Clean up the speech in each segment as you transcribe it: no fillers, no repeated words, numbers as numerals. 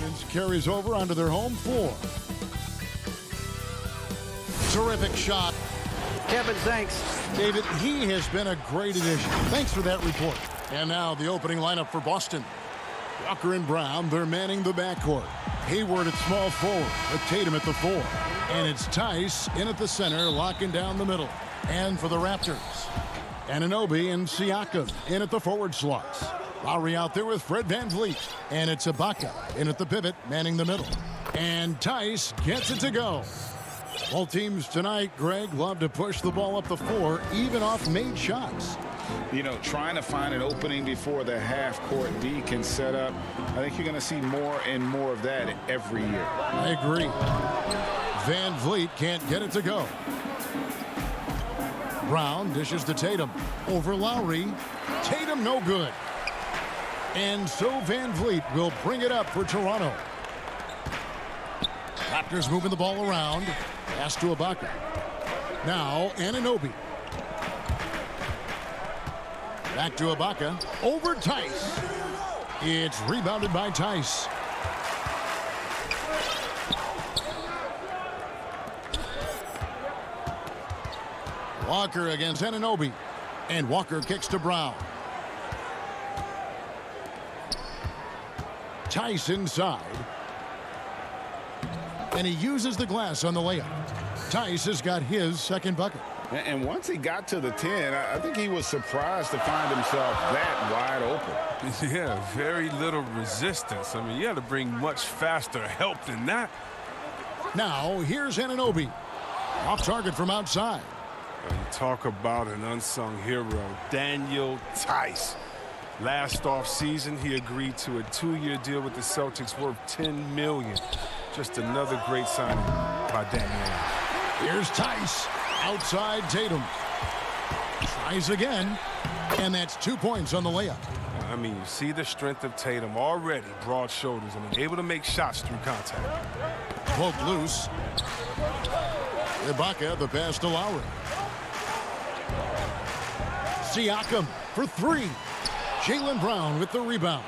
confidence carries over onto their home floor. Terrific shot. Kevin, thanks. David, he has been a great addition. Thanks for that report. And now the opening lineup for Boston. Walker and Brown, they're manning the backcourt. Hayward at small forward, with Tatum at the 4. And it's Tice in at the center, locking down the middle. And for the Raptors, Anunoby and Siakam in at the forward slots. Lowry out there with Fred VanVleet. And it's Ibaka in at the pivot, manning the middle. And Tice gets it to go. Both teams tonight, Greg, love to push the ball up the floor, even off made shots. You know, trying to find an opening before the half-court D can set up. I think you're going to see more and more of that every year. I agree. VanVleet can't get it to go. Brown dishes to Tatum. Over Lowry. Tatum no good. And so VanVleet will bring it up for Toronto. Raptors moving the ball around. Pass to Ibaka. Now Anunoby. Back to Ibaka. Over Tice. It's rebounded by Tice. Walker against Anunoby. And Walker kicks to Brown. Tice inside. And he uses the glass on the layup. Tice has got his second bucket. And once he got to the 10, I think he was surprised to find himself that wide open. Yeah, very little resistance. I mean, you had to bring much faster help than that. Now, here's Anunoby. Off target from outside. You talk about an unsung hero, Daniel Tice. Last offseason, he agreed to a 2-year deal with the Celtics worth $10 million. Just another great signing by Daniel. Here's Tice. Outside Tatum. Tries again. And that's 2 points on the layup. I mean, you see the strength of Tatum already. Broad shoulders. I mean, able to make shots through contact. Poke loose. Ibaka, the pass to Lowry. Siakam for 3. Jaylen Brown with the rebound.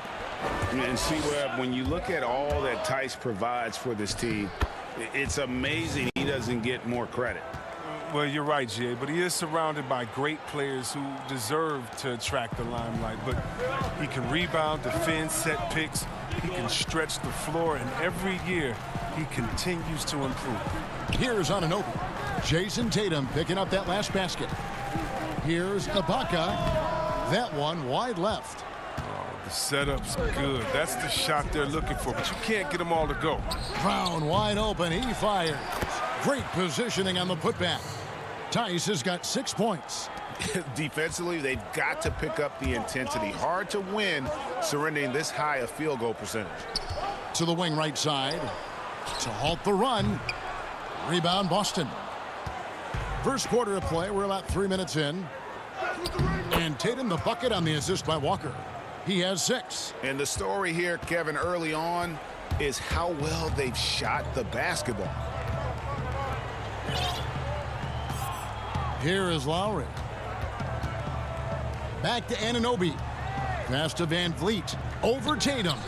And see, Webb, when you look at all that Tice provides for this team, it's amazing he doesn't get more credit. Well, you're right, Jay, but he is surrounded by great players who deserve to attract the limelight. But he can rebound, defend, set picks. He can stretch the floor, and every year he continues to improve. Here's Anunoby. Jason Tatum picking up that last basket. Here's Ibaka. That one wide left. The setup's good. That's the shot they're looking for, but you can't get them all to go. Brown wide open. He fires. Great positioning on the putback. Tice has got 6 points. Defensively, they've got to pick up the intensity. Hard to win surrendering this high a field goal percentage. To the wing right side. To halt the run. Rebound Boston. First quarter of play. We're about 3 minutes in. And Tatum the bucket on the assist by Walker. He has 6. And the story here, Kevin, early on is how well they've shot the basketball. Here is Lowry. Back to Anunoby. Pass to VanVleet. Over Tatum.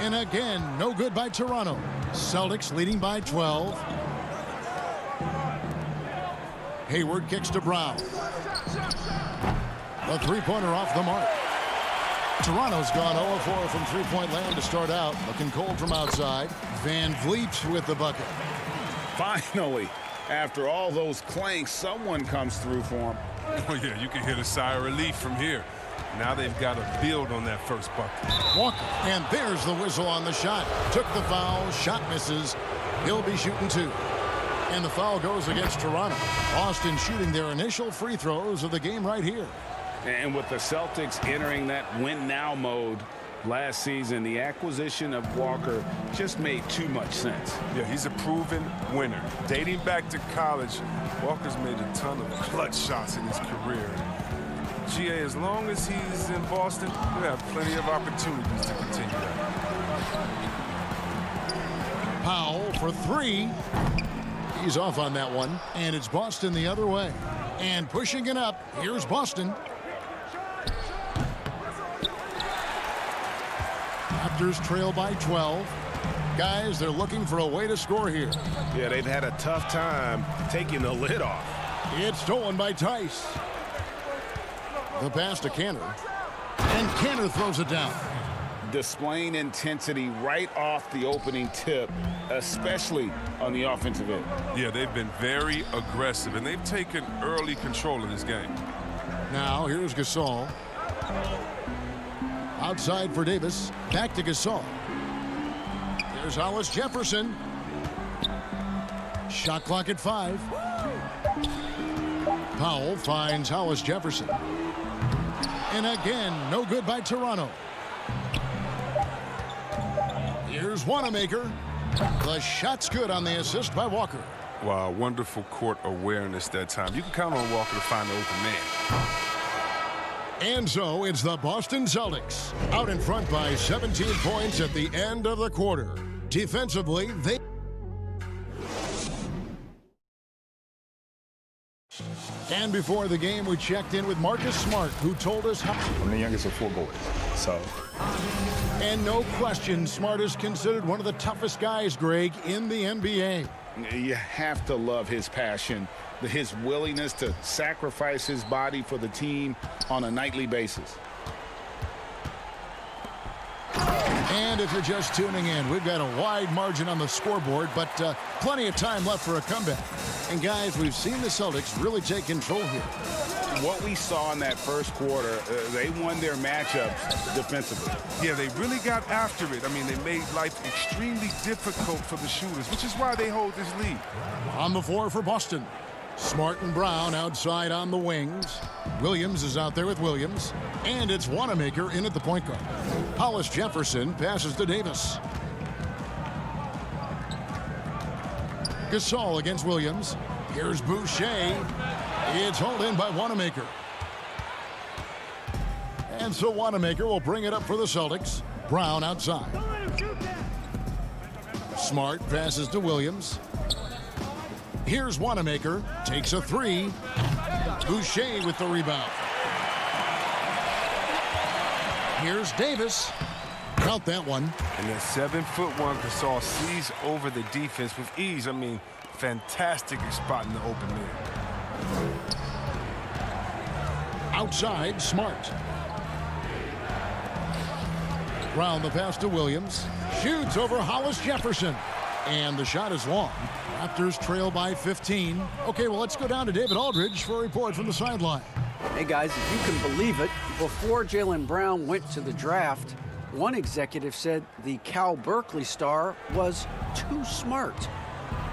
And again, no good by Toronto. Celtics leading by 12. Hayward kicks to Brown. The three-pointer off the mark. Toronto's gone 0-4 from three-point land to start out. Looking cold from outside. VanVleet with the bucket. Finally, after all those clanks, someone comes through for him. Oh, yeah, you can hear the sigh of relief from here. Now they've got to build on that first bucket. Walker, and there's the whistle on the shot. Took the foul, shot misses. He'll be shooting 2. And the foul goes against Toronto. Boston shooting their initial free throws of the game right here. And with the Celtics entering that win-now mode last season, the acquisition of Walker just made too much sense. Yeah, he's a proven winner. Dating back to college, Walker's made a ton of clutch shots in his career. GA, as long as he's in Boston, we have plenty of opportunities to continue that. Powell for 3. He's off on that one. And it's Boston the other way. And pushing it up, here's Boston. Raptors trail by 12. Guys, they're looking for a way to score here. Yeah, they've had a tough time taking the lid off. It's stolen by Tice. The pass to Kanter. And Kanter throws it down. Displaying intensity right off the opening tip, especially on the offensive end. Yeah, they've been very aggressive, and they've taken early control of this game. Now, here's Gasol. Outside for Davis. Back to Gasol. There's Hollis Jefferson. Shot clock at 5. Powell finds Hollis Jefferson. And again, no good by Toronto. Here's Wanamaker. The shot's good on the assist by Walker. Wow, wonderful court awareness that time. You can count on Walker to find the open man. And so it's the Boston Celtics out in front by 17 points at the end of the quarter. Defensively, they... And before the game, we checked in with Marcus Smart, who told us how... I'm the youngest of 4 boys, so... And no question, Smart is considered one of the toughest guys, Greg, in the NBA. You have to love his passion, his willingness to sacrifice his body for the team on a nightly basis. And if you're just tuning in, we've got a wide margin on the scoreboard, but plenty of time left for a comeback. And guys, we've seen the Celtics really take control here. What we saw in that first quarter, they won their matchups defensively. Yeah, they really got after it. I mean, they made life extremely difficult for the shooters, which is why they hold this lead. On the floor for Boston. Smart and Brown outside on the wings. Williams is out there with Williams. And it's Wanamaker in at the point guard. Hollis Jefferson passes to Davis. Gasol against Williams. Here's Boucher. It's hauled in by Wanamaker. And so Wanamaker will bring it up for the Celtics. Brown outside. Smart passes to Williams. Here's Wanamaker. Takes a 3. Boucher with the rebound. Here's Davis. Count that one. And that 7'1" Gasol sees over the defense with ease. I mean, fantastic spot in the open man. Outside, Smart. Brown the pass to Williams. Shoots over Hollis Jefferson. And the shot is long. Raptors trail by 15. Okay, well, let's go down to David Aldridge for a report from the sideline. Hey, guys, if you can believe it, before Jaylen Brown went to the draft, one executive said the Cal Berkeley star was too smart.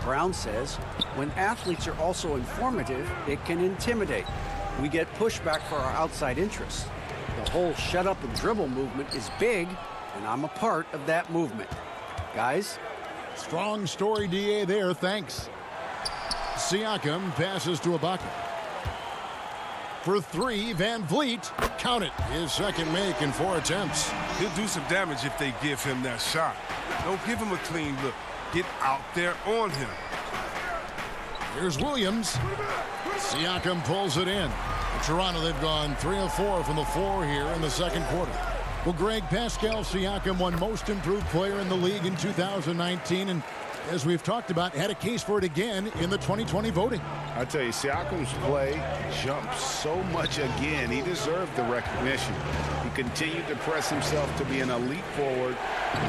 Brown says, when athletes are also informative, it can intimidate. We get pushback for our outside interests. The whole shut up and dribble movement is big, and I'm a part of that movement. Guys? Strong story, DA, there. Thanks. Siakam passes to Ibaka. For 3, Van Vliet. Count it. His second make in 4 attempts. He'll do some damage if they give him that shot. Don't give him a clean look. Get out there on him. Here's Williams. Siakam pulls it in. In Toronto, they've gone 3 of 4 from the floor here in the second quarter. Well, Greg, Pascal Siakam won Most Improved Player in the league in 2019, and as we've talked about, had a case for it again in the 2020 voting. I tell you, Siakam's play jumped so much again. He deserved the recognition. He continued to press himself to be an elite forward,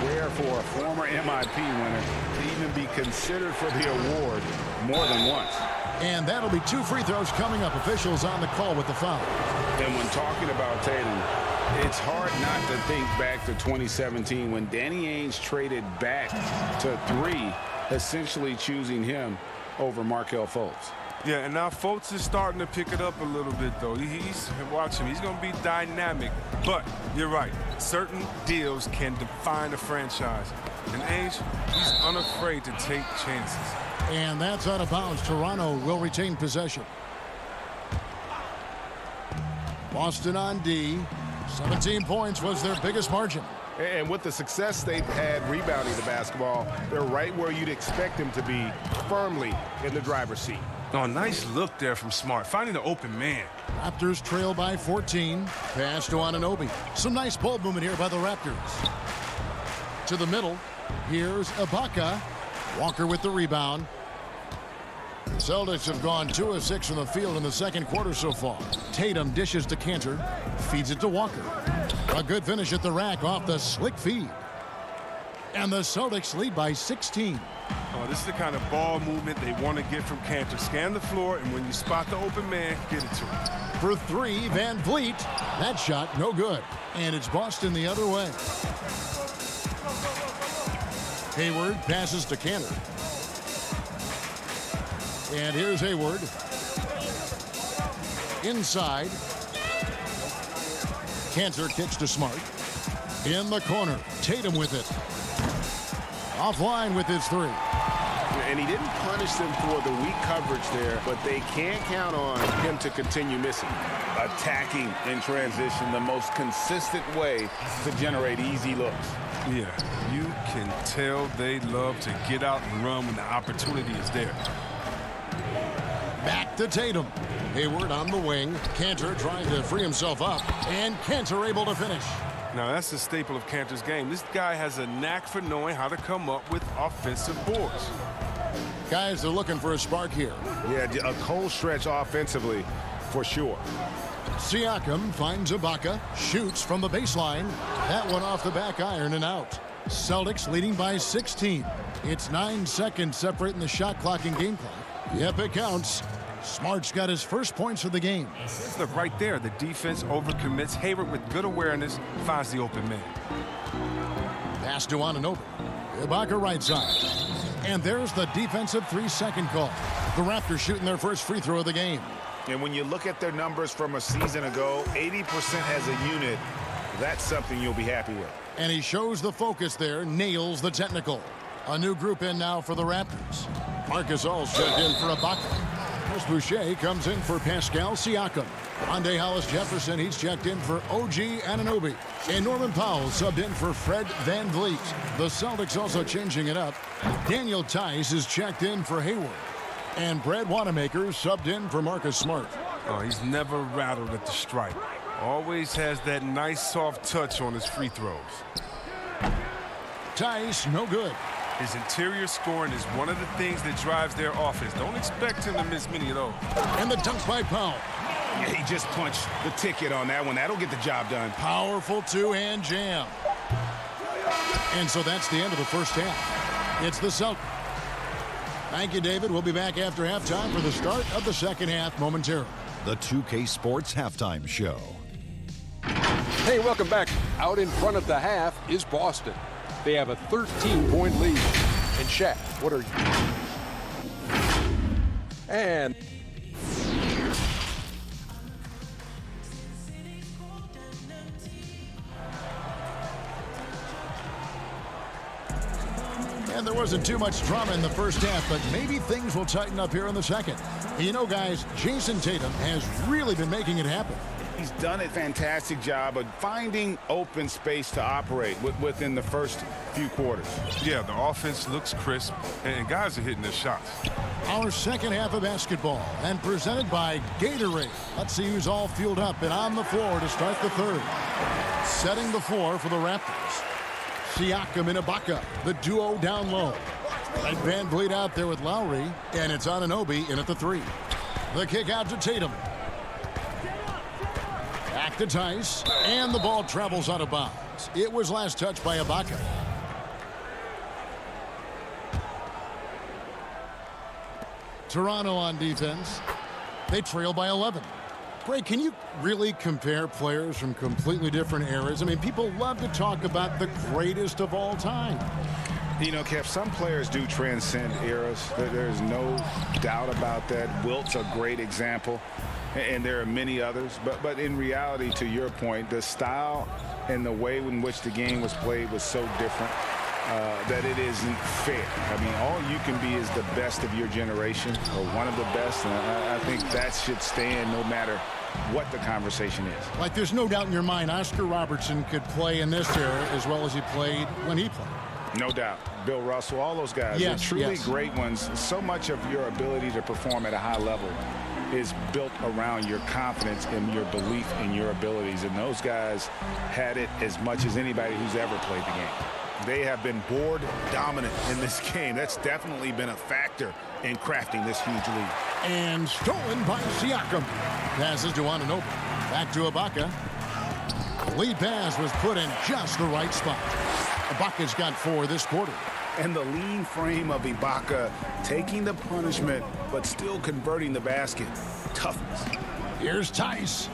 rare for a former MIP winner to even be considered for the award more than once. And that'll be 2 free throws coming up. Officials on the call with the foul. And when talking about Tatum, it's hard not to think back to 2017 when Danny Ainge traded back to 3, essentially choosing him over Markelle Fultz. Yeah, and now Fultz is starting to pick it up a little bit, though. Watch him. He's going to be dynamic. But you're right. Certain deals can define a franchise. And Ainge, he's unafraid to take chances. And that's out of bounds. Toronto will retain possession. Boston on D. 17 points was their biggest margin. And with the success they've had rebounding the basketball, they're right where you'd expect them to be, firmly in the driver's seat. Oh, nice look there from Smart, finding the open man. Raptors trail by 14. Pass to Anunoby. Some nice ball movement here by the Raptors. to the middle. Here's Ibaka. Walker with the rebound. Celtics have gone 2 of 6 from the field in the second quarter so far. Tatum dishes to Cantor. Feeds it to Walker. A good finish at the rack off the slick feed. And the Celtics lead by 16. Oh, this is the kind of ball movement they want to get from Cantor. Scan the floor, and when you spot the open man, get it to him. For 3, Van Vliet. That shot, no good. And it's Boston the other way. Hayward passes to Cantor. And here's Hayward. Inside. Cantor kicks to Smart. In the corner. Tatum with it. Offline with his 3. And he didn't punish them for the weak coverage there, but they can't count on him to continue missing. Attacking in transition, the most consistent way to generate easy looks. Yeah, you can tell they love to get out and run when the opportunity is there. Back to Tatum. Hayward on the wing. Cantor trying to free himself up. And Cantor able to finish. Now, that's the staple of Cantor's game. This guy has a knack for knowing how to come up with offensive boards. Guys, they're looking for a spark here. Yeah, a cold stretch offensively for sure. Siakam finds Ibaka. Shoots from the baseline. That one off the back iron and out. Celtics leading by 16. It's 9 seconds separating the shot clock and game clock. Yep, it counts. Smart's got his first points of the game. Look, right there, the defense overcommits. Hayward with good awareness finds the open man. Pass to Anunoby. Ibaka right side. And there's the defensive 3-second call. The Raptors shooting their first free throw of the game. And when you look at their numbers from a season ago, 80% as a unit, that's something you'll be happy with. And he shows the focus there, nails the technical. A new group in now for the Raptors. Marcus All's checked in for Ibaka. Chris Boucher comes in for Pascal Siakam. Rondé Hollis-Jefferson, he's checked in for OG Anunoby. And Norman Powell subbed in for Fred Van Vliet. The Celtics also changing it up. Daniel Tice is checked in for Hayward. And Brad Wanamaker subbed in for Marcus Smart. Oh, he's never rattled at the stripe. Always has that nice soft touch on his free throws. Tice, no good. His interior scoring is one of the things that drives their offense. Don't expect him to miss many of those. And the dunk by Powell. Yeah, he just punched the ticket on that one. That'll get the job done. Powerful two-hand jam. And so that's the end of the first half. It's the Celtics. Thank you, David. We'll be back after halftime for the start of the second half momentarily. The 2K Sports Halftime Show. Hey, welcome back. Out in front of the half is Boston. They have a 13-point lead. And Shaq, what are you? And And there wasn't too much drama in the first half, but maybe things will tighten up here in the second. You know, guys, Jason Tatum has really been making it happen. He's done a fantastic job of finding open space to operate within the first few quarters. Yeah, the offense looks crisp, and guys are hitting their shots. Our second half of basketball, and presented by Gatorade. Let's see who's all fueled up and on the floor to start the third. Setting the floor for the Raptors. Siakam and Ibaka, the duo down low. Right Van Vliet out there with Lowry, and it's Anunoby in at the 3. The kick out to Tatum. Back to Tice, and the ball travels out of bounds. It was last touched by Ibaka. Toronto on defense. They trail by 11. Greg, can you really compare players from completely different eras? I mean, people love to talk about the greatest of all time. You know, Kev, some players do transcend eras. There's no doubt about that. Wilt's a great example, and there are many others. But in reality, to your point, the style and the way in which the game was played was so different that it isn't fair. I mean, all you can be is the best of your generation, or one of the best, and I think that should stand no matter what the conversation is. Like, there's no doubt in your mind Oscar Robertson could play in this era as well as he played when he played. No doubt. Bill Russell, all those guys, yes, they're truly yes. great ones. So much of your ability to perform at a high level is built around your confidence and your belief in your abilities. And those guys had it as much as anybody who's ever played the game. They have been board dominant in this game. That's definitely been a factor in crafting this huge lead. And stolen by Siakam. Passes to Anunoby. Back to Ibaka. The lead pass was put in just the right spot. Ibaka's got 4 this quarter. And the lean frame of Ibaka taking the punishment but still converting the basket. Toughness. Here's Tice.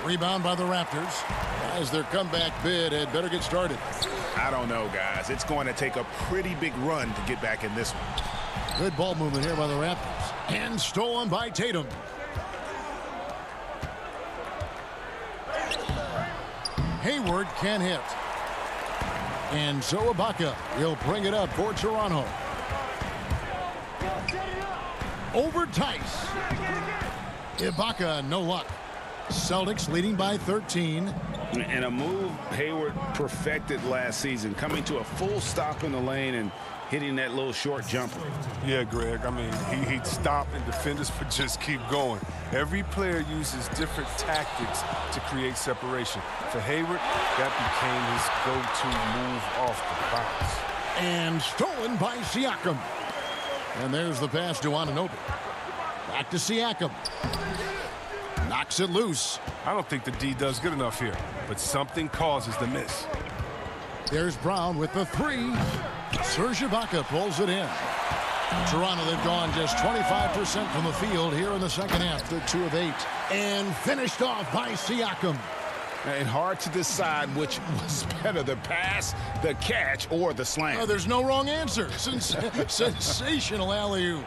Rebound by the Raptors. As their comeback bid had better get started. I don't know, guys. It's going to take a pretty big run to get back in this one. Good ball movement here by the Raptors. And stolen by Tatum. Hayward can't hit. And so Ibaka, he'll bring it up for Toronto. Over Tice. Ibaka, no luck. Celtics leading by 13. And a move Hayward perfected last season, coming to a full stop in the lane and hitting that little short jumper. Yeah, Greg. I mean, he'd stop and defenders would just keep going. Every player uses different tactics to create separation. For Hayward, that became his go-to move off the bounce. And stolen by Siakam. And there's the pass to Anunoby. Back to Siakam. Knocks it loose. I don't think the D does good enough here, but something causes the miss. There's Brown with the 3. Serge Ibaka pulls it in. Toronto, they've gone just 25% from the field here in the second half. They're 2 of 8. And finished off by Siakam. And hard to decide which was better, the pass, the catch, or the slam. Oh, there's no wrong answer. Sensational alley-oop.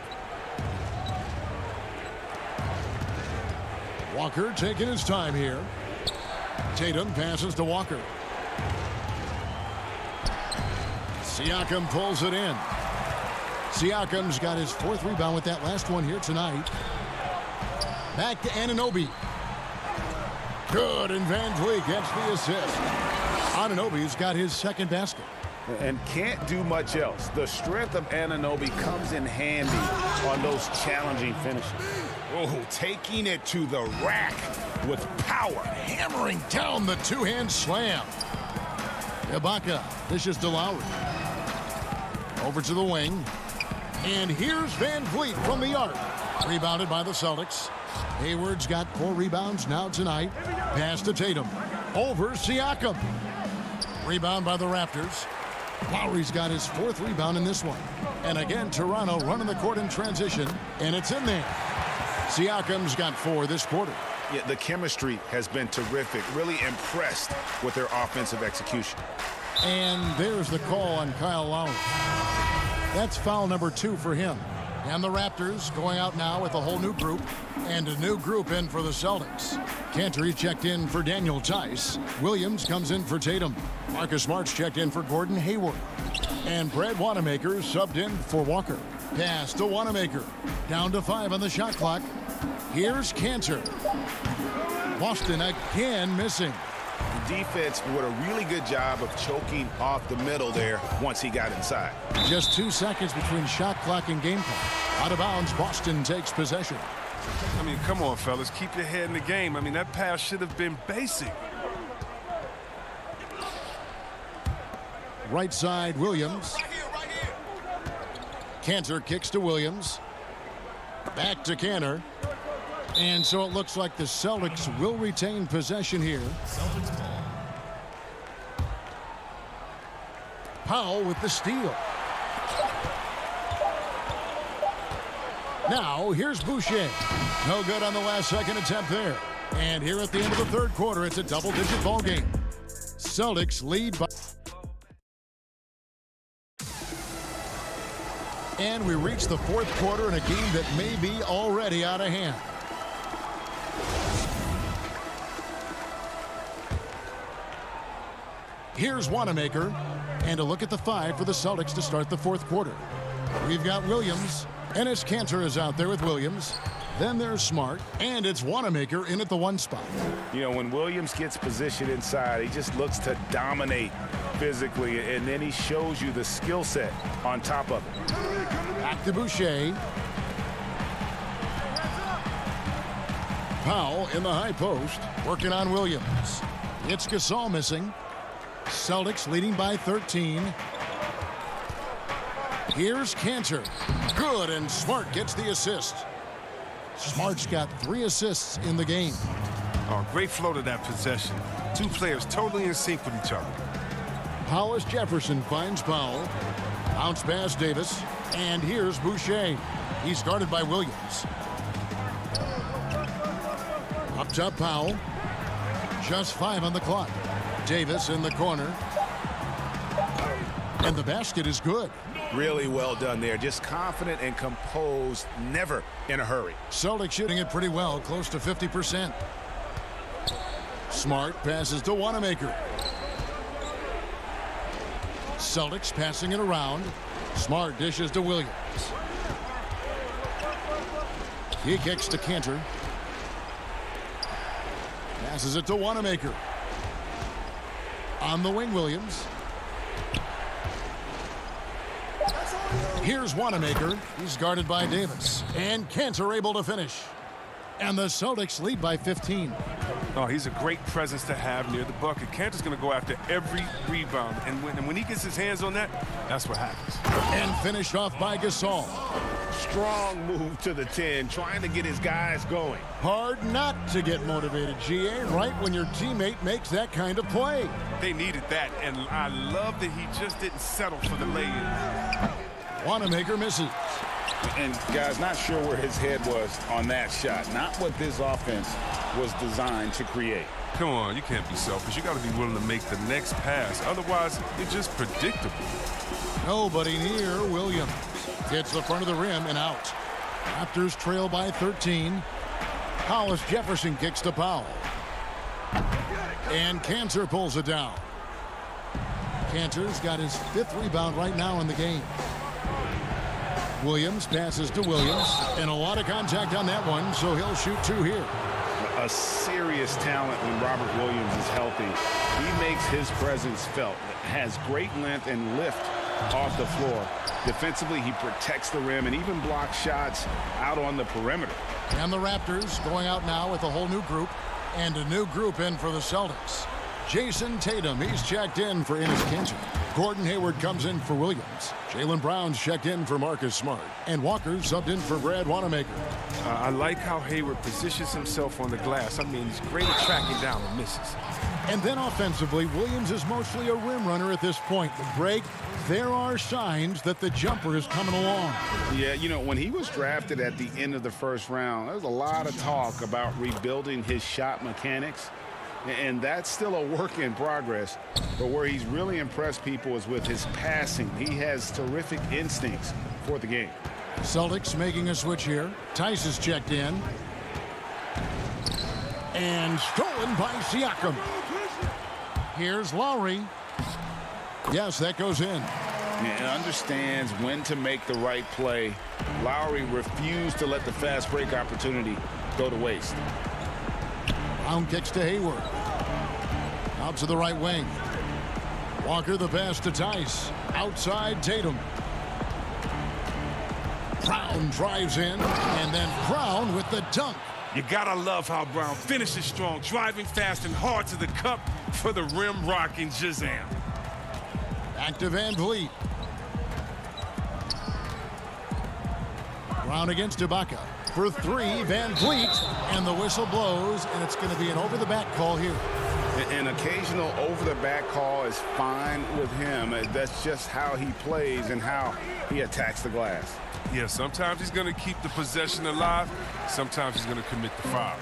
Walker taking his time here. Tatum passes to Walker. Siakam pulls it in. Siakam's got his 4th rebound with that last one here tonight. Back to Anunoby. Good, and Van Vliet gets the assist. Anunoby's got his 2nd basket. And can't do much else. The strength of Anunoby comes in handy on those challenging finishes. Oh, taking it to the rack with power. Hammering down the 2-hand slam. Ibaka dishes to Lowry. Over to the wing. And here's Van Vliet from the arc. Rebounded by the Celtics. Hayward's got 4 rebounds now tonight. Pass to Tatum. Over Siakam. Rebound by the Raptors. Lowry's got his 4th rebound in this one. And again, Toronto running the court in transition. And it's in there. Siakam's got 4 this quarter. Yeah, the chemistry has been terrific. Really impressed with their offensive execution. And there's the call on Kyle Lowry. That's foul number 2 for him. And the Raptors going out now with a whole new group. And a new group in for the Celtics. Cantor checked in for Daniel Tice. Williams comes in for Tatum. Marcus Smart's checked in for Gordon Hayward. And Brad Wanamaker subbed in for Walker. Pass to Wanamaker. Down to 5 on the shot clock. Here's Cantor. Boston again missing. The defense did a really good job of choking off the middle there once he got inside. Just 2 seconds between shot clock and game clock. Out of bounds, Boston takes possession. I mean, come on, fellas. Keep your head in the game. I mean, that pass should have been basic. Right side, Williams. Cantor kicks to Williams. Back to Cantor. And so it looks like the Celtics will retain possession here. Powell with the steal. Now, here's Boucher. No good on the last second attempt there. And here at the end of the 3rd quarter, it's a double-digit ball game. Celtics lead by... And we reach the 4th quarter in a game that may be already out of hand. Here's Wanamaker. And a look at the 5 for the Celtics to start the 4th quarter. We've got Williams. Enes Kanter is out there with Williams. Then there's Smart. And it's Wanamaker in at the 1 spot. You know, when Williams gets positioned inside, he just looks to dominate physically. And then he shows you the skill set on top of it. Back to Boucher. Powell in the high post. Working on Williams. It's Gasol missing. Celtics leading by 13. Here's Cantor. Good, and Smart gets the assist. Smart's got 3 assists in the game. Oh, great flow to that possession. Two players totally in sync with each other. Hollis Jefferson finds Powell. Bounce pass Davis. And here's Boucher. He's guarded by Williams. Up top Powell. Just 5 on the clock. Davis in the corner. And the basket is good. Really well done there. Just confident and composed, never in a hurry. Celtics shooting it pretty well, close to 50%. Smart passes to Wanamaker. Celtics passing it around. Smart dishes to Williams. He kicks to Cantor. Passes it to Wanamaker. On the wing, Williams. Here's Wanamaker. He's guarded by Davis. And Cantor able to finish. And the Celtics lead by 15. Oh, he's a great presence to have near the bucket. Cantor's going to go after every rebound. And when he gets his hands on that, that's what happens. And finished off by Gasol. Strong move to the 10, trying to get his guys going. Hard not to get motivated, GA, right when your teammate makes that kind of play. They needed that, and I love that he just didn't settle for the lay-in. Wanamaker misses. And guys, not sure where his head was on that shot. Not what this offense was designed to create. Come on, you can't be selfish. You got to be willing to make the next pass. Otherwise, it's just predictable. Nobody near Williams. Hits the front of the rim and out. Raptors trail by 13. Hollis Jefferson kicks to Powell. And Cantor pulls it down. Cantor's got his 5th rebound right now in the game. Williams passes to Williams. And a lot of contact on that one, so he'll shoot 2 here. A serious talent when Robert Williams is healthy. He makes his presence felt. Has great length and lift off the floor. Defensively, he protects the rim and even blocks shots out on the perimeter. And the Raptors going out now with a whole new group. And a new group in for the Celtics. Jason Tatum, he's checked in for Enes Kanter. Gordon Hayward comes in for Williams. Jaylen Brown's checked in for Marcus Smart. And Walker subbed in for Brad Wanamaker. I like how Hayward positions himself on the glass. I mean, he's great at tracking down the misses. And then offensively, Williams is mostly a rim runner at this point. But Greg, there are signs that the jumper is coming along. Yeah, you know, when he was drafted at the end of the first round, there was a lot of talk about rebuilding his shot mechanics. And that's still a work in progress. But where he's really impressed people is with his passing. He has terrific instincts for the game. Celtics making a switch here. Tice is checked in. And stolen by Siakam. Here's Lowry. Yes, that goes in. And understands when to make the right play. Lowry refused to let the fast break opportunity go to waste. Brown kicks to Hayward. Out to the right wing. Walker the pass to Tice. Outside Tatum. Brown drives in. And then Brown with the dunk. You gotta love how Brown finishes strong, driving fast and hard to the cup for the rim rocking Shazam. Back to Van Vliet. Brown against Ibaka. For 3, Van Vliet. And the whistle blows, and it's going to be an over-the-back call here. An occasional over-the-back call is fine with him. That's just how he plays and how he attacks the glass. Yeah, sometimes he's going to keep the possession alive. Sometimes he's going to commit the foul.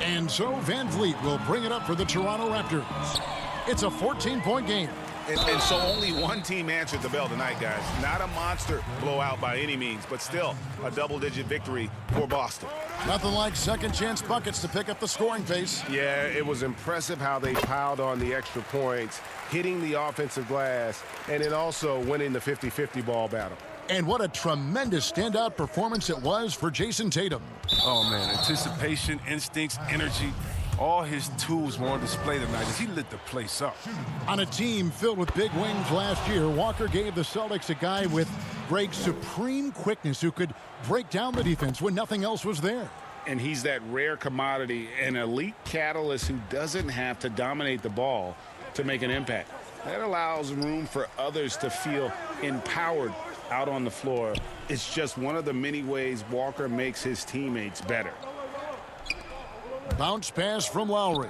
And so Van Vliet will bring it up for the Toronto Raptors. It's a 14-point game. And so only one team answered the bell tonight, guys. Not a monster blowout by any means, but still a double-digit victory for Boston. Nothing like second-chance buckets to pick up the scoring pace. Yeah, it was impressive how they piled on the extra points, hitting the offensive glass, and then also winning the 50-50 ball battle. And what a tremendous standout performance it was for Jason Tatum. Oh, man, anticipation, instincts, energy. All his tools were on display tonight as he lit the place up. On a team filled with big wings last year, Walker gave the Celtics a guy with great supreme quickness who could break down the defense when nothing else was there. And he's that rare commodity, an elite catalyst who doesn't have to dominate the ball to make an impact. That allows room for others to feel empowered out on the floor. It's just one of the many ways Walker makes his teammates better. Bounce pass from Lowry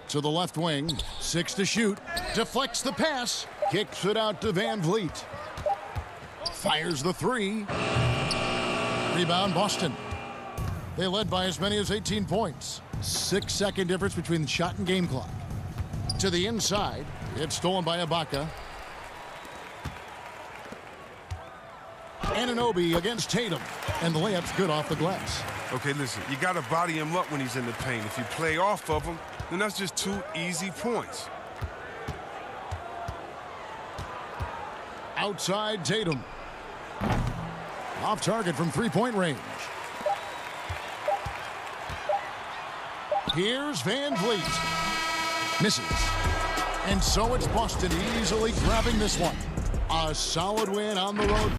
to the left wing. 6 to shoot. Deflects the pass. Kicks it out to Van Vliet. Fires the 3. Rebound Boston. They led by as many as 18 points. 6-second difference between the shot and game clock. To the inside. It's stolen by Ibaka. Anunoby against Tatum. And the layup's good off the glass. Okay, listen, you got to body him up when he's in the paint. If you play off of him, then that's just 2 easy points. Outside Tatum. Off target from 3-point range. Here's Van Vliet. Misses. And so it's Boston easily grabbing this one. A solid win on the road.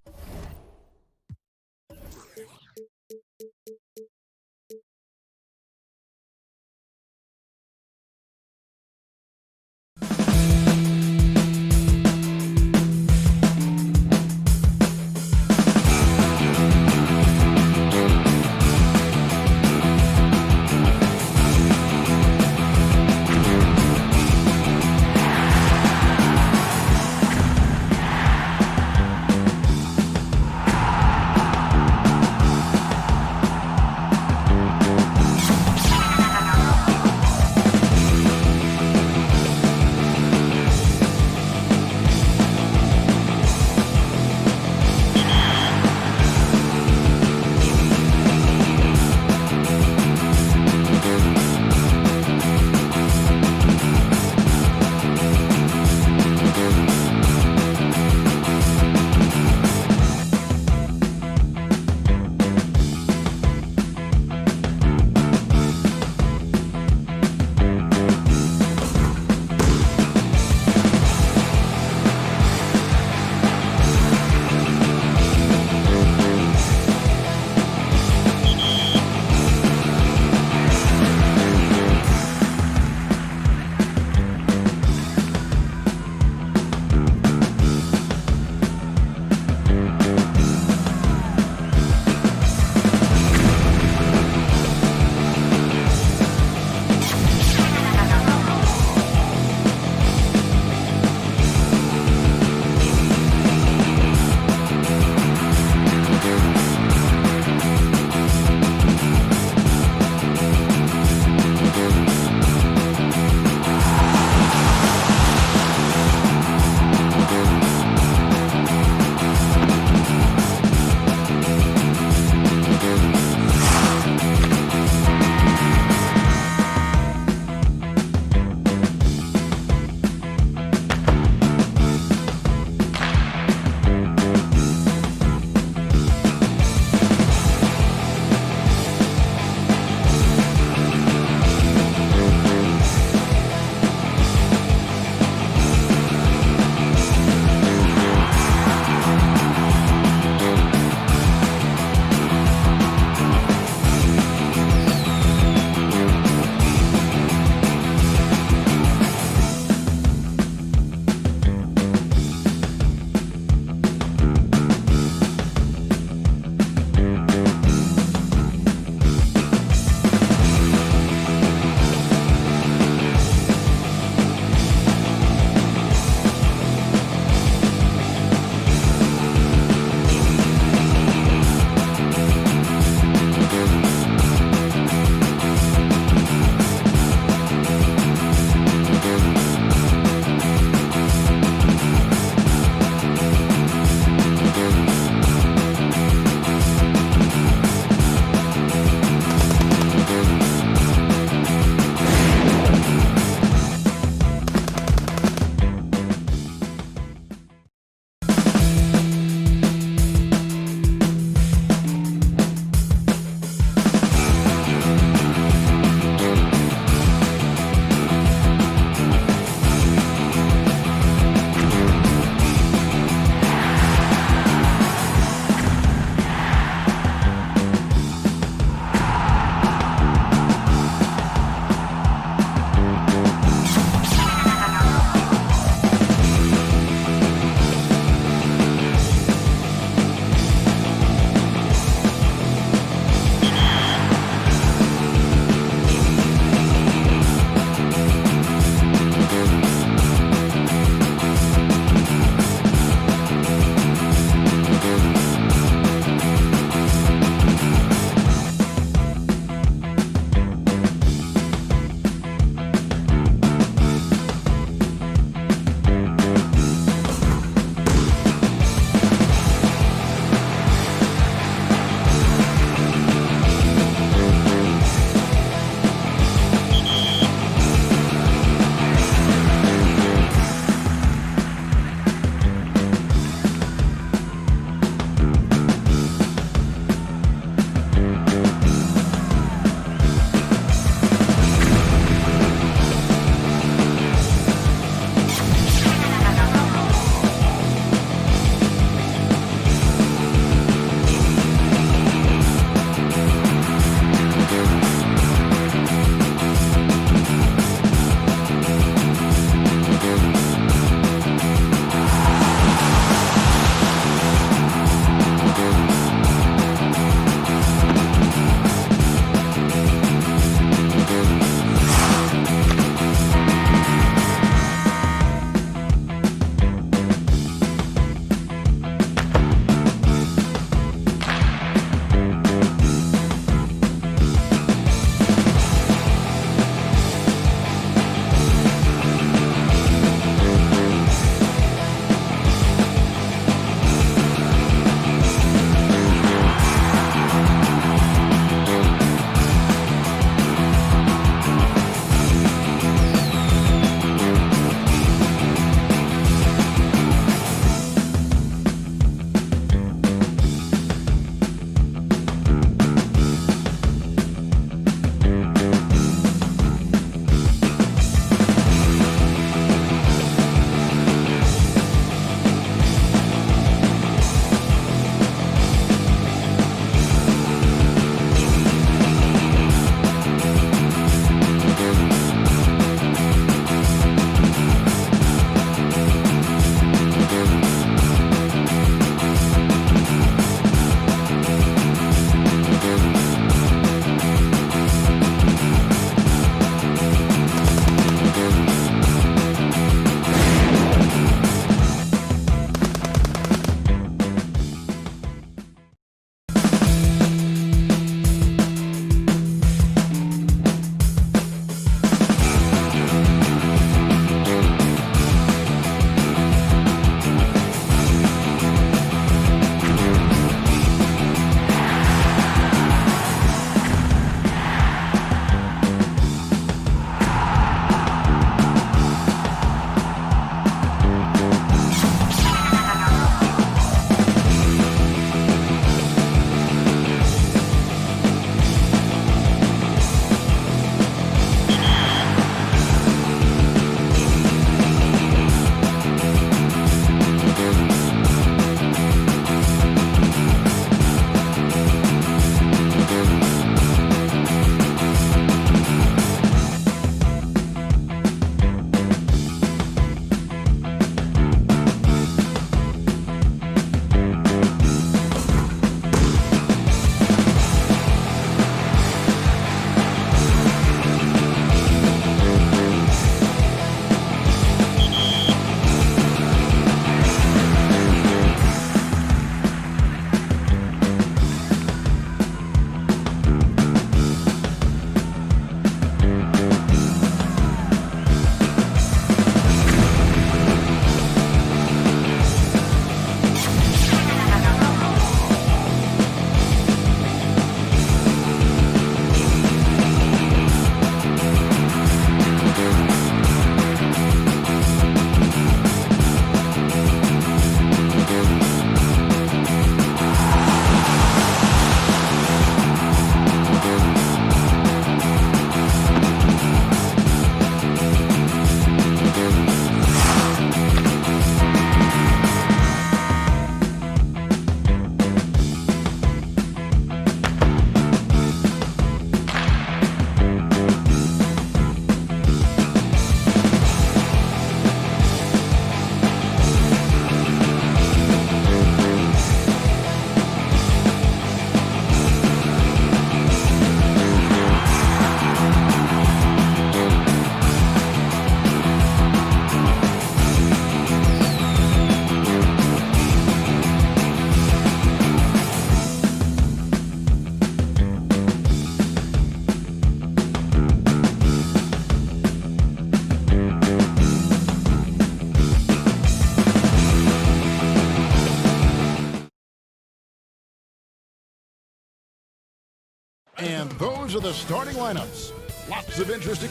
And those are the starting lineups. Lots of interesting.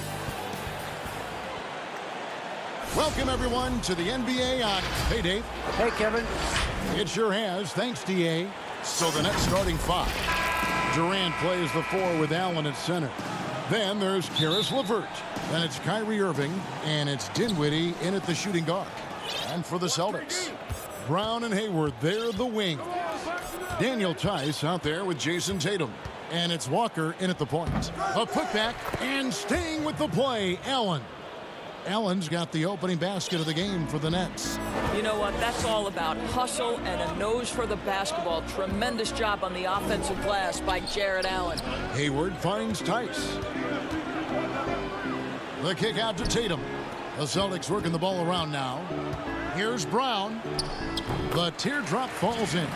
Welcome, everyone, to the NBA on. Hey, Dave. Hey, Kevin. It sure has. Thanks, DA. So the Nets starting 5. Durant plays the 4 with Allen at center. Then there's Caris LeVert. Then it's Kyrie Irving. And it's Dinwiddie in at the shooting guard. And for the Celtics, Brown and Hayward, they're the wing. Daniel Tice out there with Jason Tatum. And it's Walker in at the point. A putback and staying with the play, Allen. Allen's got the opening basket of the game for the Nets. You know what? That's all about hustle and a nose for the basketball. Tremendous job on the offensive glass by Jared Allen. Hayward finds Tice. The kick out to Tatum. The Celtics working the ball around now. Here's Brown. The teardrop falls in.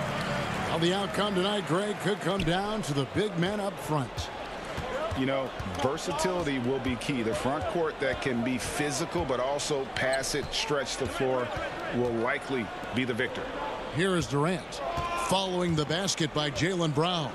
Well, the outcome tonight, Greg, could come down to the big men up front. You know, versatility will be key. The front court that can be physical but also pass it, stretch the floor, will likely be the victor. Here is Durant following the basket by Jaylen Brown.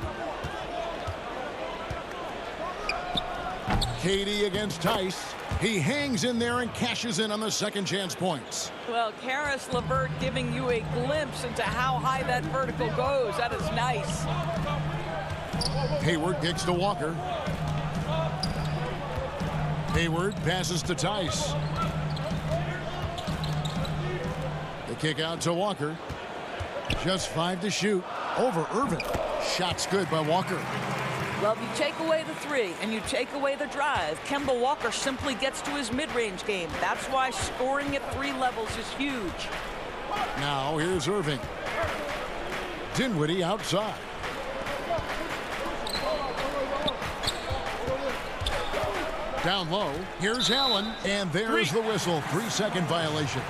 KD against Tice. He hangs in there and cashes in on the second chance points. Well, Caris LeVert giving you a glimpse into how high that vertical goes. That is nice. Hayward kicks to Walker. Hayward passes to Tice. The kick out to Walker. Just 5 to shoot. Over Irving. Shot's good by Walker. Well, if you take away the 3 and you take away the drive, Kemba Walker simply gets to his mid-range game. That's why scoring at 3 levels is huge. Now here's Irving. Dinwiddie outside. Down low. Here's Allen. And there's the whistle. 3-second violation.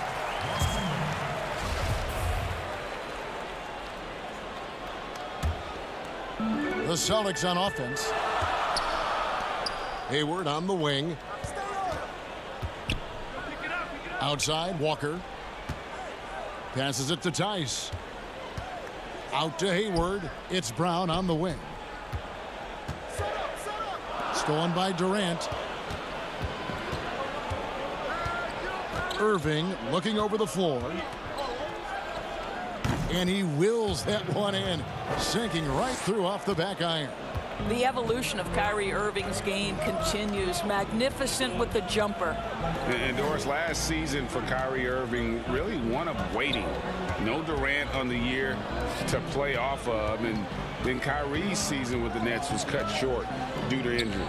The Celtics on offense. Hayward on the wing. Outside, Walker. Passes it to Tice. Out to Hayward. It's Brown on the wing. Stolen by Durant. Irving looking over the floor. And he wills that one in, sinking right through off the back iron. The evolution of Kyrie Irving's game continues. Magnificent with the jumper. And Doris, last season for Kyrie Irving, really one of waiting. No Durant on the year to play off of. And then Kyrie's season with the Nets was cut short due to injury.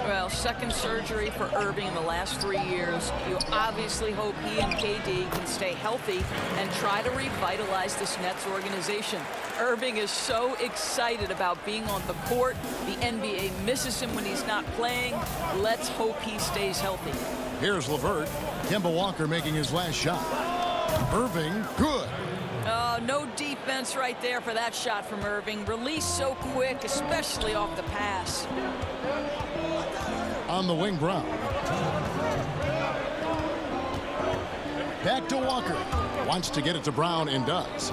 Well, second surgery for Irving in the last 3 years. You obviously hope he and KD can stay healthy and try to revitalize this Nets organization. Irving is so excited about being on the court. The NBA misses him when he's not playing. Let's hope he stays healthy. Here's LeVert. Kemba Walker making his last shot. Irving, good. No defense right there for that shot from Irving. Released so quick, especially off the pass. On the wing, Brown. Back to Walker. Wants to get it to Brown and does.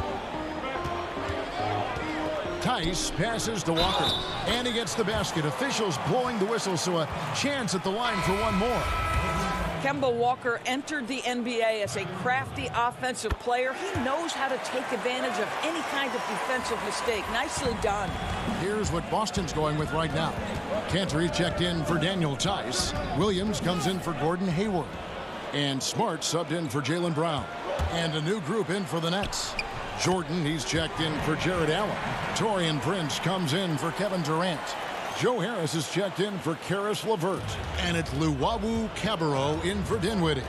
Tice passes to Walker. And he gets the basket. Officials blowing the whistle, so a chance at the line for one more. Kemba Walker entered the NBA as a crafty offensive player. He knows how to take advantage of any kind of defensive mistake. Nicely done. Here's what Boston's going with right now. Cantor checked in for Daniel Tice. Williams comes in for Gordon Hayward. And Smart subbed in for Jaylen Brown. And a new group in for the Nets. Jordan, he's checked in for Jared Allen. Taurean Prince comes in for Kevin Durant. Joe Harris is checked in for Caris LeVert. And it's Luwawu Cabarrot in for Dinwiddie.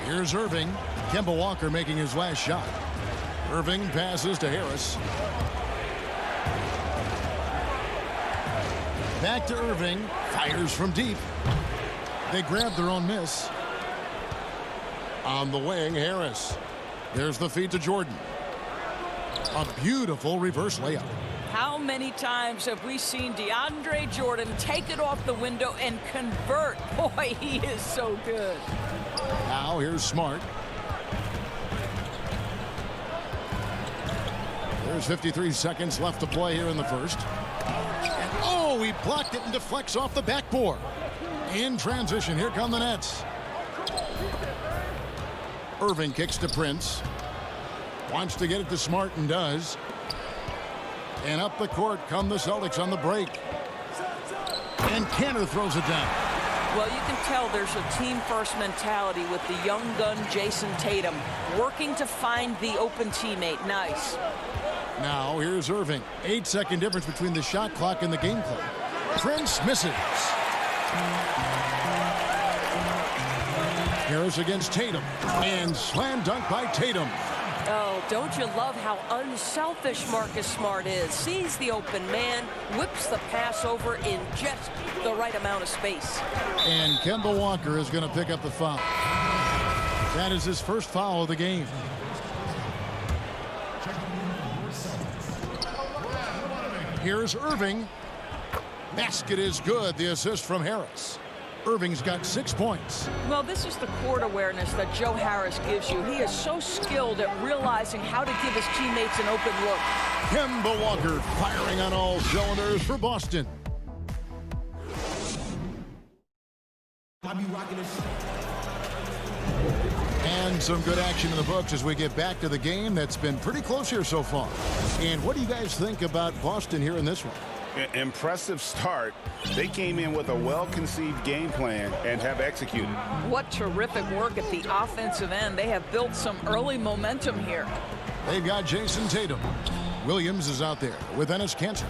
Here's Irving. Kemba Walker making his last shot. Irving passes to Harris. Back to Irving. Fires from deep. They grab their own miss. On the wing, Harris. There's the feed to Jordan. A beautiful reverse layup. How many times have we seen DeAndre Jordan take it off the window and convert? Boy, he is so good. Now here's Smart. There's 53 seconds left to play here in the first. And oh, he blocked it and deflects off the backboard. In transition, here come the Nets. Irving kicks to Prince. Wants to get it to Smart and does. And up the court come the Celtics on the break. And Cantor throws it down. Well, you can tell there's a team-first mentality with the young gun Jason Tatum working to find the open teammate. Nice. Now here's Irving. 8-second difference between the shot clock and the game clock. Prince misses. Harris against Tatum. And slam dunk by Tatum. Oh, don't you love how unselfish Marcus Smart is? Sees the open man, whips the pass over in just the right amount of space. And Kemba Walker is going to pick up the foul. That is his first foul of the game. Here's Irving. Basket is good. The assist from Harris. Irving's got 6 points. Well, this is the court awareness that Joe Harris gives you. He is so skilled at realizing how to give his teammates an open look. Kemba Walker firing on all cylinders for Boston. And some good action in the books as we get back to the game that's been pretty close here so far. And what do you guys think about Boston here in this one? Impressive start. They came in with a well-conceived game plan and have executed. What terrific work at the offensive end. They have built some early momentum here. They've got Jason Tatum. Williams is out there with Enes Kanter.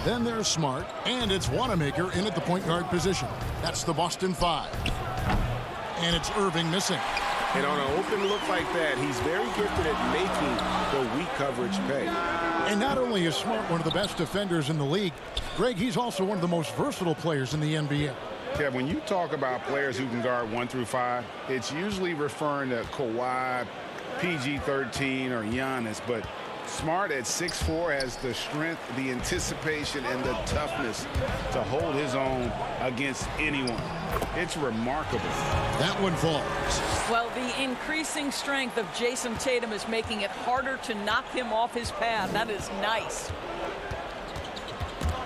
Then there's Smart, and it's Wanamaker in at the point guard position. That's the Boston 5. And it's Irving missing. And on an open look like that, he's very gifted at making the weak coverage pay. And not only is Smart one of the best defenders in the league, Greg, he's also one of the most versatile players in the NBA. Kev, when you talk about players who can guard 1 through 5, it's usually referring to Kawhi, PG-13, or Giannis, but Smart at 6'4" has the strength, the anticipation, and the toughness to hold his own against anyone. It's remarkable. That one falls. Well, the increasing strength of Jason Tatum is making it harder to knock him off his path. That is nice.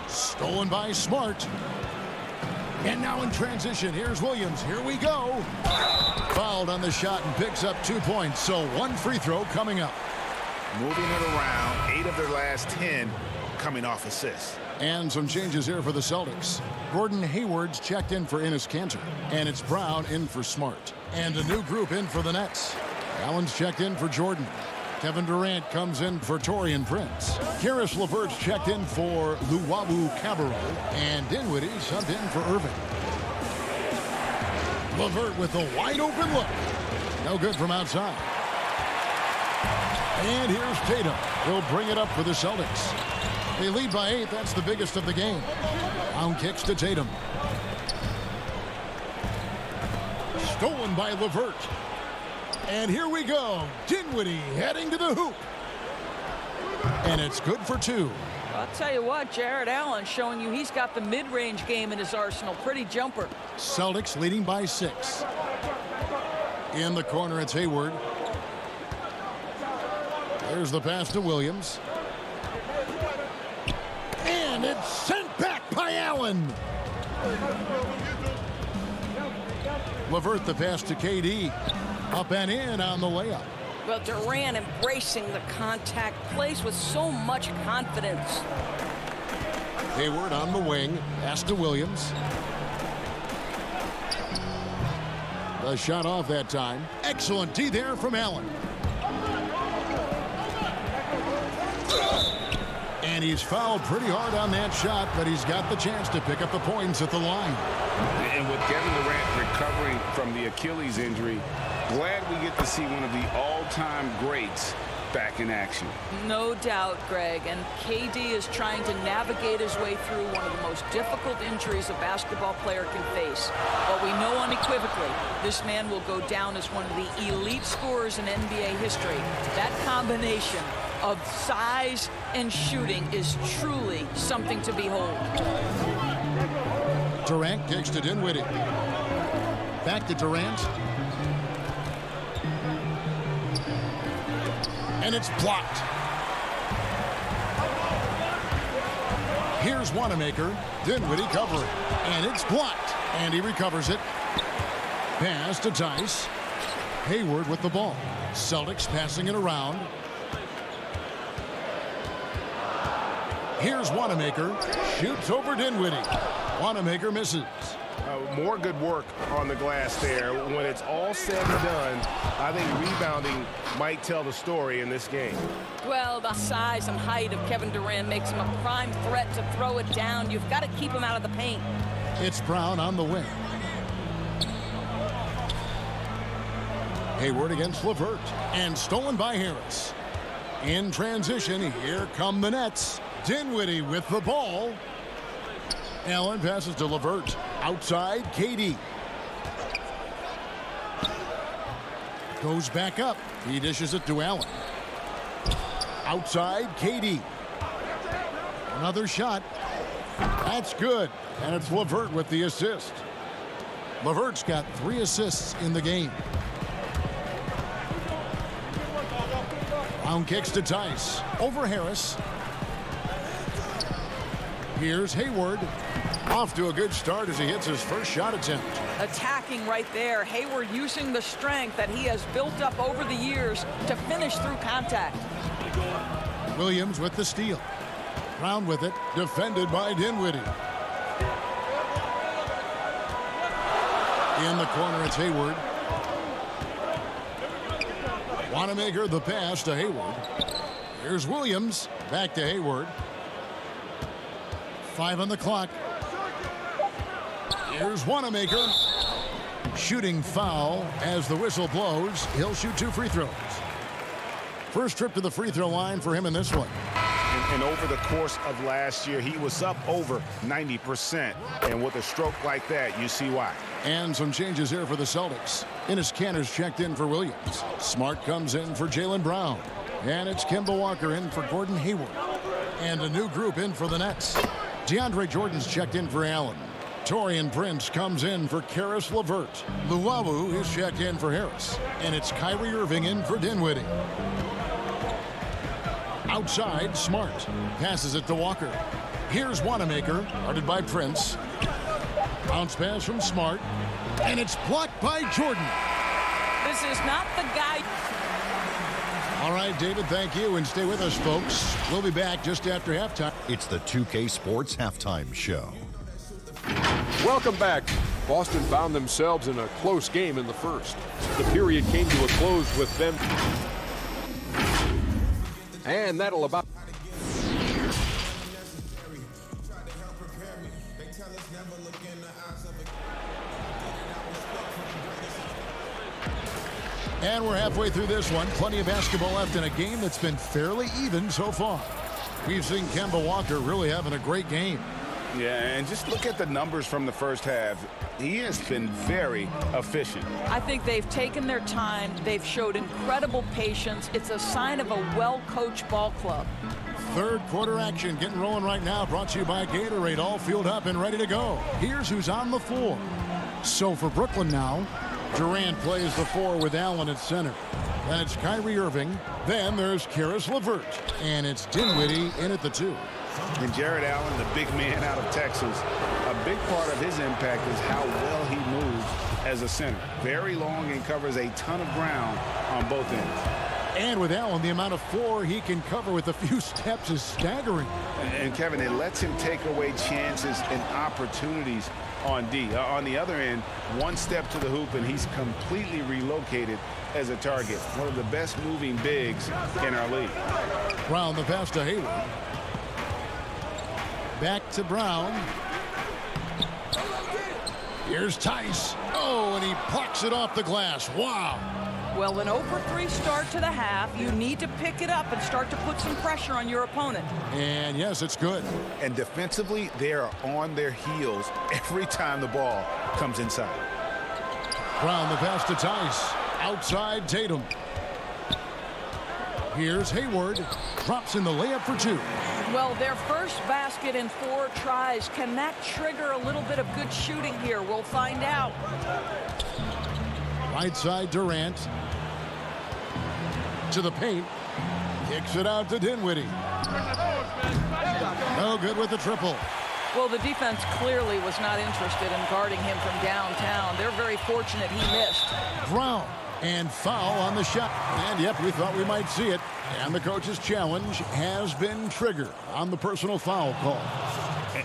Stolen by Smart. And now in transition, here's Williams. Here we go. Fouled on the shot and picks up 2 points. So one free throw coming up. Moving it around, 8 of their last 10 coming off assists. And some changes here for the Celtics. Gordon Hayward's checked in for Enes Kanter. And it's Brown in for Smart. And a new group in for the Nets. Allen's checked in for Jordan. Kevin Durant comes in for Taurean Prince. Karis LeVert's checked in for Luwawu Cabarrot. And Dinwiddie subbed in for Irving. LeVert with a wide open look. No good from outside. And here's Tatum. He'll bring it up for the Celtics. They lead by 8. That's the biggest of the game. Brown kicks to Tatum. Stolen by LeVert. And here we go. Dinwiddie heading to the hoop. And it's good for 2. I'll tell you what, Jared Allen showing you he's got the mid-range game in his arsenal. Pretty jumper. Celtics leading by 6. In the corner, it's Hayward. There's the pass to Williams. And it's sent back by Allen. LeVert the pass to KD. Up and in on the layup. Well, Durant embracing the contact, plays with so much confidence. Hayward on the wing. Pass to Williams. The shot off that time. Excellent D there from Allen. And he's fouled pretty hard on that shot, but he's got the chance to pick up the points at the line. And with Kevin Durant recovering from the Achilles injury, glad we get to see one of the all-time greats back in action. No doubt, Greg. And KD is trying to navigate his way through one of the most difficult injuries a basketball player can face. But we know unequivocally this man will go down as one of the elite scorers in NBA history. That combination of size and shooting is truly something to behold. Durant kicks to Dinwiddie. Back to Durant. And it's blocked. Here's Wanamaker. Dinwiddie covering. And it's blocked. And he recovers it. Pass to Tice. Hayward with the ball. Celtics passing it around. Here's Wanamaker. Shoots over Dinwiddie. Wanamaker misses. More good work on the glass there. When it's all said and done, I think rebounding might tell the story in this game. Well, the size and height of Kevin Durant makes him a prime threat to throw it down. You've got to keep him out of the paint. It's Brown on the wing. Hayward against LeVert. And stolen by Harris. In transition, here come the Nets. Dinwiddie with the ball. Allen passes to LeVert. Outside, KD. Goes back up. He dishes it to Allen. Outside, KD. Another shot. That's good. And it's LeVert with the assist. LeVert's got 3 assists in the game. Brown kicks to Tice. Over Harris. Here's Hayward. Off to a good start as he hits his first shot attempt. Attacking right there. Hayward using the strength that he has built up over the years to finish through contact. Williams with the steal. Brown with it. Defended by Dinwiddie. In the corner, it's Hayward. Wanamaker the pass to Hayward. Here's Williams. Back to Hayward. 5 on the clock. Here's Wanamaker. Shooting foul as the whistle blows. He'll shoot 2 free throws. First trip to the free throw line for him in this one. And over the course of last year, he was up over 90%. And with a stroke like that, you see why. And some changes here for the Celtics. Enes Kanter's checked in for Williams. Smart comes in for Jaylen Brown. And it's Kemba Walker in for Gordon Hayward. And a new group in for the Nets. DeAndre Jordan's checked in for Allen. Taurean Prince comes in for Karis LeVert. Luwawu is checked in for Harris. And it's Kyrie Irving in for Dinwiddie. Outside, Smart. Passes it to Walker. Here's Wanamaker, guarded by Prince. Bounce pass from Smart. And it's blocked by Jordan. This is not the guy. All right, David, thank you. And stay with us, folks. We'll be back just after halftime. It's the 2K Sports Halftime Show. Welcome back. Boston found themselves in a close game in the first. The period came to a close with them. And that'll about... And we're halfway through this one. Plenty of basketball left in a game that's been fairly even so far. We've seen Kemba Walker really having a great game. Yeah, and just look at the numbers from the first half. He has been very efficient. I think they've taken their time. They've showed incredible patience. It's a sign of a well-coached ball club. Third quarter action getting rolling right now. Brought to you by Gatorade. All fueled up and ready to go. Here's who's on the floor. So for Brooklyn now, Durant plays the 4 with Allen at center. Then it's Kyrie Irving. Then there's Karis LeVert. And it's Dinwiddie in at the 2. And Jared Allen, the big man out of Texas, a big part of his impact is how well he moves as a center. Very long and covers a ton of ground on both ends. And with Allen, the amount of floor he can cover with a few steps is staggering. And Kevin, it lets him take away chances and opportunities on D. On the other end, one step to the hoop and he's completely relocated as a target. One of the best moving bigs in our league. Brown the pass to Hayward. Back to Brown. Here's Tice. Oh, and he plucks it off the glass. Wow. Well, an 0-for-3 start to the half. You need to pick it up and start to put some pressure on your opponent. And yes, it's good. And defensively, they are on their heels every time the ball comes inside. Brown the pass to Tice. Outside Tatum. Here's Hayward. Drops in the layup for 2. Well, their first basket in 4 tries. Can that trigger a little bit of good shooting here? We'll find out. Right side Durant. To the paint. Kicks it out to Dinwiddie. No no good with the triple. Well, the defense clearly was not interested in guarding him from downtown. They're very fortunate he missed. Brown, and foul on the shot. And yep, we thought we might see it. And the coach's challenge has been triggered on the personal foul call.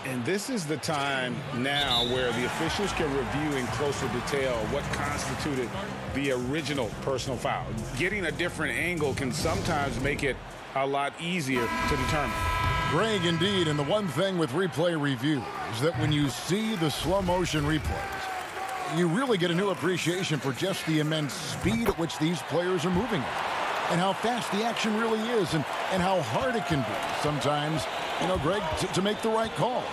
And this is the time now where the officials can review in closer detail what constituted the original personal foul. Getting a different angle can sometimes make it a lot easier to determine. Greg, indeed, and the one thing with replay review is that when you see the slow motion replays, you really get a new appreciation for just the immense speed at which these players are moving and how fast the action really is and how hard it can be sometimes, you know, Greg, to make the right call.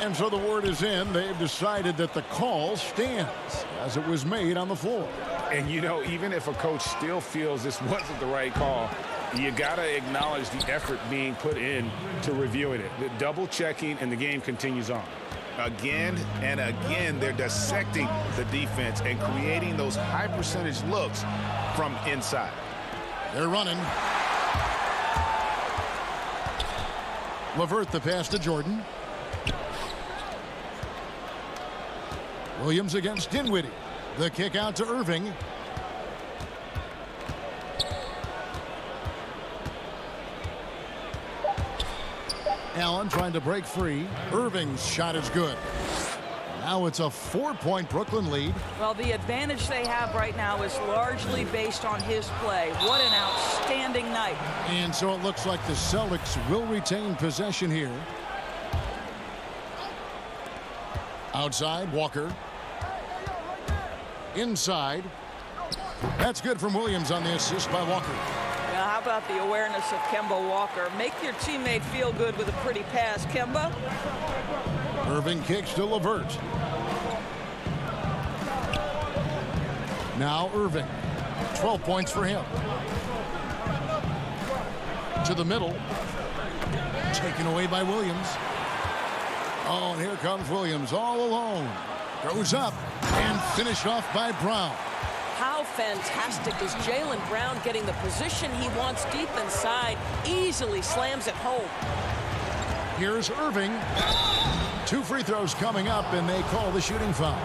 And so the word is in. They've decided that the call stands as it was made on the floor. And, you know, even if a coach still feels this wasn't the right call, you got to acknowledge the effort being put in to reviewing it. The double checking, and the game continues on. Again and again, they're dissecting the defense and creating those high percentage looks from inside. They're running. LeVert the pass to Jordan. Williams against Dinwiddie. The kick out to Irving. Allen trying to break free. Irving's shot is good. Now it's a 4-point Brooklyn lead. Well, the advantage they have right now is largely based on his play. What an outstanding night. And so it looks like the Celtics will retain possession here. Outside, Walker. Inside. That's good from Williams on the assist by Walker. Now, how about the awareness of Kemba Walker? Make your teammate feel good with a pretty pass, Kemba. Irving kicks to LeVert. Now Irving. 12 points for him. To the middle. Taken away by Williams. Oh, and here comes Williams all alone. Goes up and finished off by Brown. How fantastic is Jaylen Brown getting the position he wants deep inside, easily slams it home. Here's Irving. 2 free throws coming up, and they call the shooting foul.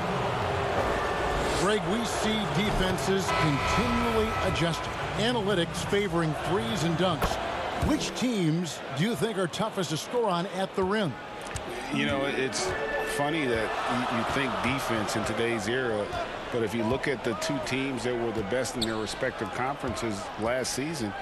Greg, we see defenses continually adjusting. Analytics favoring threes and dunks. Which teams do you think are toughest to score on at the rim? You know, it's funny that you think defense in today's era, but if you look at the 2 teams that were the best in their respective conferences last season,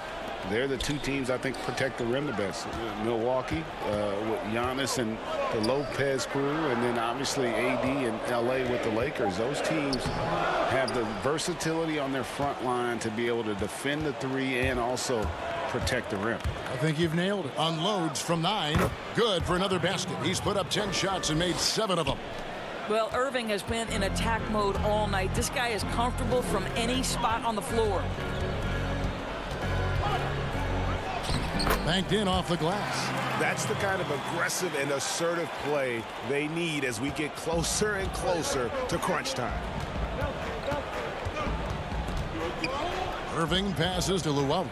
they're the 2 teams I think protect the rim the best. Milwaukee with Giannis and the Lopez crew, and then obviously AD and LA with the Lakers. Those teams have the versatility on their front line to be able to defend the 3 and also protect the rim. I think you've nailed it. Unloads from 9. Good for another basket. He's put up 10 shots and made 7 of them. Well, Irving has been in attack mode all night. This guy is comfortable from any spot on the floor. Banked in off the glass. That's the kind of aggressive and assertive play they need as we get closer and closer to crunch time. Irving passes to Luau.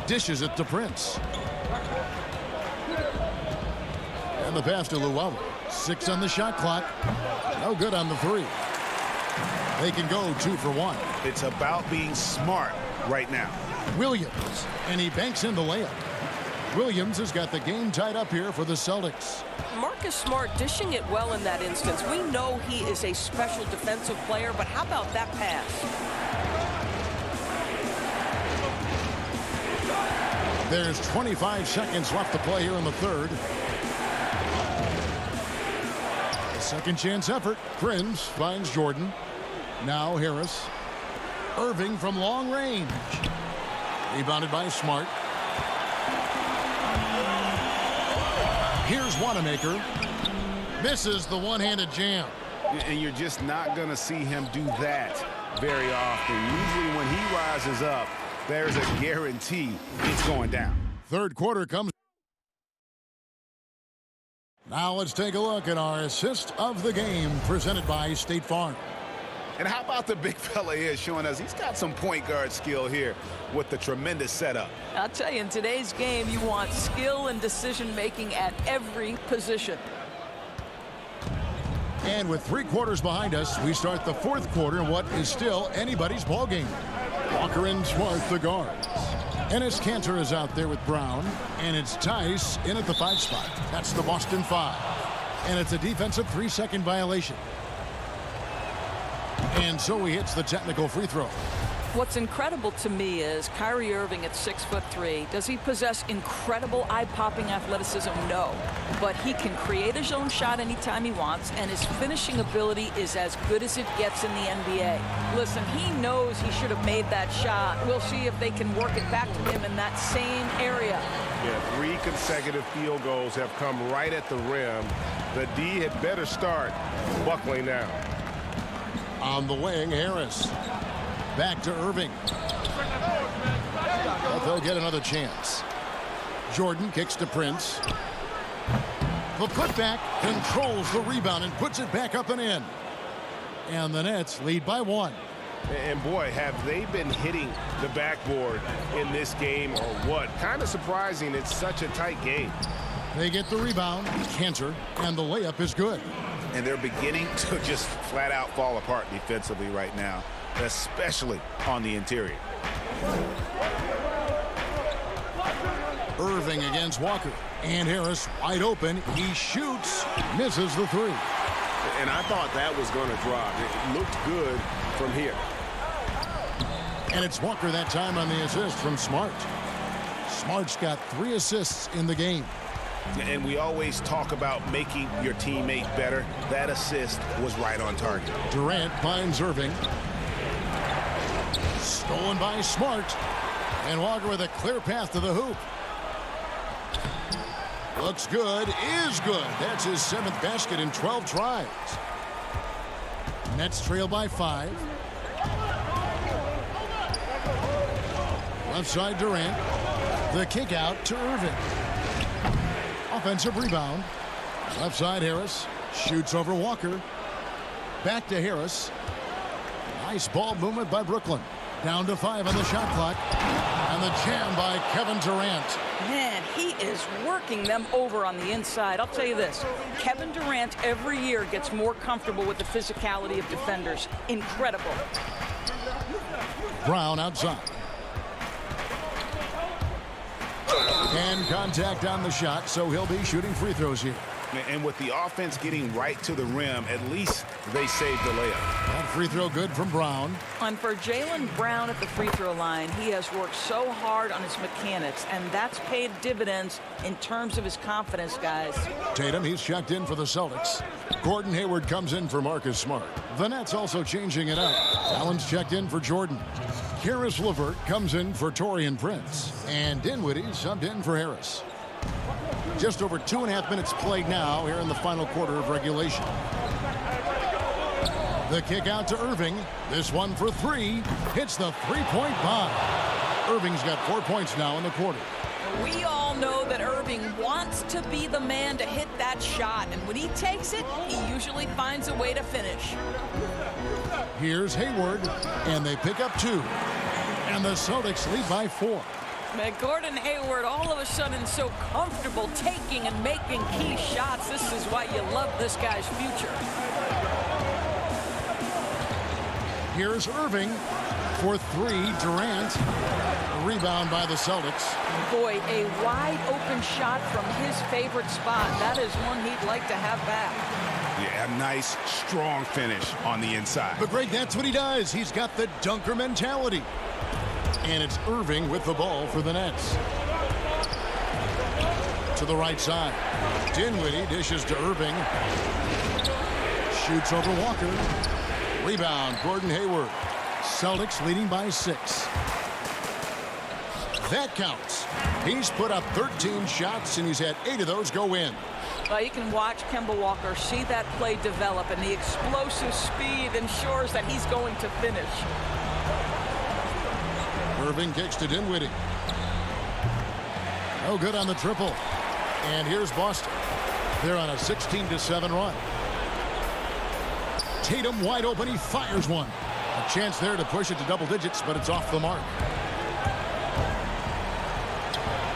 Dishes it to Prince. And the pass to Luau. 6 on the shot clock. No good on the 3. They can go 2 for 1. It's about being smart right now. Williams, and he banks in the layup. Williams has got the game tied up here for the Celtics. Marcus Smart dishing it well in that instance. We know he is a special defensive player, but how about that pass? There's 25 seconds left to play here in the 3rd. A second chance effort. Prince finds Jordan. Now Harris. Irving from long range. Rebounded by Smart. Here's Wanamaker. Misses the one-handed jam. And you're just not going to see him do that very often. Usually when he rises up, there's a guarantee it's going down. 3rd quarter comes. Now let's take a look at our assist of the game presented by State Farm. And how about the big fella here showing us he's got some point guard skill here with the tremendous setup. I'll tell you, in today's game, you want skill and decision-making at every position. And with 3 quarters behind us, we start the 4th quarter in what is still anybody's ball game. Walker and Smart, the guards. Enes Kanter is out there with Brown, and it's Tice in at the 5 spot. That's the Boston 5. And it's a defensive 3-second violation. And so he hits the technical free throw. What's incredible to me is Kyrie Irving at 6'3". Does he possess incredible eye-popping athleticism? No. But he can create his own shot anytime he wants, and his finishing ability is as good as it gets in the NBA. Listen, he knows he should have made that shot. We'll see if they can work it back to him in that same area. Yeah, 3 consecutive field goals have come right at the rim. The D had better start buckling down. On the wing, Harris. Back to Irving. But they'll get another chance. Jordan kicks to Prince. The putback controls the rebound and puts it back up and in. And the Nets lead by 1. And boy, have they been hitting the backboard in this game or what? Kind of surprising it's such a tight game. They get the rebound, Kanter, and the layup is good. And they're beginning to just flat out fall apart defensively right now, especially on the interior. Irving against Walker. And Harris wide open. He shoots, misses the 3. And I thought that was going to drop. It looked good from here. And it's Walker that time on the assist from Smart. Smart's got 3 assists in the game. And we always talk about making your teammate better. That assist was right on target. Durant finds Irving. Stolen by Smart. And Walker with a clear path to the hoop. Looks good, is good. That's his 7th basket in 12 tries. Nets trail by 5. Left side Durant. The kick out to Irving. Offensive rebound. Left side Harris. Shoots over Walker. Back to Harris. Nice ball movement by Brooklyn. Down to 5 on the shot clock. And the jam by Kevin Durant. Man, he is working them over on the inside. I'll tell you this, Kevin Durant every year gets more comfortable with the physicality of defenders. Incredible. Brown outside. And contact on the shot, so he'll be shooting free throws here. And with the offense getting right to the rim, at least they saved the layup. That free throw good from Brown. And for Jaylen Brown at the free throw line, he has worked so hard on his mechanics, and that's paid dividends in terms of his confidence, guys. Tatum, he's checked in for the Celtics. Gordon Hayward comes in for Marcus Smart. The Nets also changing it up. Allen's checked in for Jordan. Karis LeVert comes in for Taurean Prince. And Dinwiddie subbed in for Harris. Just over 2.5 minutes played now here in the final quarter of regulation. The kick out to Irving. This one for 3. Hits the 3-point bomb. Irving's got 4 points now in the quarter. We all know that Irving wants to be the man to hit that shot. And when he takes it, he usually finds a way to finish. Here's Hayward. And they pick up 2. And the Celtics lead by 4. Man, Gordon Hayward all of a sudden so comfortable taking and making key shots. This is why you love this guy's future. Here's Irving for 3. Durant. Rebound by the Celtics. Boy, a wide open shot from his favorite spot. That is one he'd like to have back. Yeah, a nice, strong finish on the inside. But Greg, that's what he does. He's got the dunker mentality. And it's Irving with the ball for the Nets. To the right side. Dinwiddie dishes to Irving. Shoots over Walker. Rebound, Gordon Hayward. Celtics leading by 6. That counts. He's put up 13 shots, and he's had 8 of those go in. Well, you can watch Kemba Walker see that play develop, and the explosive speed ensures that he's going to finish. Irving kicks to Dinwiddie. No good on the triple. And here's Boston. They're on a 16-7 run. Tatum wide open. He fires one. A chance there to push it to double digits, but it's off the mark.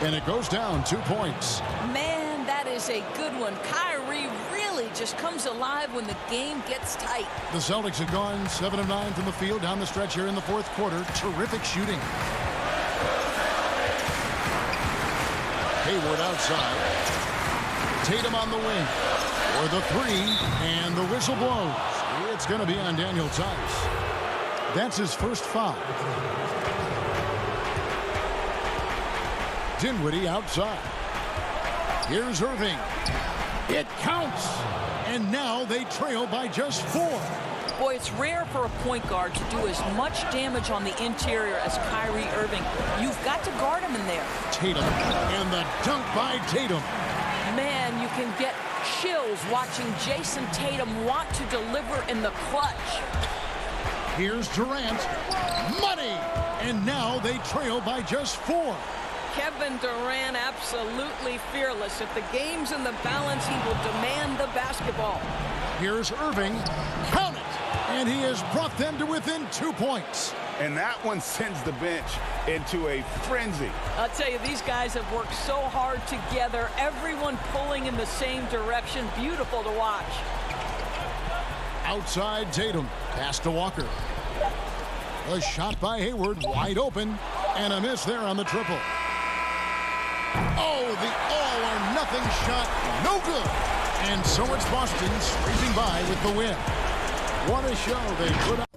And it goes down 2 points. Man, that is a good one. Kyrie really just comes alive when the game gets tight. The Celtics have gone 7 of 9 from the field down the stretch here in the fourth quarter. Terrific shooting. Hayward outside. Tatum on the wing. For the three, and the whistle blows. It's going to be on Daniel Tice. That's his first foul. Dinwiddie outside. Here's Irving. It counts. And now they trail by just 4. Boy, it's rare for a point guard to do as much damage on the interior as Kyrie Irving. You've got to guard him in there. Tatum, and the dunk by Tatum. Man, you can get chills watching Jason Tatum want to deliver in the clutch. Here's Durant. Money! And now they trail by just 4. Kevin Durant absolutely fearless. If the game's in the balance, he will demand the basketball. Here's Irving. Count it! And he has brought them to within 2 points. And that one sends the bench into a frenzy. I'll tell you, these guys have worked so hard together. Everyone pulling in the same direction. Beautiful to watch. Outside Tatum. Pass to Walker. A shot by Hayward. Wide open. And a miss there on the triple. Oh, the all-or-nothing shot. No good. And so it's Boston scraping by with the win. What a show they put up.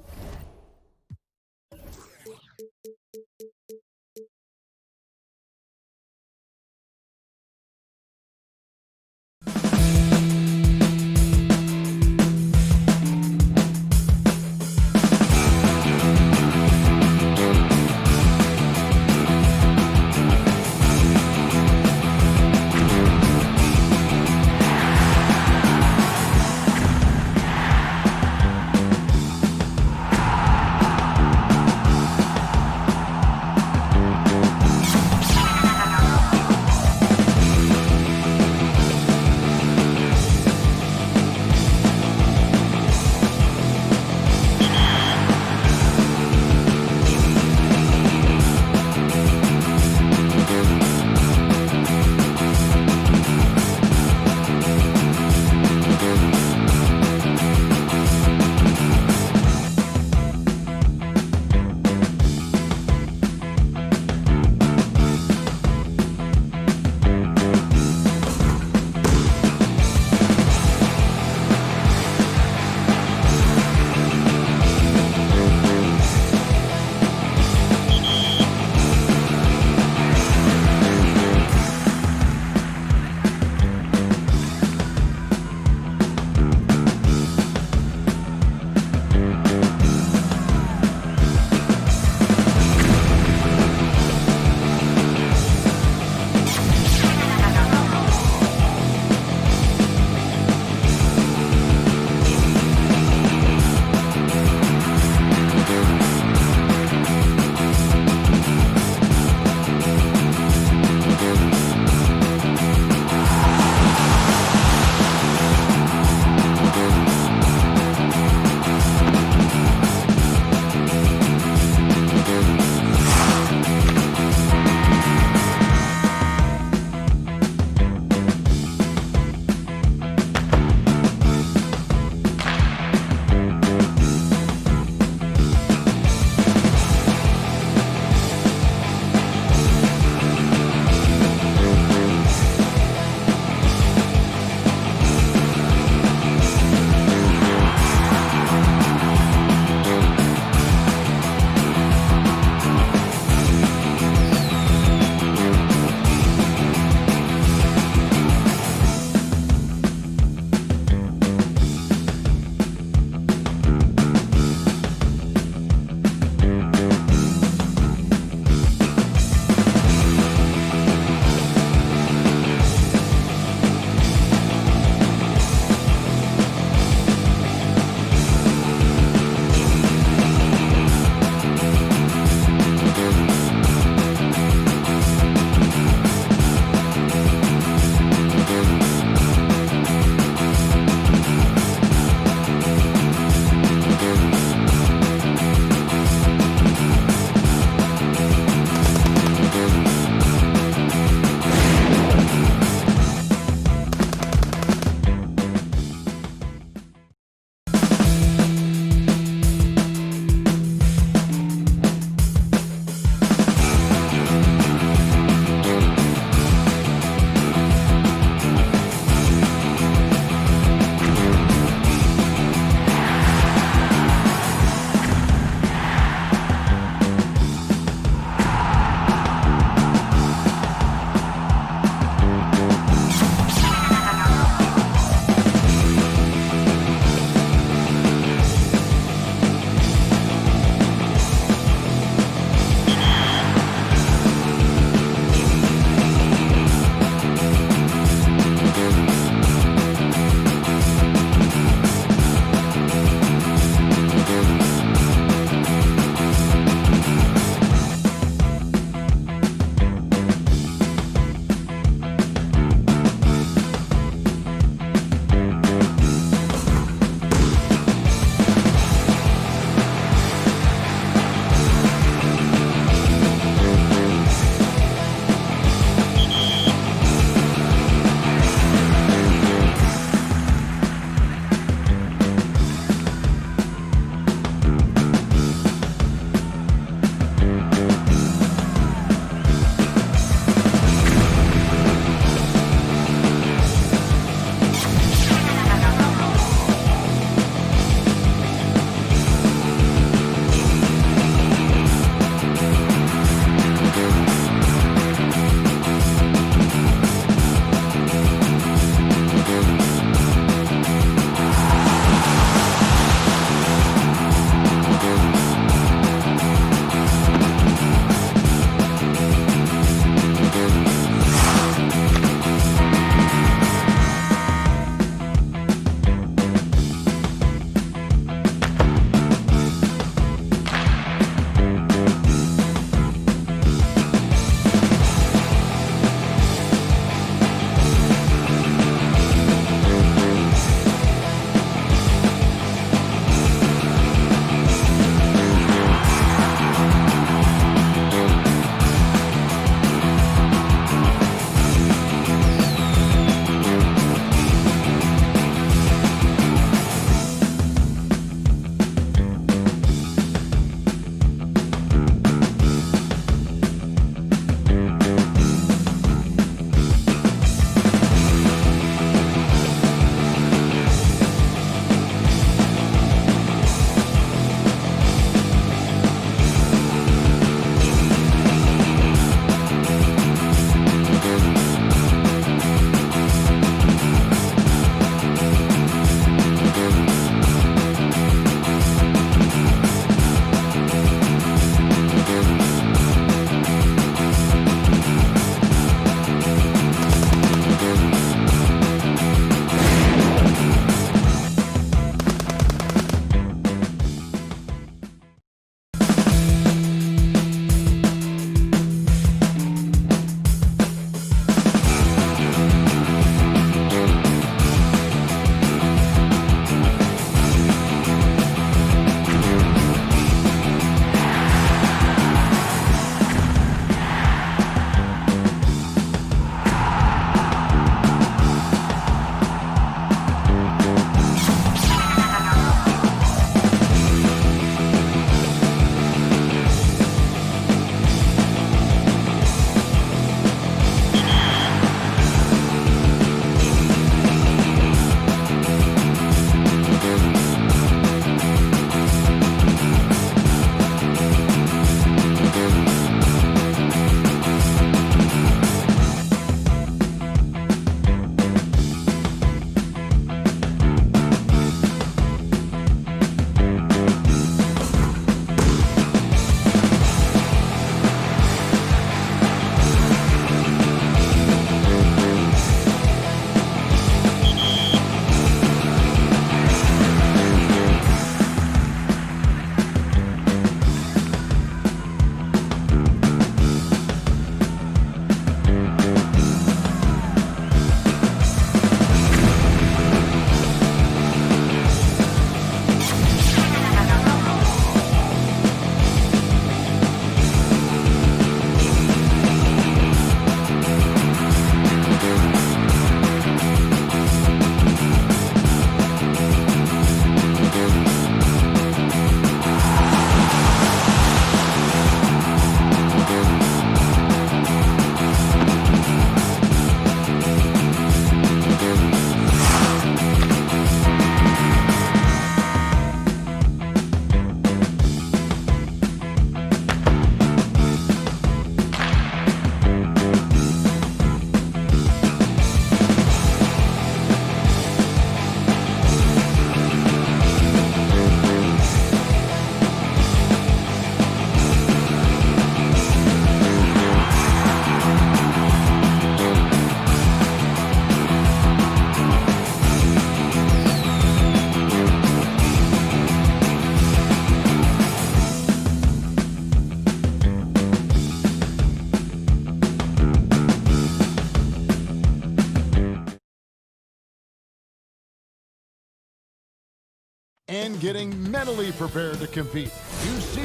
and getting mentally prepared to compete. You see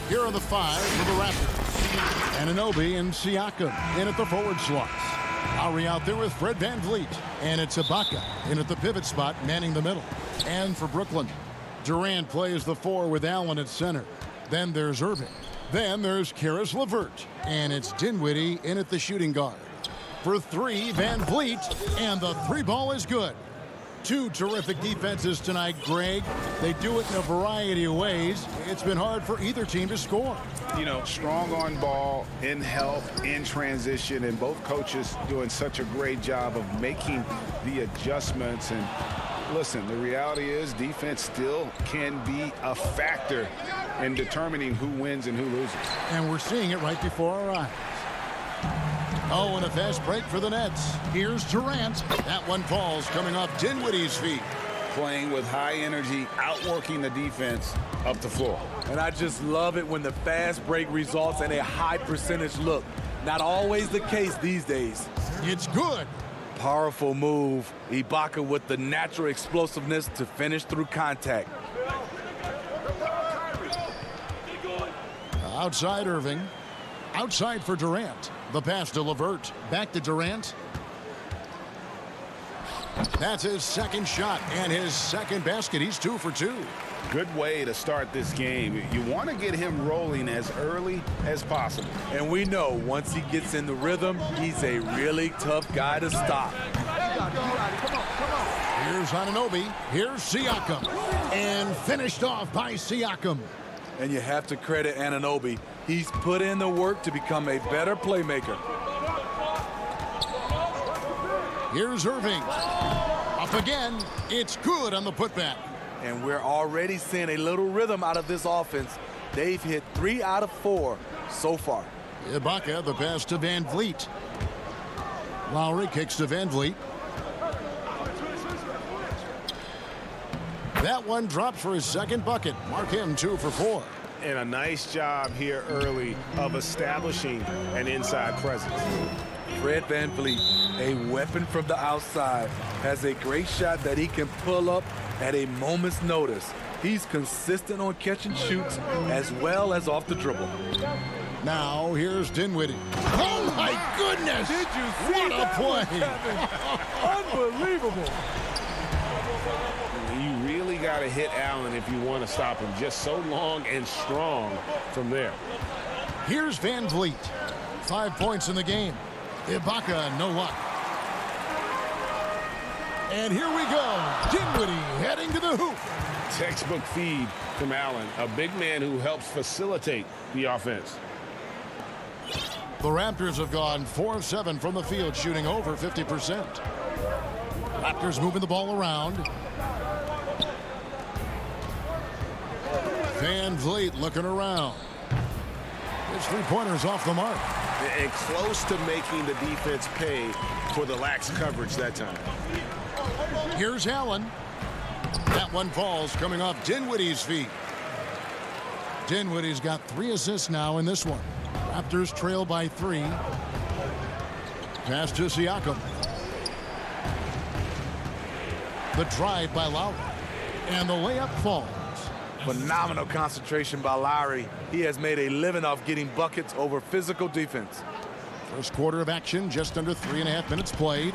here are the 5 for the Raptors. Anunoby and Siakam in at the forward slots. Lowry out there with Fred VanVleet. And it's Ibaka in at the pivot spot, manning the middle. And for Brooklyn, Durant plays the 4 with Allen at center. Then there's Irving. Then there's Caris LeVert. And it's Dinwiddie in at the shooting guard. For 3, VanVleet, and the 3-ball is good. 2 terrific defenses tonight, Greg. They do it in a variety of ways. It's been hard for either team to score. You know, strong on ball, in help, in transition, and both coaches doing such a great job of making the adjustments. And listen, the reality is defense still can be a factor in determining who wins and who loses. And we're seeing it right before our eyes. Oh, and a fast break for the Nets. Here's Durant. That one falls coming off Dinwiddie's feet. Playing with high energy, outworking the defense up the floor. And I just love it when the fast break results in a high percentage look. Not always the case these days. It's good. Powerful move. Ibaka with the natural explosiveness to finish through contact. Outside Irving. Outside for Durant. The pass to LeVert. Back to Durant. That's his second shot and his second basket. He's 2 for 2. Good way to start this game. You want to get him rolling as early as possible. And we know once he gets in the rhythm, he's a really tough guy to stop. Here's Anunoby. Here's Siakam. And finished off by Siakam. And you have to credit Anunoby. He's put in the work to become a better playmaker. Here's Irving. Up again. It's good on the putback. And we're already seeing a little rhythm out of this offense. They've hit 3 out of 4 so far. Ibaka, the pass to VanVleet. Lowry kicks to VanVleet. That one drops for his second bucket. Mark him 2 for 4. And a nice job here early of establishing an inside presence. Fred VanVleet, a weapon from the outside, has a great shot that he can pull up at a moment's notice. He's consistent on catch and shoots as well as off the dribble. Now here's Dinwiddie. Oh my goodness! Did you see what a play? Unbelievable. You really got to hit Allen if you want to stop him. Just so long and strong from there. Here's VanVleet. 5 points in the game. Ibaka, no luck. And here we go. Dinwiddie heading to the hoop. Textbook feed from Allen, a big man who helps facilitate the offense. The Raptors have gone 4 of 7 from the field, shooting over 50%. Raptors moving the ball around. VanVleet looking around. His 3-pointer's off the mark. And close to making the defense pay for the lax coverage that time. Here's Allen. That one falls coming off Dinwiddie's feet. Dinwiddie's got 3 assists now in this one. Raptors trail by 3. Pass to Siakam. The drive by Lowry. And the layup falls. Phenomenal concentration by Lowry. He has made a living off getting buckets over physical defense. First quarter of action, just under 3.5 minutes played.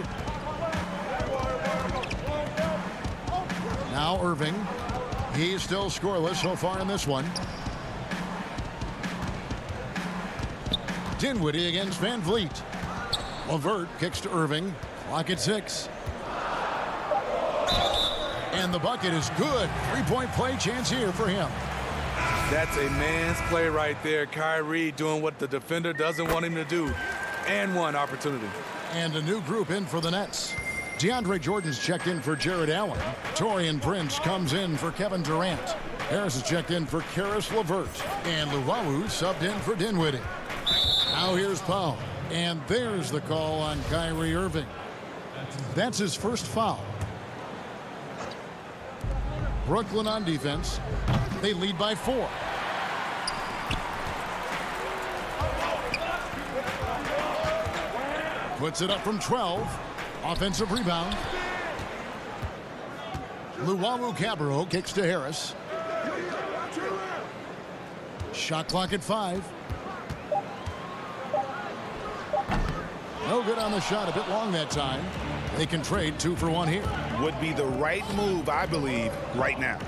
Now Irving. He's still scoreless so far in this one. Dinwiddie against VanVleet. LeVert kicks to Irving. Clock at 6. And the bucket is good. 3-point play chance here for him. That's a man's play right there. Kyrie doing what the defender doesn't want him to do. And one opportunity. And a new group in for the Nets. DeAndre Jordan's checked in for Jared Allen. Taurean Prince comes in for Kevin Durant. Harris is checked in for Caris LeVert. And Luwawu subbed in for Dinwiddie. Now here's Powell. And there's the call on Kyrie Irving. That's his first foul. Brooklyn on defense. They lead by 4. Puts it up from 12. Offensive rebound. Luwawu-Cabarrot kicks to Harris. Shot clock at 5. No good on the shot. A bit long that time. They can trade 2 for 1 here. Would be the right move, I believe, right now.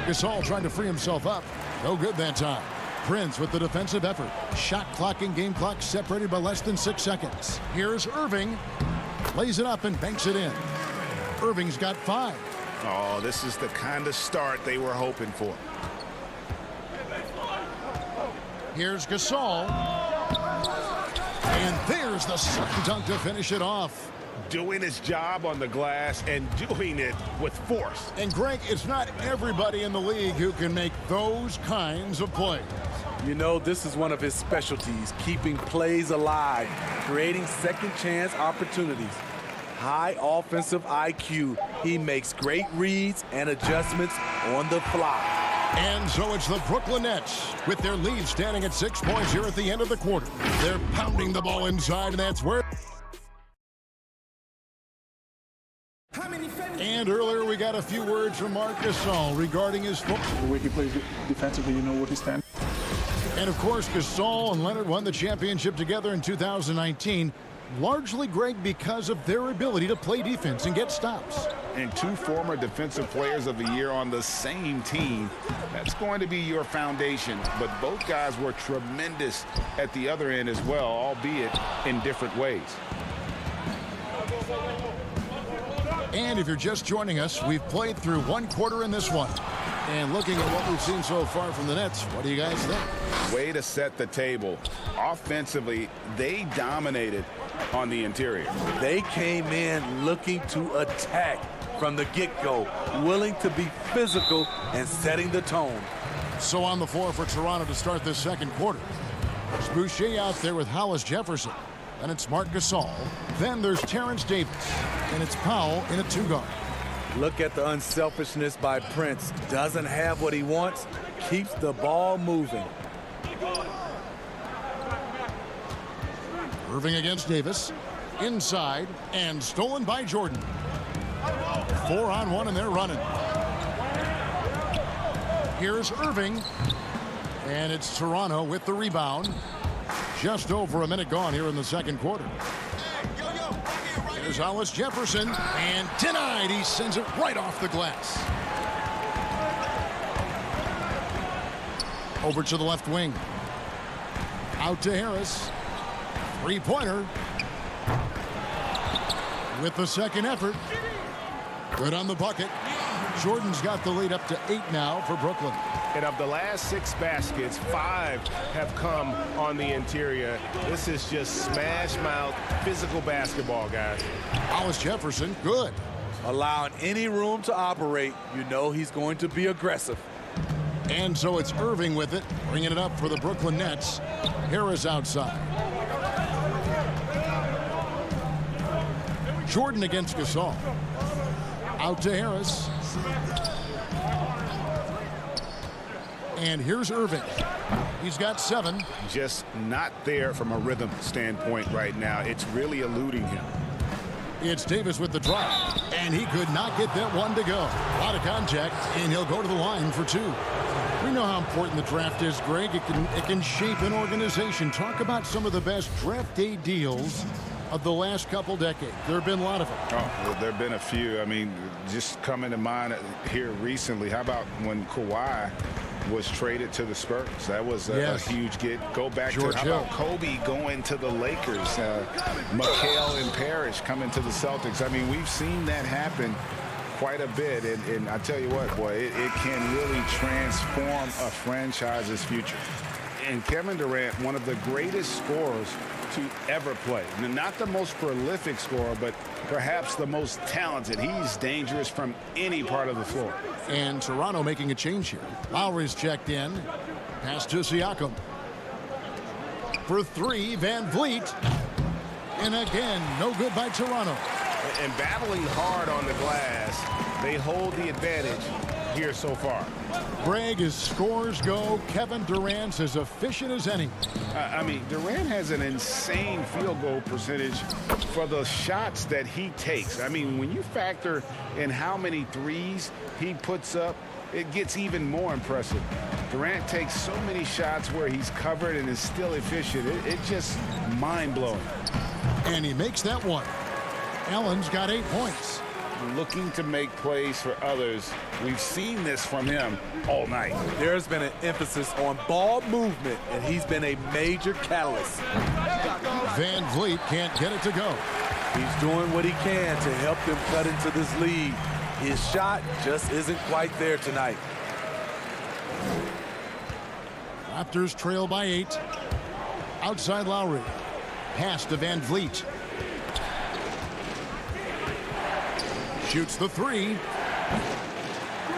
Gasol trying to free himself up. No good that time. Prince with the defensive effort. Shot clock and game clock separated by less than 6 seconds. Here's Irving. Lays it up and banks it in. Irving's got 5. Oh, this is the kind of start they were hoping for. Here's Gasol. And there's the slam dunk to finish it off. Doing his job on the glass and doing it with force. And Greg, it's not everybody in the league who can make those kinds of plays. You know, this is one of his specialties, keeping plays alive, creating second chance opportunities. High offensive IQ. He makes great reads and adjustments on the fly. And so it's the Brooklyn Nets with their lead standing at 6 points here at the end of the quarter. They're pounding the ball inside, and that's where. And earlier we got a few words from Marc Gasol regarding his football. The way he plays defensively, you know what he stands. And of course, Gasol and Leonard won the championship together in 2019, largely, Greg, because of their ability to play defense and get stops. And 2 former defensive players of the year on the same team. That's going to be your foundation. But both guys were tremendous at the other end as well, albeit in different ways. And if you're just joining us, we've played through 1 quarter in this one. And looking at what we've seen so far from the Nets, what do you guys think? Way to set the table. Offensively, they dominated on the interior. They came in looking to attack from the get-go, willing to be physical and setting the tone. So on the floor for Toronto to start this second quarter. There's Boucher out there with Hollis Jefferson. Then it's Marc Gasol. Then there's Terrence Davis. And it's Powell in a 2-guard. Look at the unselfishness by Prince. Doesn't have what he wants, keeps the ball moving. Irving against Davis. Inside and stolen by Jordan. 4-on-1 and they're running. Here's Irving. And it's Toronto with the rebound. Just over a minute gone here in the second quarter. Here's Hollis Jefferson, and denied. He sends it right off the glass. Over to the left wing. Out to Harris. 3-pointer. With the second effort. Good on the bucket. Jordan's got the lead up to 8 now for Brooklyn. And of the last 6 baskets, 5 have come on the interior. This is just smash mouth physical basketball, guys. Hollis Jefferson, good. Allowing any room to operate, you know he's going to be aggressive. And so it's Irving with it, bringing it up for the Brooklyn Nets. Harris outside. Jordan against Gasol. Out to Harris. And here's Irving. He's got 7. Just not there from a rhythm standpoint right now. It's really eluding him. It's Davis with the drive. And he could not get that one to go. A lot of contact, and he'll go to the line for 2. We know how important the draft is, Greg. It can shape an organization. Talk about some of the best draft day deals of the last couple decades. There have been a lot of them. Oh, well, there have been a few. I mean, just coming to mind here recently. How about when Kawhi was traded to the Spurs? That was a huge get. Go back George to, how about Kobe going to the Lakers? McHale and Parrish coming to the Celtics. I mean, we've seen that happen quite a bit. And I tell you what, boy, it can really transform a franchise's future. And Kevin Durant, one of the greatest scorers to ever play. Not the most prolific scorer, but perhaps the most talented. He's dangerous from any part of the floor. And Toronto making a change here. Lowry's checked in. Pass to Siakam. For 3, Van Vliet. And again, no good by Toronto. And battling hard on the glass, they hold the advantage here so far. Greg, as scores go, Kevin Durant's as efficient as any. I mean, Durant has an insane field goal percentage for the shots that he takes. I mean, when you factor in how many threes he puts up, it gets even more impressive. Durant takes so many shots where he's covered and is still efficient. It's just mind-blowing. And he makes that one. Allen's got 8 points. Looking to make plays for others. We've seen this from him all night. There's been an emphasis on ball movement, and he's been a major catalyst. Van Vliet can't get it to go. He's doing what he can to help them cut into this lead. His shot just isn't quite there tonight. Raptors trail by 8. Outside Lowry. Pass to Van Vliet. Shoots the 3.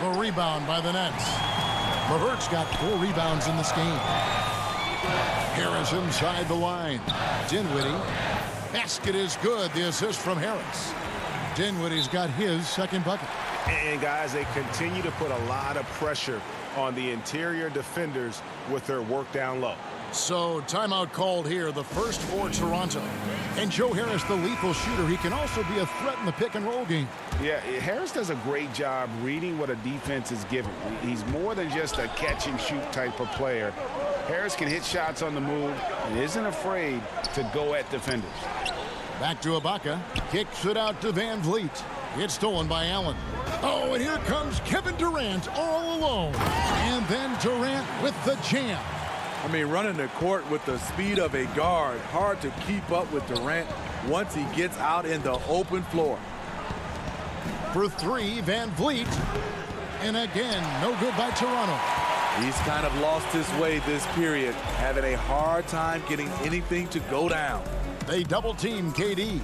The rebound by the Nets. LeVert's got 4 rebounds in this game. Harris inside the line. Dinwiddie. Basket is good. The assist from Harris. Dinwiddie's got his second bucket. And guys, they continue to put a lot of pressure on the interior defenders with their work down low. So timeout called here, the first for Toronto. And Joe Harris, the lethal shooter, he can also be a threat in the pick and roll game. Yeah, Harris does a great job reading what a defense is given. He's more than just a catch and shoot type of player. Harris can hit shots on the move and isn't afraid to go at defenders. Back to Ibaka. Kicks it out to Van Vliet. It's stolen by Allen. Oh, and here comes Kevin Durant all alone. And then Durant with the jam. I mean, running the court with the speed of a guard. Hard to keep up with Durant once he gets out in the open floor. For 3, Van Vliet. And again, no good by Toronto. He's kind of lost his way this period, having a hard time getting anything to go down. They double team KD.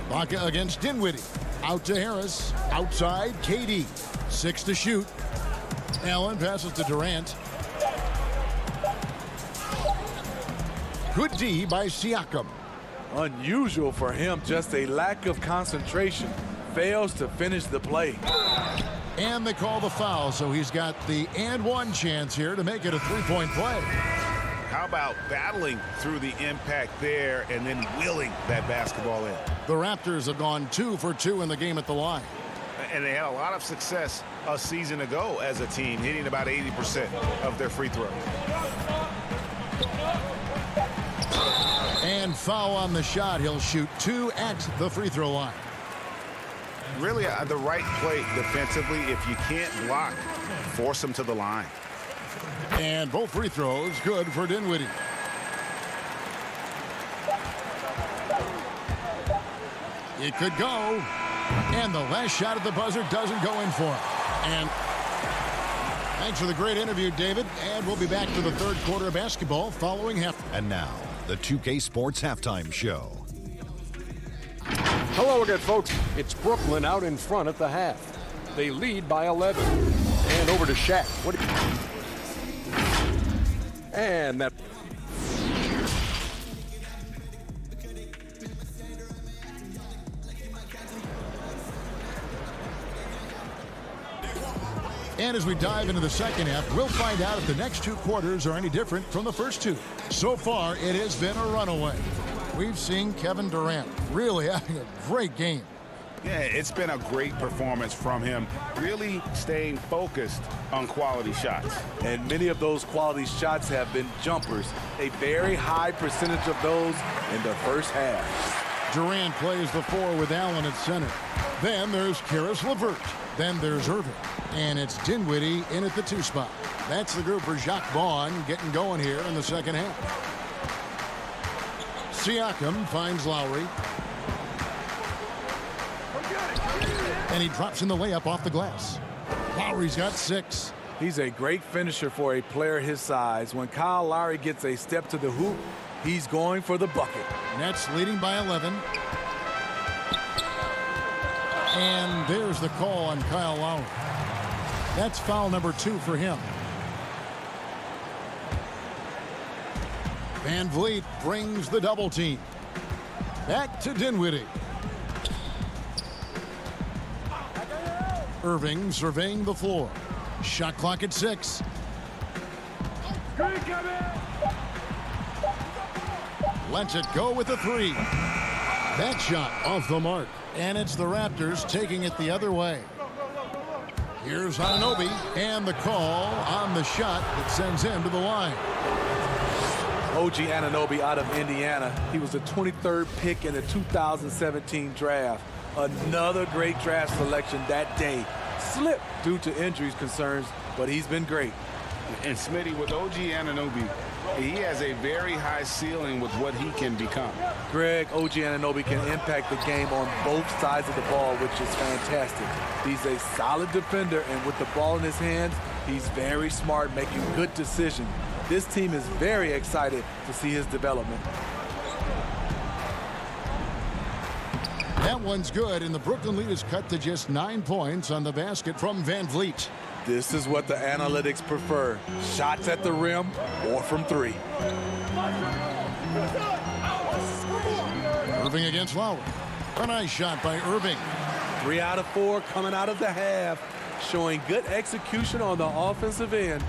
Ibaka against Dinwiddie. Out to Harris. Outside, KD. 6 to shoot. Allen passes to Durant. Good D by Siakam. Unusual for him, just a lack of concentration. Fails to finish the play. And they call the foul, so he's got the and one chance here to make it a 3-point play. How about battling through the impact there and then wheeling that basketball in? The Raptors have gone 2 for 2 in the game at the line. And they had a lot of success a season ago as a team, hitting about 80% of their free throws. And foul on the shot. He'll shoot 2 at the free throw line. Really the right play defensively. If you can't block, force them to the line. And both free throws good for Dinwiddie. It could go. And the last shot at the buzzer doesn't go in for him. And thanks for the great interview, David. And we'll be back to the third quarter of basketball following half. And now, the 2K Sports Halftime Show. Hello again, folks. It's Brooklyn out in front at the half. They lead by 11. And over to Shaq. And that. And as we dive into the second half, we'll find out if the next 2 quarters are any different from the first 2. So far, it has been a runaway. We've seen Kevin Durant really having a great game. Yeah, it's been a great performance from him, really staying focused on quality shots. And many of those quality shots have been jumpers, a very high percentage of those in the first half. Durant plays the 4 with Allen at center. Then there's Karis LeVert. Then there's Irving. And it's Dinwiddie in at the 2 spot. That's the group for Jacques Vaughn getting going here in the second half. Siakam finds Lowry. And he drops in the layup off the glass. Lowry's got 6. He's a great finisher for a player his size. When Kyle Lowry gets a step to the hoop, he's going for the bucket. Nets leading by 11. And there's the call on Kyle Lowry. That's foul number 2 for him. Van Vliet brings the double team. Back to Dinwiddie. Irving surveying the floor. Shot clock at 6. Lets it go with a 3. That shot off the mark. And it's the Raptors taking it the other way. Here's Anunoby, and the call on the shot that sends him to the line. OG Anunoby out of Indiana. He was the 23rd pick in the 2017 draft. Another great draft selection that day. Slipped due to injuries concerns, but he's been great. And Smitty, with OG Anunoby, he has a very high ceiling with what he can become. Greg, OG Anunoby can impact the game on both sides of the ball, which is fantastic. He's a solid defender, and with the ball in his hands, he's very smart, making good decisions. This team is very excited to see his development. That one's good, and the Brooklyn lead is cut to just 9 points on the basket from Van Vliet. This is what the analytics prefer. Shots at the rim or from 3. Irving against Lowry. A nice shot by Irving. 3 out of 4 coming out of the half, showing good execution on the offensive end.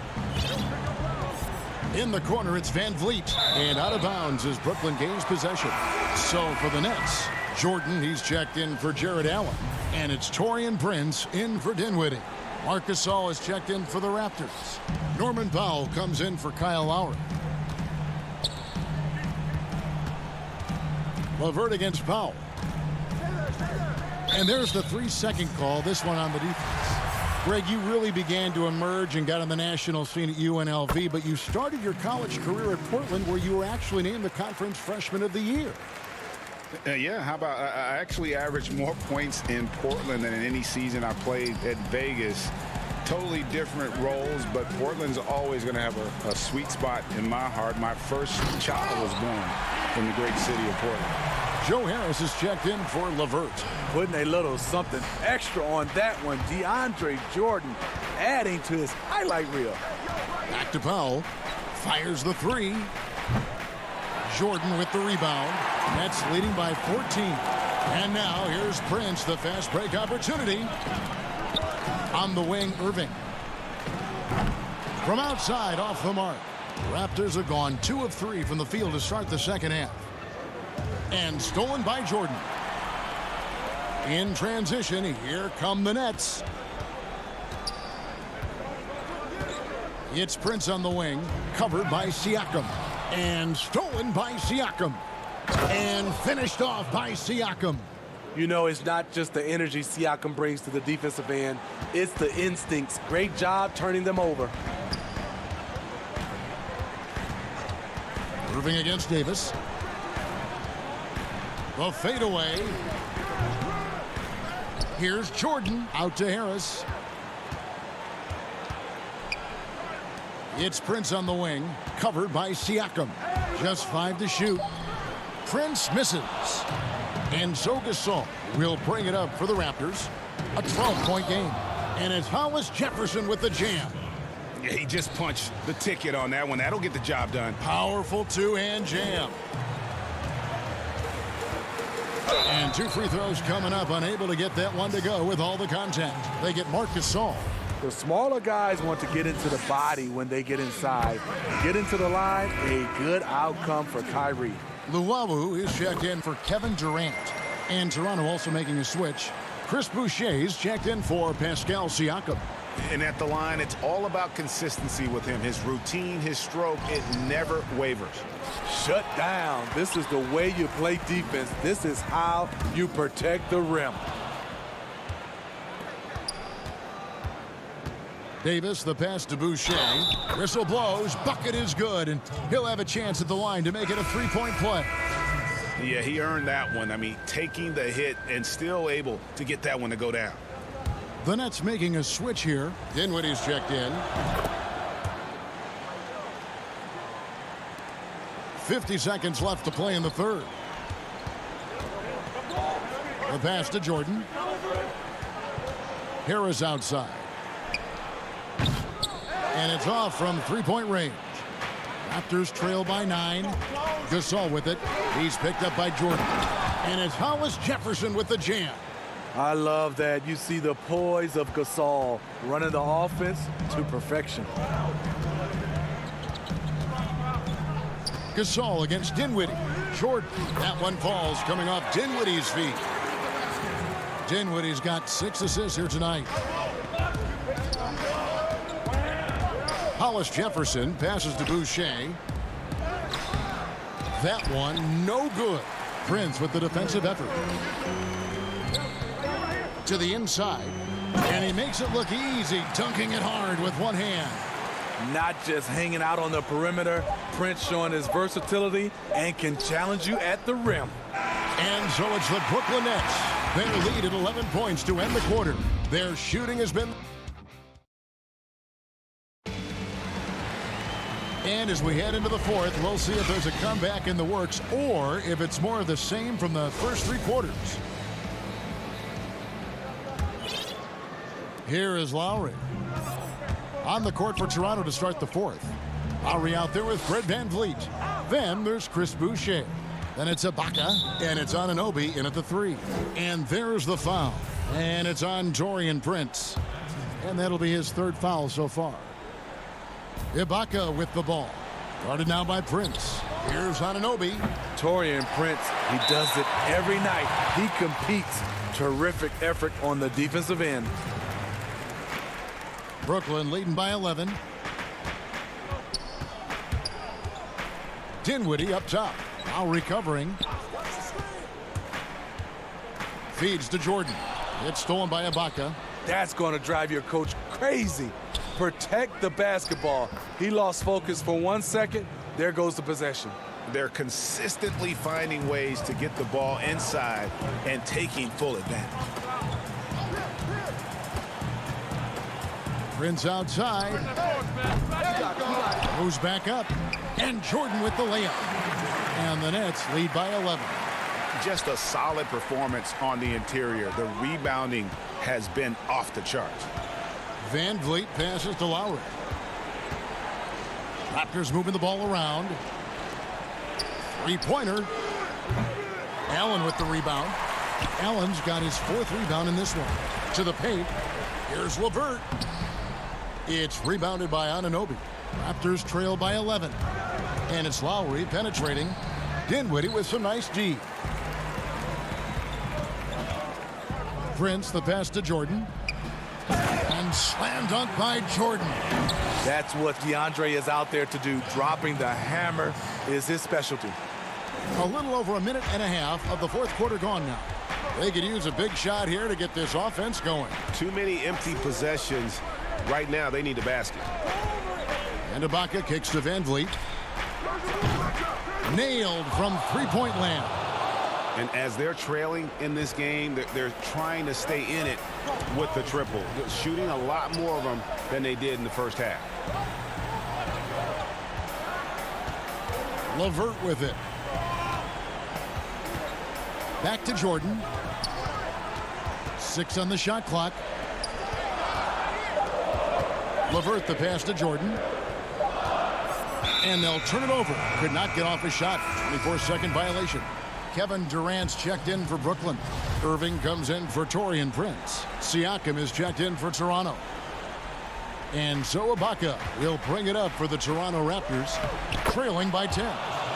In the corner, it's Van Vliet. And out of bounds as Brooklyn gains possession. So for the Nets, Jordan, he's checked in for Jared Allen. And it's Taurean Prince in for Dinwiddie. Marc Gasol is checked in for the Raptors. Norman Powell comes in for Kyle Lowry. LeVert against Powell. And there's the 3-second call, this one on the defense. Greg, you really began to emerge and got on the national scene at UNLV, but you started your college career at Portland, where you were actually named the Conference Freshman of the Year. Yeah, how about I actually averaged more points in Portland than in any season I played at Vegas. Totally different roles, but Portland's always going to have a sweet spot in my heart. My first child was born in the great city of Portland. Joe Harris is checked in for LeVert. Putting a little something extra on that one. DeAndre Jordan adding to his highlight reel. Back to Powell. Fires the 3. Jordan with the rebound. Nets leading by 14. And now here's Prince, the fast break opportunity. On the wing, Irving. From outside, off the mark. Raptors have gone 2 of 3 from the field to start the second half. And stolen by Jordan. In transition, here come the Nets. It's Prince on the wing, covered by Siakam. And stolen by Siakam. And finished off by Siakam. You know, it's not just the energy Siakam brings to the defensive end. It's the instincts. Great job turning them over. Irving against Davis. The fadeaway. Here's Jordan out to Harris. It's Prince on the wing, covered by Siakam. Just 5 to shoot. Prince misses. And so Gasol will bring it up for the Raptors. A 12-point game. And it's Hollis Jefferson with the jam. Yeah, he just punched the ticket on that one. That'll get the job done. Powerful 2-hand jam. And 2 free throws coming up. Unable to get that one to go with all the contact. They get Marc Gasol. The smaller guys want to get into the body when they get inside. Get into the line, a good outcome for Kyrie. Luwawu is checked in for Kevin Durant. And Toronto also making a switch. Chris Boucher is checked in for Pascal Siakam. And at the line, it's all about consistency with him. His routine, his stroke, it never wavers. Shut down. This is the way you play defense. This is how you protect the rim. Davis, the pass to Boucher. Whistle blows. Bucket is good, and he'll have a chance at the line to make it a 3-point play. Yeah, he earned that one. I mean, taking the hit and still able to get that one to go down. The Nets making a switch here. Dinwiddie's checked in. 50 seconds left to play in the third. The pass to Jordan. Harris outside. And it's off from 3-point range. Raptors trail by 9. Gasol with it. He's picked up by Jordan. And it's Hollis Jefferson with the jam. I love that. You see the poise of Gasol running the offense to perfection. Gasol against Dinwiddie. Jordan. That one falls coming off Dinwiddie's feet. Dinwiddie's got 6 assists here tonight. Hollis Jefferson passes to Boucher. That one no good. Prince with the defensive effort. To the inside. And he makes it look easy, dunking it hard with one hand. Not just hanging out on the perimeter, Prince showing his versatility and can challenge you at the rim. And so it's the Brooklyn Nets. Their lead at 11 points to end the quarter. Their shooting has been... And as we head into the fourth, we'll see if there's a comeback in the works or if it's more of the same from the first 3 quarters. Here is Lowry. On the court for Toronto to start the fourth. Lowry out there with Fred VanVleet. Then there's Chris Boucher. Then it's Ibaka, and it's Anunoby in at the 3. And there's the foul. And it's on Taurean Prince. And that'll be his 3rd foul so far. Ibaka with the ball. Guarded now by Prince. Here's Anunoby. Taurean Prince, he does it every night. He competes. Terrific effort on the defensive end. Brooklyn leading by 11. Dinwiddie up top. Now recovering. Feeds to Jordan. It's stolen by Ibaka. That's going to drive your coach crazy. Protect the basketball. He lost focus for 1 second. There goes the possession. They're consistently finding ways to get the ball inside and taking full advantage. Prince outside. Goes back up. And Jordan with the layup. And the Nets lead by 11. Just a solid performance on the interior. The rebounding has been off the charts. VanVleet passes to Lowry. Raptors moving the ball around. 3-pointer. Allen with the rebound. Allen's got his 4th rebound in this one. To the paint. Here's LeVert. It's rebounded by Anunoby. Raptors trail by 11. And it's Lowry penetrating. Dinwiddie with some nice D. Prince the pass to Jordan. And slam dunk by Jordan. That's what DeAndre is out there to do. Dropping the hammer is his specialty. A little over a minute and a half of the 4th quarter gone now. They could use a big shot here to get this offense going. Too many empty possessions. Right now, they need a basket. And Ibaka kicks to VanVleet. Nailed from 3-point land. And as they're trailing in this game, they're trying to stay in it with the triple. They're shooting a lot more of them than they did in the first half. LeVert with it. Back to Jordan. 6 on the shot clock. LeVert the pass to Jordan. And they'll turn it over. Could not get off a shot. 24-second violation. Kevin Durant's checked in for Brooklyn. Irving comes in for Taurean Prince. Siakam is checked in for Toronto. And so Ibaka will bring it up for the Toronto Raptors, trailing by 10.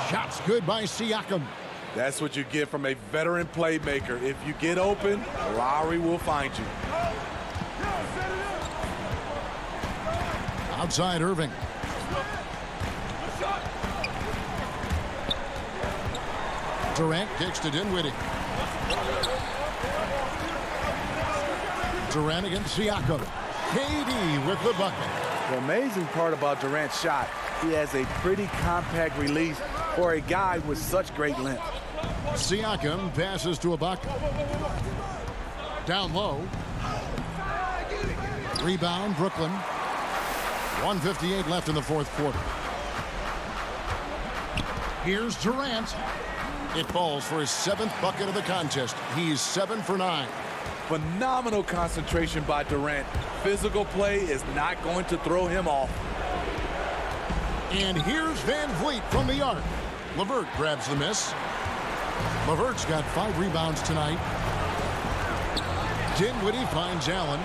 Shots good by Siakam. That's what you get from a veteran playmaker. If you get open, Lowry will find you. Outside Irving. Durant kicks to Dinwiddie. Durant against Siakam. KD with the bucket. The amazing part about Durant's shot, he has a pretty compact release for a guy with such great length. Siakam passes to Ibaka. Down low. Rebound, Brooklyn. 1:58 left in the 4th quarter. Here's Durant. It falls for his 7th bucket of the contest. He's 7 for 9. Phenomenal concentration by Durant. Physical play is not going to throw him off. And here's VanVleet from the arc. LeVert grabs the miss. LeVert's got 5 rebounds tonight. Dinwiddie finds Allen.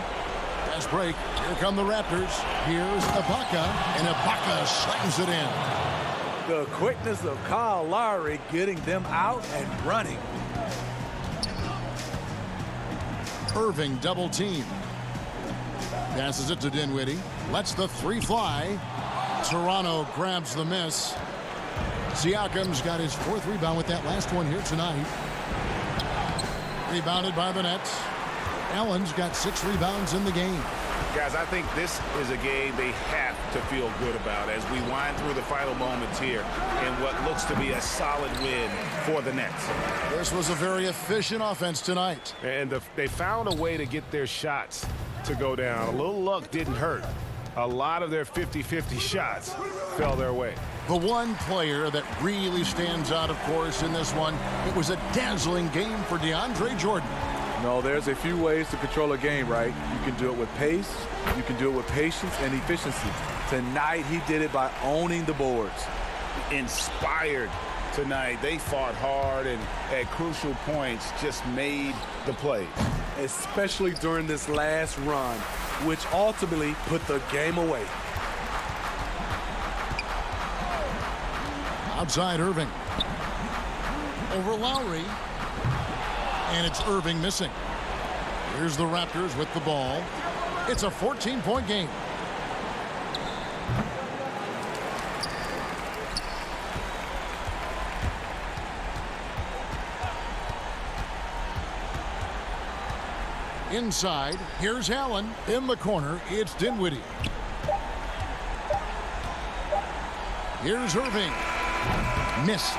Fast break. Here come the Raptors. Here's Ibaka, and Ibaka slams it in. The quickness of Kyle Lowry getting them out and running. Irving double team. Passes it to Dinwiddie. Lets the three fly. Toronto grabs the miss. Siakam's got his 4th rebound with that last one here tonight. Rebounded by the Nets. Allen's got 6 rebounds in the game. Guys, I think this is a game they have to feel good about as we wind through the final moments here in what looks to be a solid win for the Nets. This was a very efficient offense tonight. And they found a way to get their shots to go down. A little luck didn't hurt. A lot of their 50-50 shots fell their way. The one player that really stands out, of course, in this one, it was a dazzling game for DeAndre Jordan. No, there's a few ways to control a game, right? You can do it with pace, you can do it with patience and efficiency. Tonight, he did it by owning the boards. Inspired tonight. They fought hard and at crucial points just made the plays. Especially during this last run, which ultimately put the game away. Outside Irving. Over Lowry. And it's Irving missing. Here's the Raptors with the ball. It's a 14-point game. Inside, here's Allen. In the corner, it's Dinwiddie. Here's Irving. Missed.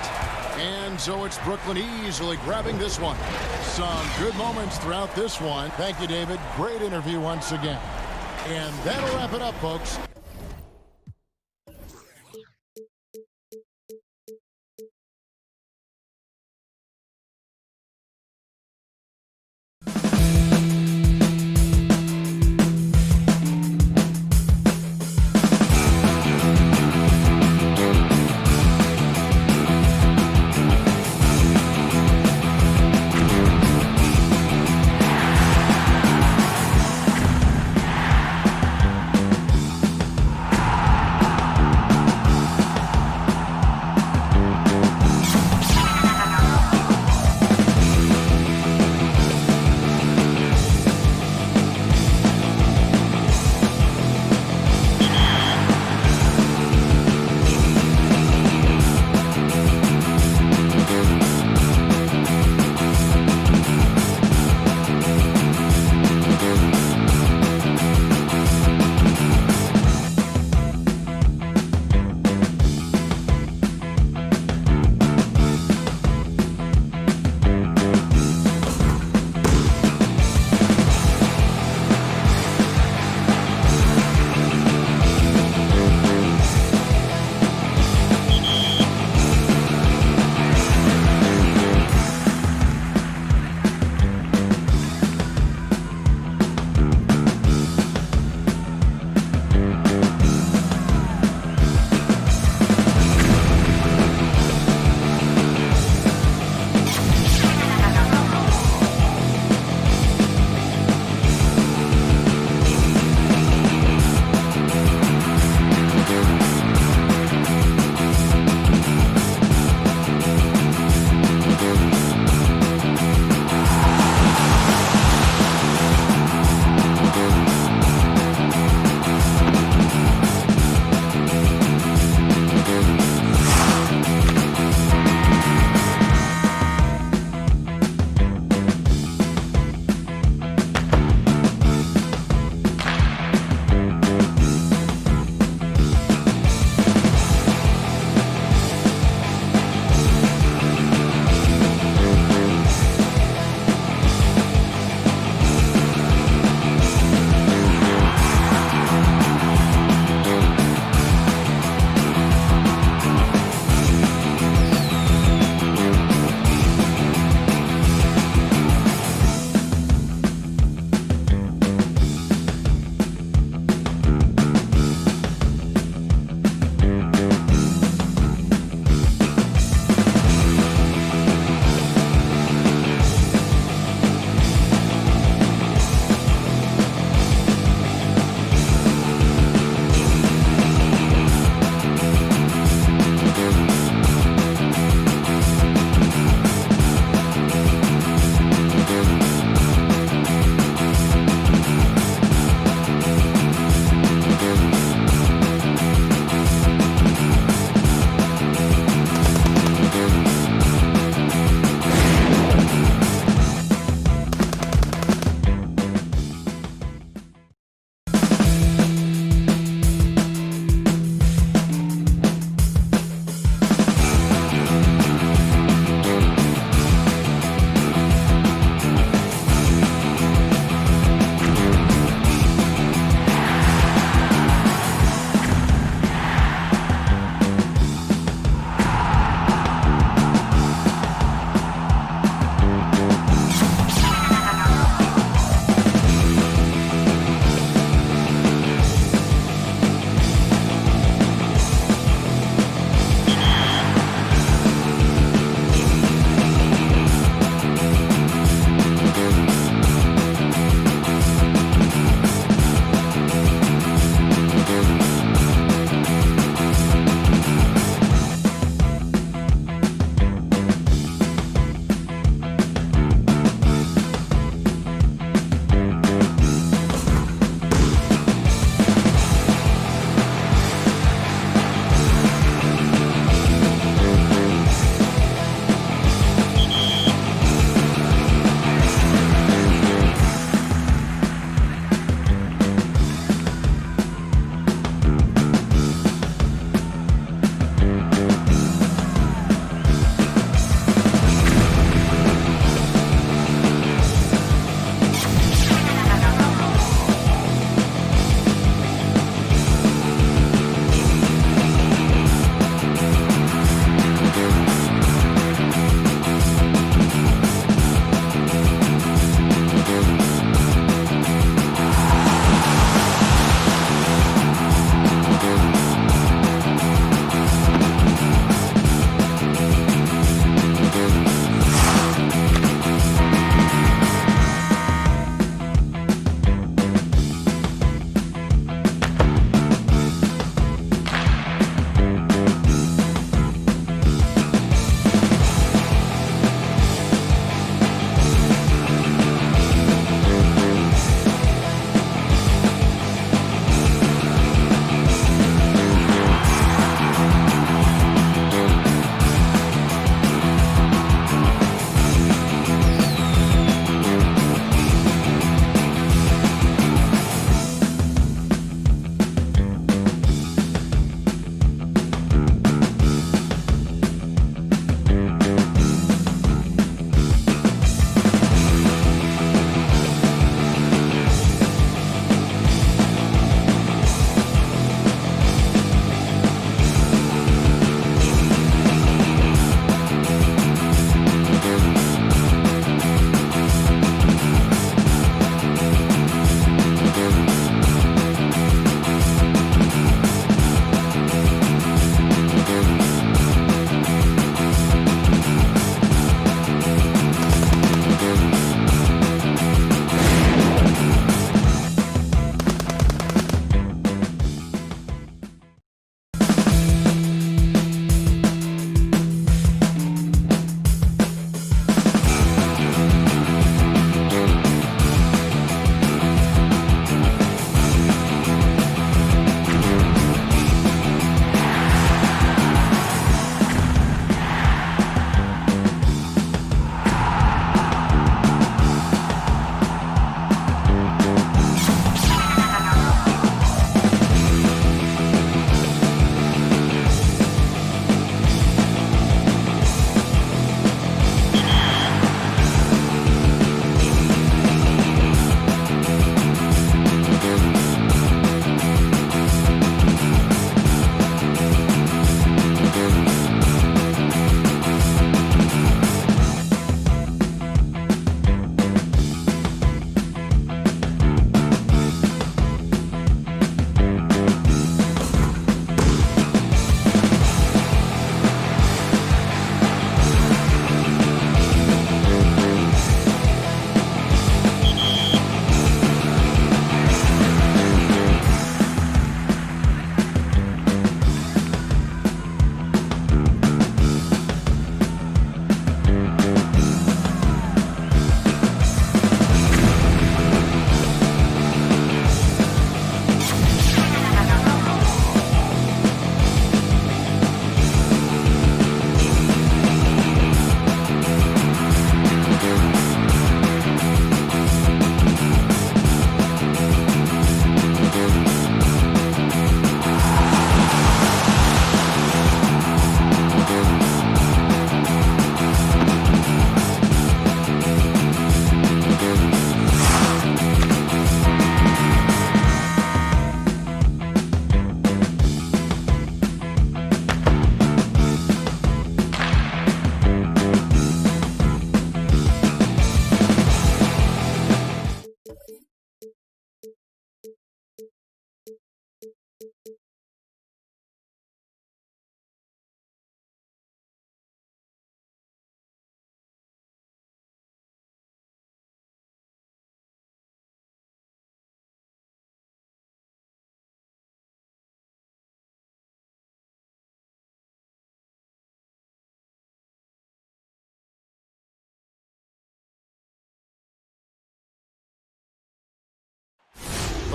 And so it's Brooklyn easily grabbing this one. Some good moments throughout this one. Thank you, David. Great interview once again. And that'll wrap it up, folks.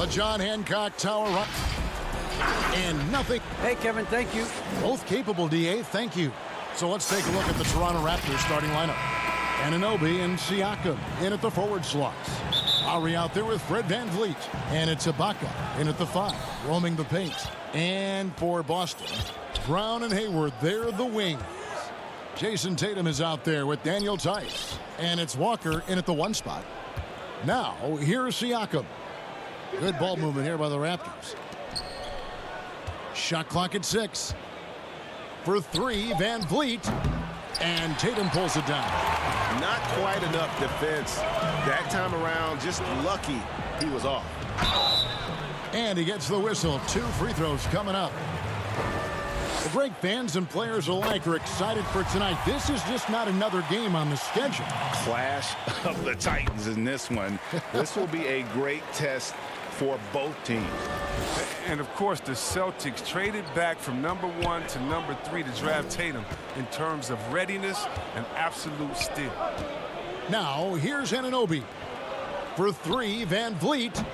The John Hancock Tower run. And nothing. Hey, Kevin, thank you. Both capable, D.A. Thank you. So let's take a look at the Toronto Raptors starting lineup. Anunoby and Siakam in at the forward slots. Lowry out there with Fred VanVleet. And it's Ibaka in at the 5, roaming the paint. And for Boston, Brown and Hayward, they're the wings. Jason Tatum is out there with Daniel Tice. And it's Walker in at the 1 spot. Now, here's Siakam. Good ball movement here by the Raptors. Shot clock at 6. For 3, VanVleet. And Tatum pulls it down. Not quite enough defense that time around. Just lucky he was off. And he gets the whistle. 2 free throws coming up. The break fans and players alike are excited for tonight. This is just not another game on the schedule. Clash of the Titans in this one. This will be a great test for both teams. And of course, the Celtics traded back from number 1 to number 3 to draft Tatum in terms of readiness and absolute steal. Now, here's Anunoby. For 3, VanVleet.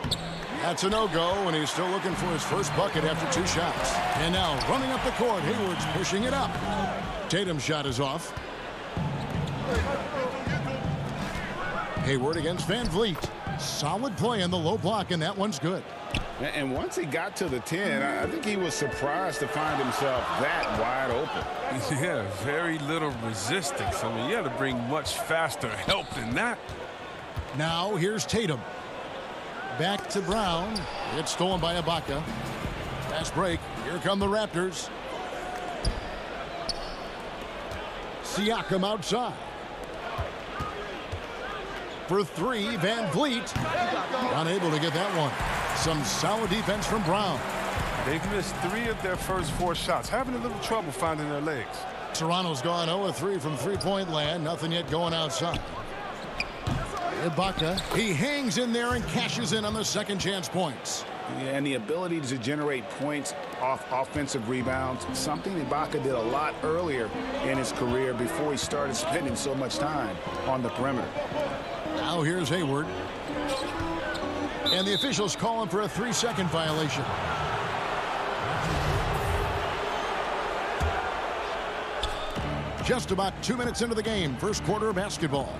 That's a no-go, and he's still looking for his first bucket after 2 shots. And now, running up the court, Hayward's pushing it up. Tatum's shot is off. Hayward against VanVleet. Solid play in the low block, and that one's good. And once he got to the 10, I think he was surprised to find himself that wide open. Yeah, very little resistance. I mean, you had to bring much faster help than that. Now, here's Tatum. Back to Brown. It's stolen by Ibaka. Fast break. Here come the Raptors. Siakam outside. For 3, VanVleet. Unable to get that one. Some solid defense from Brown. They've missed 3 of their first 4 shots, having a little trouble finding their legs. Toronto's gone 0-3 from three-point land. Nothing yet going outside. Ibaka, he hangs in there and cashes in on the second chance points. Yeah, and the ability to generate points off offensive rebounds, something Ibaka did a lot earlier in his career before he started spending so much time on the perimeter. Now here's Hayward. And the officials call him for a 3-second violation. Just about 2 minutes into the game, first quarter of basketball.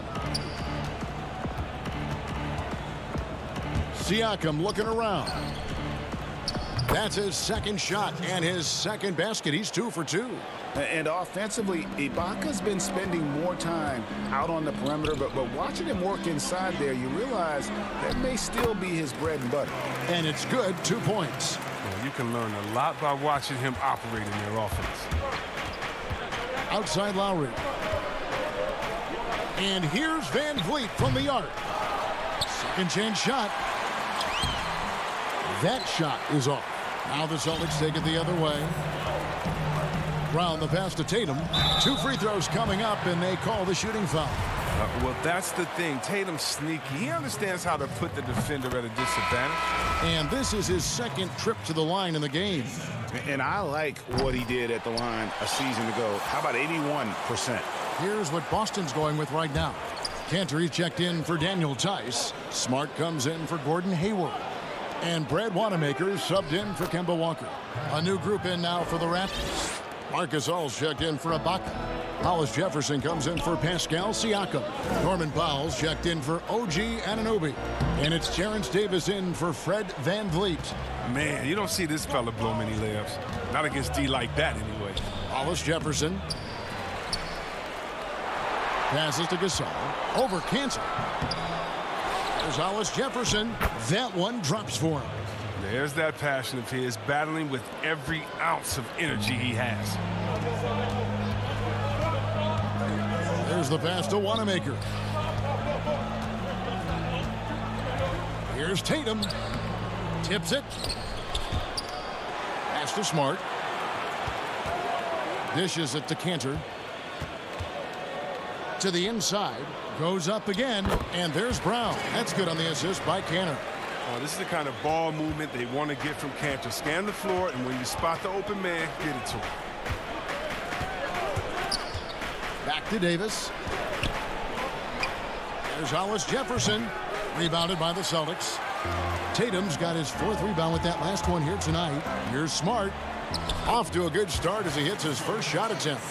Siakam looking around. That's his second shot and his second basket. He's 2 for 2. And offensively, Ibaka's been spending more time out on the perimeter, but watching him work inside there, you realize that may still be his bread and butter. And it's good, 2 points. Well, you can learn a lot by watching him operate in their offense. Outside Lowry. And here's VanVleet from the arc. Second chance shot. That shot is off. Now the Celtics take it the other way. Brown the pass to Tatum. 2 free throws coming up, and they call the shooting foul. Well, that's the thing. Tatum's sneaky. He understands how to put the defender at a disadvantage. And this is his second trip to the line in the game. And I like what he did at the line a season ago. How about 81%? Here's what Boston's going with right now. Cantor checked in for Daniel Tice. Smart comes in for Gordon Hayward. And Brad Wanamaker subbed in for Kemba Walker. A new group in now for the Raptors. Marcus All's checked in for Ibaka. Hollis Jefferson comes in for Pascal Siakam. Norman Powell's checked in for OG Anunoby. And it's Terrence Davis in for Fred VanVleet. Man, you don't see this fella blow many layups. Not against D like that, anyway. Hollis Jefferson. Passes to Gasol. Over Cantor. There's Hollis Jefferson. That one drops for him. There's that passion of his, battling with every ounce of energy he has. There's the pass to Wanamaker. Here's Tatum. Tips it. Pass to Smart. Dishes it to Cantor. To the inside. Goes up again. And there's Brown. That's good on the assist by Cantor. This is the kind of ball movement they want to get from Cantor. Scan the floor, and when you spot the open man, get it to him. Back to Davis. There's Hollis Jefferson. Rebounded by the Celtics. Tatum's got his 4th rebound with that last one here tonight. Here's Smart. Off to a good start as he hits his first shot attempt.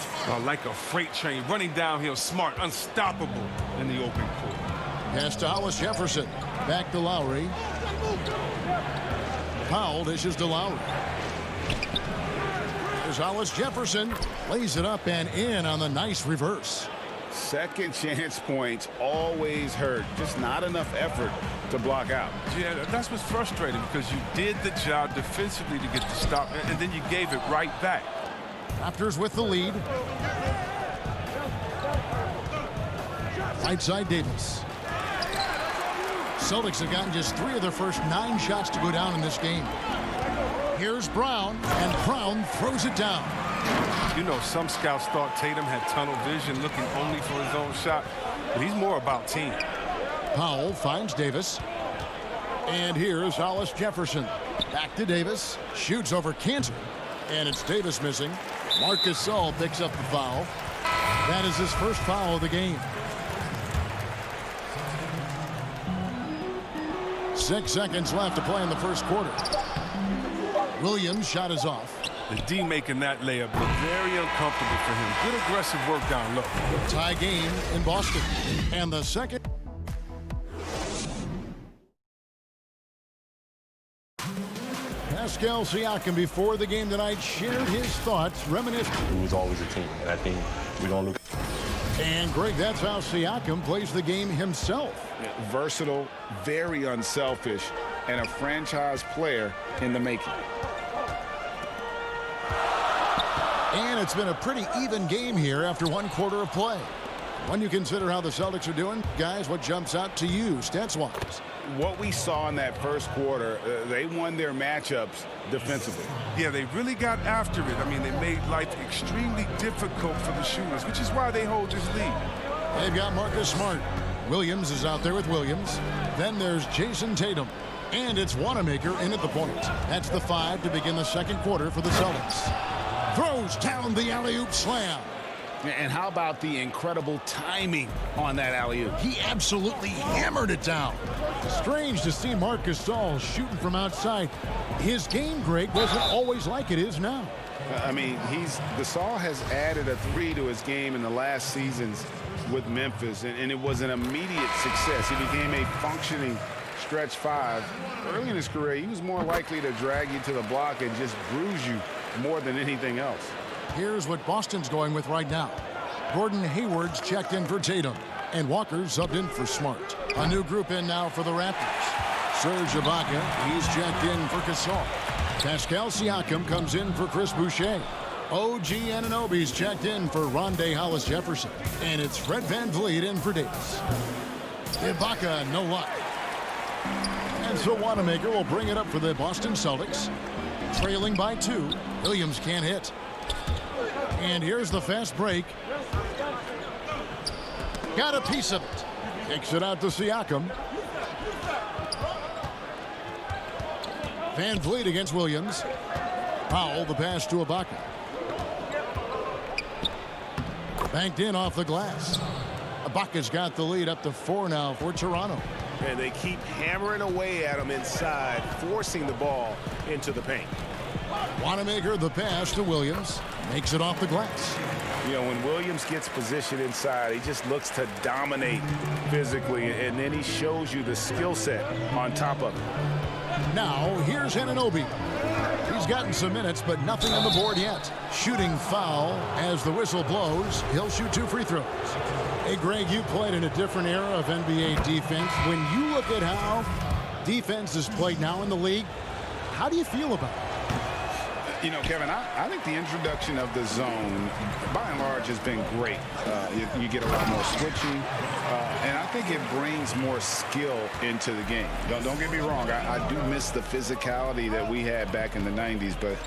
Like a freight train running downhill, Smart, unstoppable in the open court. Pass to Hollis Jefferson. Back to Lowry. Powell dishes to Lowry. There's Hollis Jefferson. Lays it up and in on the nice reverse. Second chance points always hurt. Just not enough effort to block out. Yeah, that's what's frustrating because you did the job defensively to get the stop, and then you gave it right back. Raptors with the lead. Right side Davis. Celtics have gotten just 3 of their first 9 shots to go down in this game. Here's Brown, and Brown throws it down. You know, some scouts thought Tatum had tunnel vision looking only for his own shot, but he's more about team. Powell finds Davis. And here's Hollis Jefferson. Back to Davis. Shoots over Cantor. And it's Davis missing. Marc Gasol picks up the foul. That is his first foul of the game. 6 seconds left to play in the first quarter. Williams' shot is off. The D making that layup look very uncomfortable for him. Good aggressive work down low. Tie game in Boston. And the second. Pascal Siakam before the game tonight shared his thoughts, reminiscing. It was always a team, and I think we don't look. And Greg, that's how Siakam plays the game himself. Versatile, very unselfish, and a franchise player in the making. And it's been a pretty even game here after 1 quarter of play. When you consider how the Celtics are doing, guys, what jumps out to you stats-wise? What we saw in that first quarter, they won their matchups defensively. Yeah, they really got after it. I mean, they made life extremely difficult for the shooters, which is why they hold this lead. They've got Marcus Smart. Williams is out there with Williams. Then there's Jason Tatum. And it's Wanamaker in at the point. That's the 5 to begin the second quarter for the Celtics. Throws down the alley-oop slam. And how about the incredible timing on that alley-oop? He absolutely hammered it down. Strange to see Marc Gasol shooting from outside. His game, Greg, wasn't always like it is now. I mean, Gasol has added a 3 to his game in the last seasons with Memphis, and it was an immediate success. He became a functioning stretch 5. Early in his career, he was more likely to drag you to the block and just bruise you more than anything else. Here's what Boston's going with right now. Gordon Hayward's checked in for Tatum, and Walker's subbed in for Smart. A new group in now for the Raptors. Serge Ibaka, he's checked in for Gasol. Pascal Siakam comes in for Chris Boucher. OG Anunoby's checked in for Rondé Hollis Jefferson. And it's Fred VanVleet in for Davis. Ibaka, no luck. And so Wanamaker will bring it up for the Boston Celtics. Trailing by 2. Williams can't hit. And here's the fast break. Got a piece of it. Kicks it out to Siakam. VanVleet against Williams. Powell, the pass to Ibaka. Banked in off the glass. Ibaka's got the lead up to 4 now for Toronto. And they keep hammering away at him inside, forcing the ball into the paint. Wanamaker, the pass to Williams. Makes it off the glass. You know, when Williams gets positioned inside, he just looks to dominate physically, and then he shows you the skill set on top of it. Now, here's Anunoby. He's gotten some minutes, but nothing on the board yet. Shooting foul as the whistle blows. He'll shoot 2 free throws. Hey, Greg, you played in a different era of NBA defense. When you look at how defense is played now in the league, how do you feel about it? You know, Kevin, I think the introduction of the zone, by and large, has been great. You get a lot more switching, and I think it brings more skill into the game. Don't get me wrong. I do miss the physicality that we had back in the 90s, but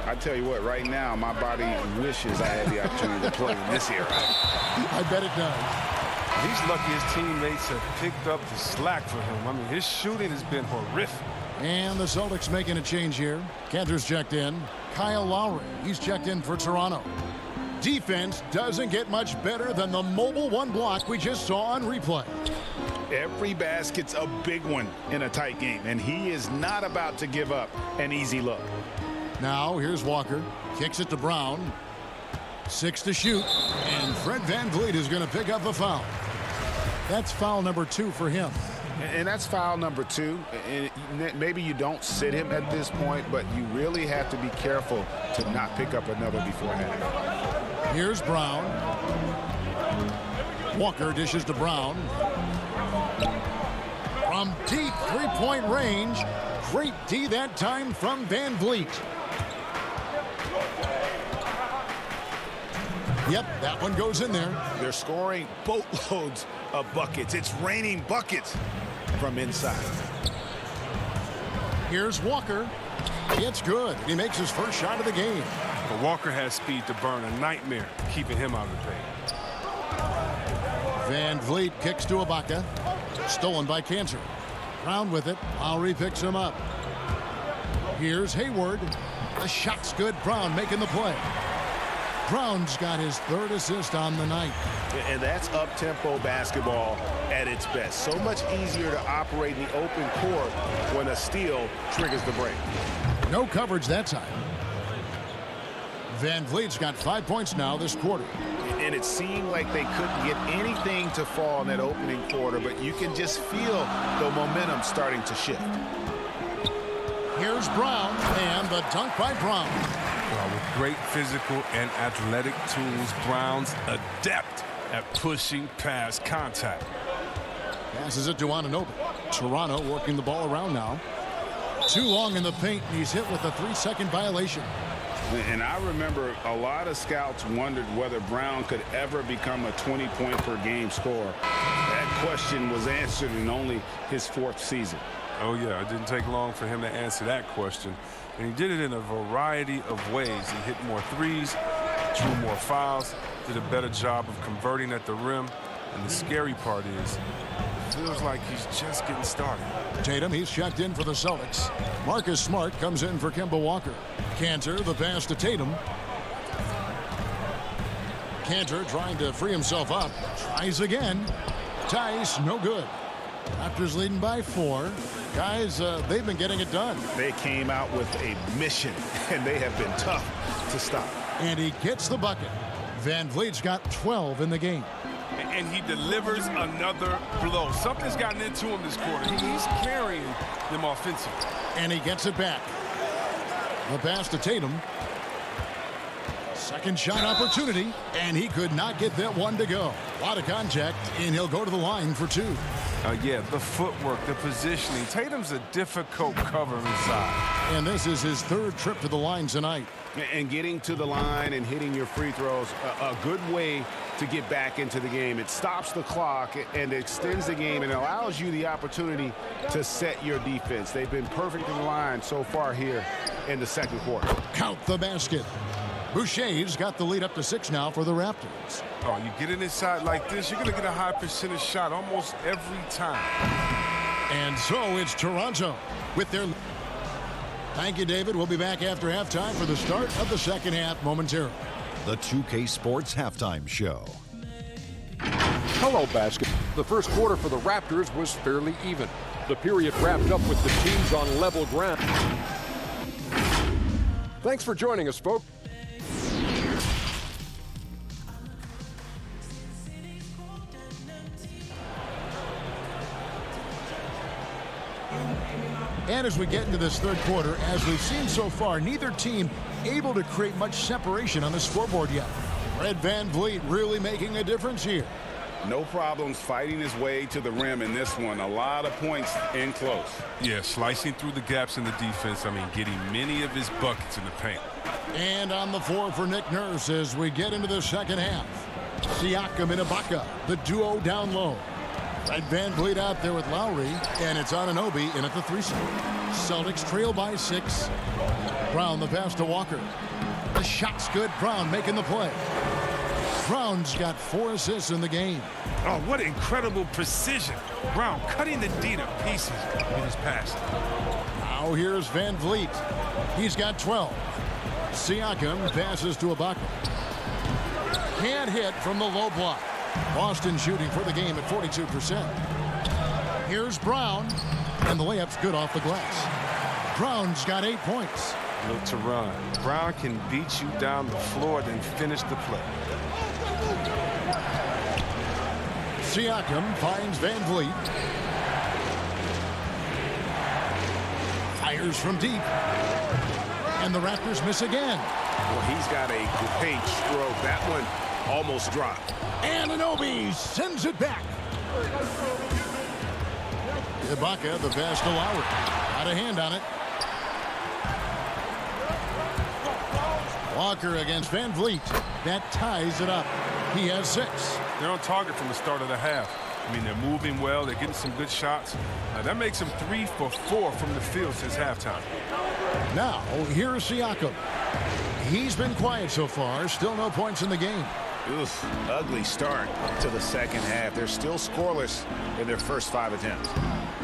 I tell you what, right now, my body wishes I had the opportunity to play in this era. I bet it does. He's lucky his teammates have picked up the slack for him. I mean, his shooting has been horrific. And the Celtics making a change here. Cantor's checked in. Kyle Lowry, he's checked in for Toronto. Defense doesn't get much better than the mobile 1 block we just saw on replay. Every basket's a big one in a tight game, and he is not about to give up an easy look. Now here's Walker. Kicks it to Brown. 6 to shoot. And Fred VanVleet is going to pick up a foul. That's foul number 2 for him. And that's foul number 2. And maybe you don't sit him at this point, but you really have to be careful to not pick up another before half. Here's Brown. Walker dishes to Brown. From deep three-point range. Great D that time from VanVleet. Yep, that one goes in there. They're scoring boatloads of buckets. It's raining buckets from inside. Here's Walker. It's good. He makes his first shot of the game. But Walker has speed to burn. A nightmare keeping him out of the paint. VanVleet kicks to Ibaka. Stolen by Cantor. Brown with it. Lowry picks him up. Here's Hayward. The shot's good. Brown making the play. Brown's got his 3rd assist on the night. And that's up-tempo basketball at its best. So much easier to operate in the open court when a steal triggers the break. No coverage that time. VanVleet's got 5 points now this quarter. And it seemed like they couldn't get anything to fall in that opening quarter, but you can just feel the momentum starting to shift. Here's Brown, and the dunk by Brown. Well, with great physical and athletic tools, Brown's adept at pushing past contact. Passes it to Anunoby. Toronto working the ball around now. Too long in the paint, and he's hit with a 3-second violation. And I remember a lot of scouts wondered whether Brown could ever become a 20-point-per-game scorer. That question was answered in only his 4th season. Oh, yeah, it didn't take long for him to answer that question. And he did it in a variety of ways. He hit more threes, drew more fouls, did a better job of converting at the rim. And the scary part is, it feels like he's just getting started. Tatum, he's checked in for the Celtics. Marcus Smart comes in for Kemba Walker. Cantor, the pass to Tatum. Cantor trying to free himself up. Tries again. Tice, no good. Raptors leading by 4. Guys, they've been getting it done. They came out with a mission, and they have been tough to stop. And he gets the bucket. VanVleet's got 12 in the game. And he delivers another blow. Something's gotten into him this quarter. He's carrying them offensively. And he gets it back. The pass to Tatum. Second shot opportunity, and he could not get that one to go. A lot of contact, and he'll go to the line for 2. Yeah, the footwork, the positioning. Tatum's a difficult cover inside. And this is his 3rd trip to the line tonight. And getting to the line and hitting your free throws, a good way to get back into the game. It stops the clock and extends the game and allows you the opportunity to set your defense. They've been perfect in the line so far here in the 2nd quarter. Count the basket. Boucher's got the lead up to 6 now for the Raptors. Oh, you get it inside like this, you're going to get a high percentage shot almost every time. And so it's Toronto with their... Thank you, David. We'll be back after halftime for the start of the 2nd half momentarily. The 2K Sports Halftime Show. Hello, basket. The first quarter for the Raptors was fairly even. The period wrapped up with the teams on level ground. Thanks for joining us, folks. And as we get into this 3rd quarter, as we've seen so far, neither team able to create much separation on the scoreboard yet. Fred VanVleet really making a difference here. No problems fighting his way to the rim in this one. A lot of points in close. Yeah, slicing through the gaps in the defense. I mean, getting many of his buckets in the paint. And on the floor for Nick Nurse as we get into the 2nd half. Siakam and Ibaka, the duo down low. Fred VanVleet out there with Lowry, and it's Anunoby in at the 3 spot. Celtics trail by 6. Brown the pass to Walker. The shot's good. Brown making the play. Brown's got 4 assists in the game. Oh, what incredible precision. Brown cutting the D to pieces in his pass. Now here's VanVleet. He's got 12. Siakam passes to Ibaka. Can't hit from the low block. Boston shooting for the game at 42%. Here's Brown, and the layup's good off the glass. Brown's got 8 points. Look to run. Brown can beat you down the floor, then finish the play. Siakam finds Van Vliet. Fires from deep. And the Raptors miss again. Well, he's got a great stroke. That one almost dropped. Anunoby sends it back. Ibaka, the pass to Lowry. Got a hand on it. Walker against Van Vliet. That ties it up. He has 6. They're on target from the start of the half. I mean, they're moving well. They're getting some good shots. That makes them 3 for 4 from the field since halftime. Now, here's Siakam. He's been quiet so far. Still no points in the game. Oof, ugly start to the second half. They're still scoreless in their first 5 attempts.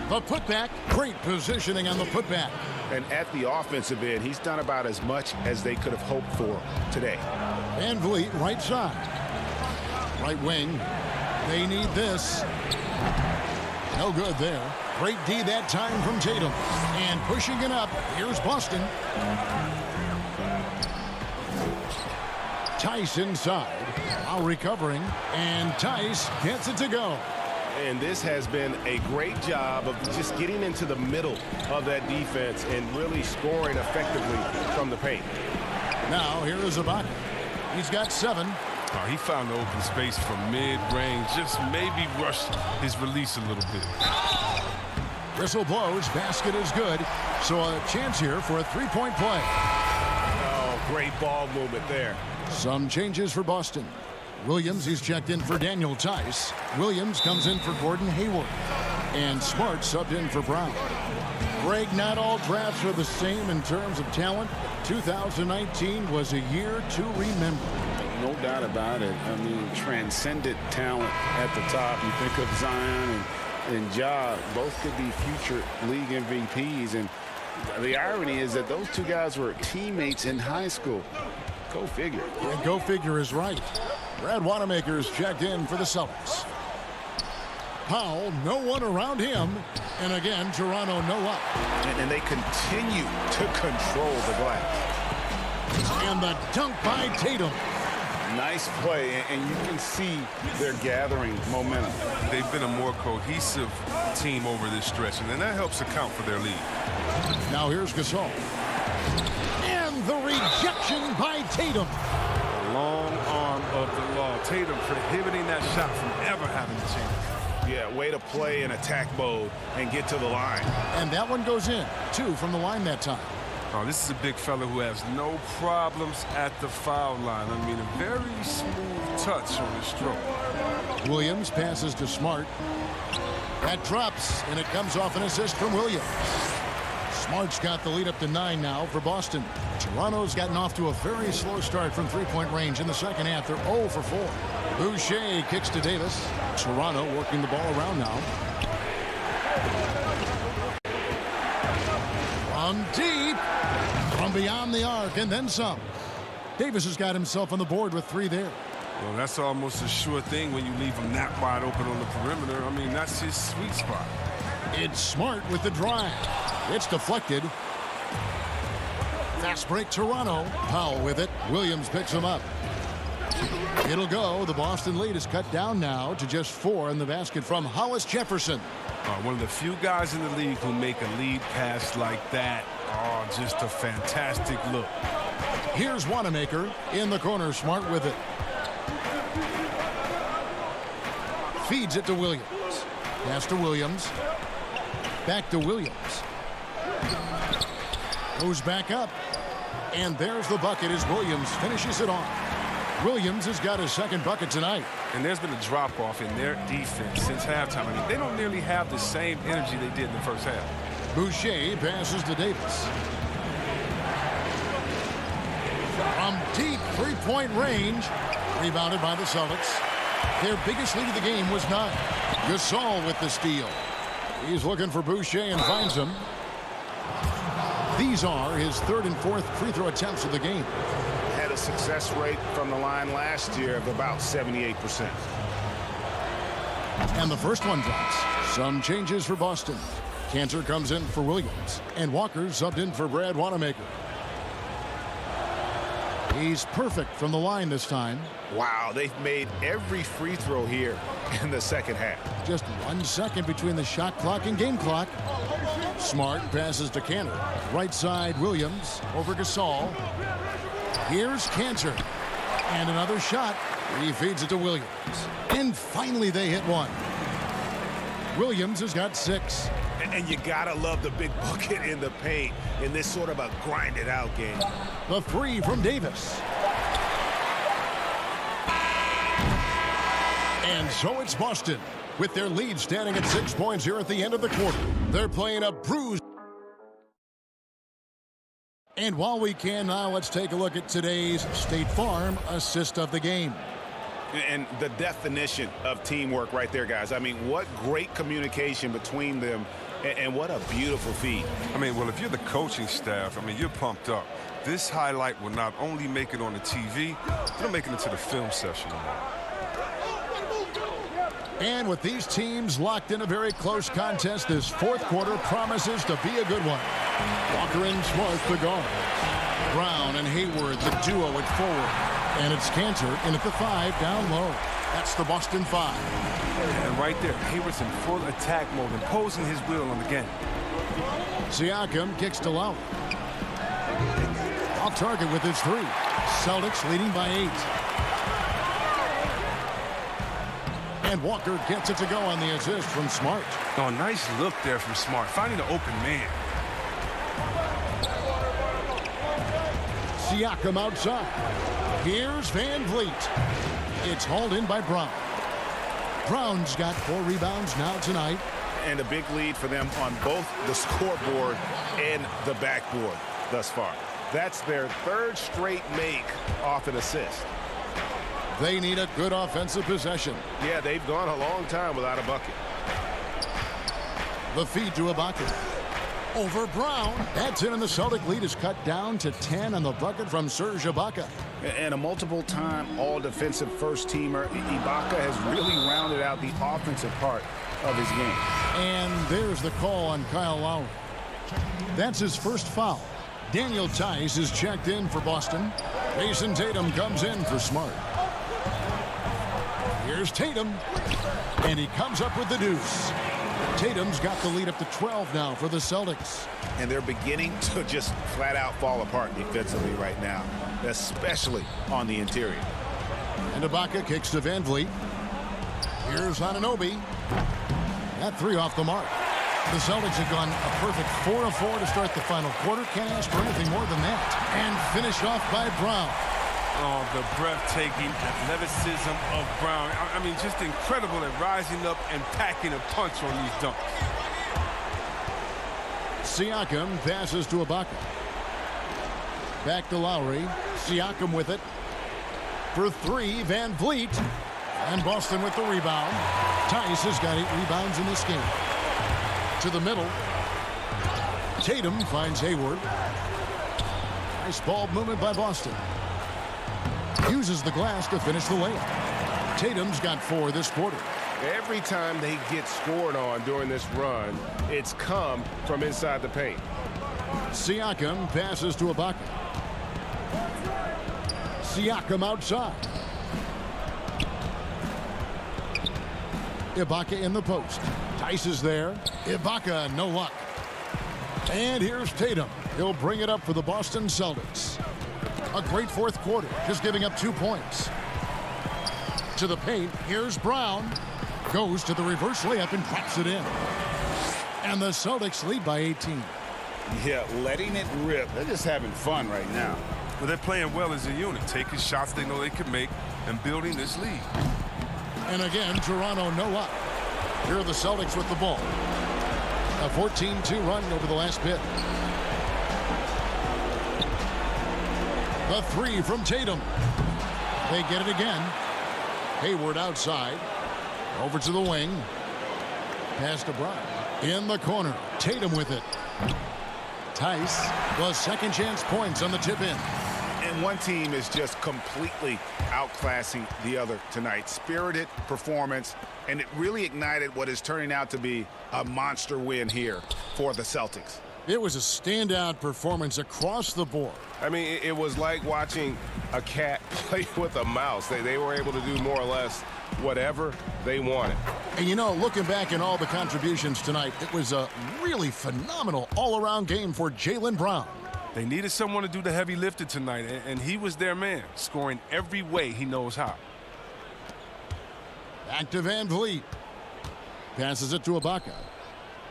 The putback. Great positioning on the putback. And at the offensive end, he's done about as much as they could have hoped for today. Van Vliet, right side. Right wing. They need this. No good there. Great D that time from Tatum. And pushing it up. Here's Boston. Tice inside. While recovering. And Tice gets it to go. And this has been a great job of just getting into the middle of that defense and really scoring effectively from the paint. Now here is Ibaka. He's got 7. Oh, he found the open space from mid-range. Just maybe rushed his release a little bit. Whistle blows. Basket is good. So a chance here for a 3-point play. Oh, great ball movement there. Some changes for Boston. Williams is checked in for Daniel Tice. Williams comes in for Gordon Hayward. And Smart subbed in for Brown. Greg, not all drafts are the same in terms of talent. 2019 was a year to remember. No doubt about it. I mean, transcendent talent at the top. You think of Zion and Ja, both could be future league MVPs. And the irony is that those two guys were teammates in high school. Go figure. And go figure is right. Brad Wanamaker's checked in for the Celtics. Powell, no one around him. And again, Toronto no up. And they continue to control the glass. And the dunk by Tatum. Nice play, and you can see they're gathering momentum. They've been a more cohesive team over this stretch, and then that helps account for their lead. Now here's Gasol. And the rejection by Tatum. The long arm of the law. Tatum prohibiting that shot from ever having a chance. Yeah, way to play in attack mode and get to the line. And that one goes in. 2 from the line that time. Oh, this is a big fella who has no problems at the foul line. I mean, a very smooth touch on his stroke. Williams passes to Smart. That drops, and it comes off an assist from Williams. Smart's got the lead up to 9 now for Boston. Toronto's gotten off to a very slow start from 3-point range in the second half. They're 0 for 4. Boucher kicks to Davis. Toronto working the ball around now. From deep. From beyond the arc, and then some. Davis has got himself on the board with 3 there. Well, that's almost a sure thing when you leave him that wide open on the perimeter. I mean, that's his sweet spot. It's Smart with the drive. It's deflected. Fast break Toronto. Powell with it. Williams picks him up. It'll go. The Boston lead is cut down now to just 4 in the basket from Hollis Jefferson. One of the few guys in the league who make a lead pass like that. Oh, just a fantastic look. Here's Wanamaker in the corner. Smart with it. Feeds it to Williams. Pass to Williams. Back to Williams. Goes back up. And there's the bucket as Williams finishes it off. Williams has got his second bucket tonight. And there's been a drop-off in their defense since halftime. I mean, they don't nearly have the same energy they did in the first half. Boucher passes to Davis. From deep 3-point range. Rebounded by the Celtics. Their biggest lead of the game was 9. Gasol with the steal. He's looking for Boucher and finds him. These are his 3rd and 4th free throw attempts of the game. Had a success rate from the line last year of about 78%. And the first one drops. Some changes for Boston. Cantor comes in for Williams. And Walker subbed in for Brad Wanamaker. He's perfect from the line this time. Wow, they've made every free throw here in the second half. Just 1 second between the shot clock and game clock. Smart passes to Cantor. Right side, Williams over Gasol. Here's Cantor. And another shot. He feeds it to Williams. And finally they hit one. Williams has got 6. And you gotta love the big bucket in the paint in this sort of a grinded out game. The 3 from Davis. And so it's Boston with their lead standing at 6 points here at the end of the quarter. They're playing a bruised. And while we can now, let's take a look at today's State Farm assist of the game. And the definition of teamwork right there, guys. I mean, what great communication between them, and what a beautiful feed. I mean, well, if you're the coaching staff, I mean, you're pumped up. This highlight will not only make it on the TV, it'll make it into the film session. And with these teams locked in a very close contest, this fourth quarter promises to be a good one. Walker and Smart the guard. Brown and Hayward the duo at forward. And it's Cantor in at the 5 down low. That's the Boston 5. And right there, Hayward's in full attack mode, imposing his will on the game. Siakam kicks to Lowry. Off target with his 3. Celtics leading by 8. And Walker gets it to go on the assist from Smart. Oh, nice look there from Smart, finding an open man. Siakam outside. Here's Van Vliet. It's hauled in by Brown. Brown's got 4 rebounds now tonight. And a big lead for them on both the scoreboard and the backboard thus far. That's their 3rd straight make off an assist. They need a good offensive possession. Yeah, they've gone a long time without a bucket. The feed to Ibaka. Over Brown. That's in, and the Celtic lead is cut down to 10 on the bucket from Serge Ibaka. And a multiple-time all-defensive first-teamer, Ibaka has really rounded out the offensive part of his game. And there's the call on Kyle Lowry. That's his first foul. Daniel Tice is checked in for Boston. Mason Tatum comes in for Smart. Here's Tatum. And he comes up with the deuce. Tatum's got the lead up to 12 now for the Celtics. And they're beginning to just flat-out fall apart defensively right now, especially on the interior. And Ibaka kicks to Van Vliet. Here's Anunoby. That 3 off the mark. The Celtics have gone a perfect 4 of 4 to start the final quarter. Can't ask for anything more than that. And finished off by Brown. Oh, the breathtaking athleticism of Brown. I mean, just incredible at rising up and packing a punch on these dunks. Siakam passes to Ibaka. Back to Lowry. Siakam with it. For 3, Van Vliet. And Boston with the rebound. Tice has got 8 rebounds in this game. To the middle. Tatum finds Hayward. Nice ball movement by Boston. Uses the glass to finish the layup. Tatum's got 4 this quarter. Every time they get scored on during this run, it's come from inside the paint. Siakam passes to Ibaka. Siakam outside. Ibaka in the post. Tice is there. Ibaka, no luck. And here's Tatum. He'll bring it up for the Boston Celtics. A great fourth quarter, just giving up 2 points. To the paint, here's Brown. Goes to the reverse layup and drops it in. And the Celtics lead by 18. Yeah, letting it rip. They're just having fun right now. Well, they're playing well as a unit, taking shots they know they can make and building this lead. And again, Toronto no luck. Here are the Celtics with the ball. A 14-2 run over the last bit. The 3 from Tatum. They get it again. Hayward outside. Over to the wing. Pass to Brown. In the corner. Tatum with it. Tice. The second chance points on the tip in. And one team is just completely outclassing the other tonight. Spirited performance, and it really ignited what is turning out to be a monster win here for the Celtics. It was a standout performance across the board. I mean, it was like watching a cat play with a mouse. They were able to do more or less whatever they wanted. And you know, looking back at all the contributions tonight, it was a really phenomenal all-around game for Jaylen Brown. They needed someone to do the heavy lifting tonight, and he was their man, scoring every way he knows how. Back to Van Vliet. Passes it to Ibaka.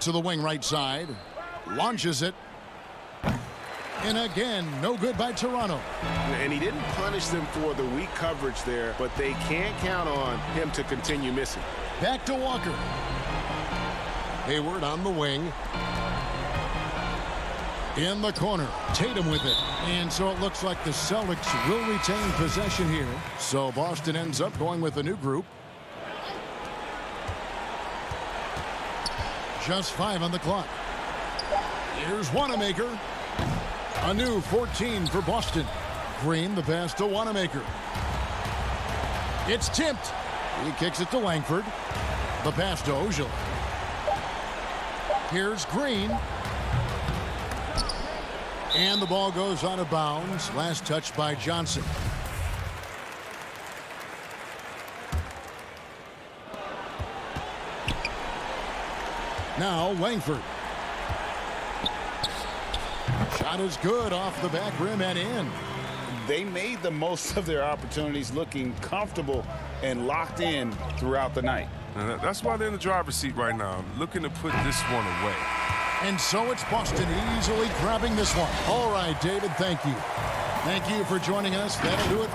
To the wing right side. Launches it. And again, no good by Toronto. And he didn't punish them for the weak coverage there, but they can't count on him to continue missing. Back to Walker. Hayward on the wing. In the corner. Tatum with it. And so it looks like the Celtics will retain possession here. So Boston ends up going with a new group. Just 5 on the clock. Here's Wanamaker. A new 14 for Boston. Green, the pass to Wanamaker. It's tipped. He kicks it to Langford. The pass to Ojala. Here's Green. And the ball goes out of bounds. Last touch by Johnson. Now Langford. Shot is good off the back rim and in. They made the most of their opportunities, looking comfortable and locked in throughout the night. And that's why they're in the driver's seat right now, looking to put this one away. And so it's Boston easily grabbing this one. All right, David, thank you. Thank you for joining us. That'll do it.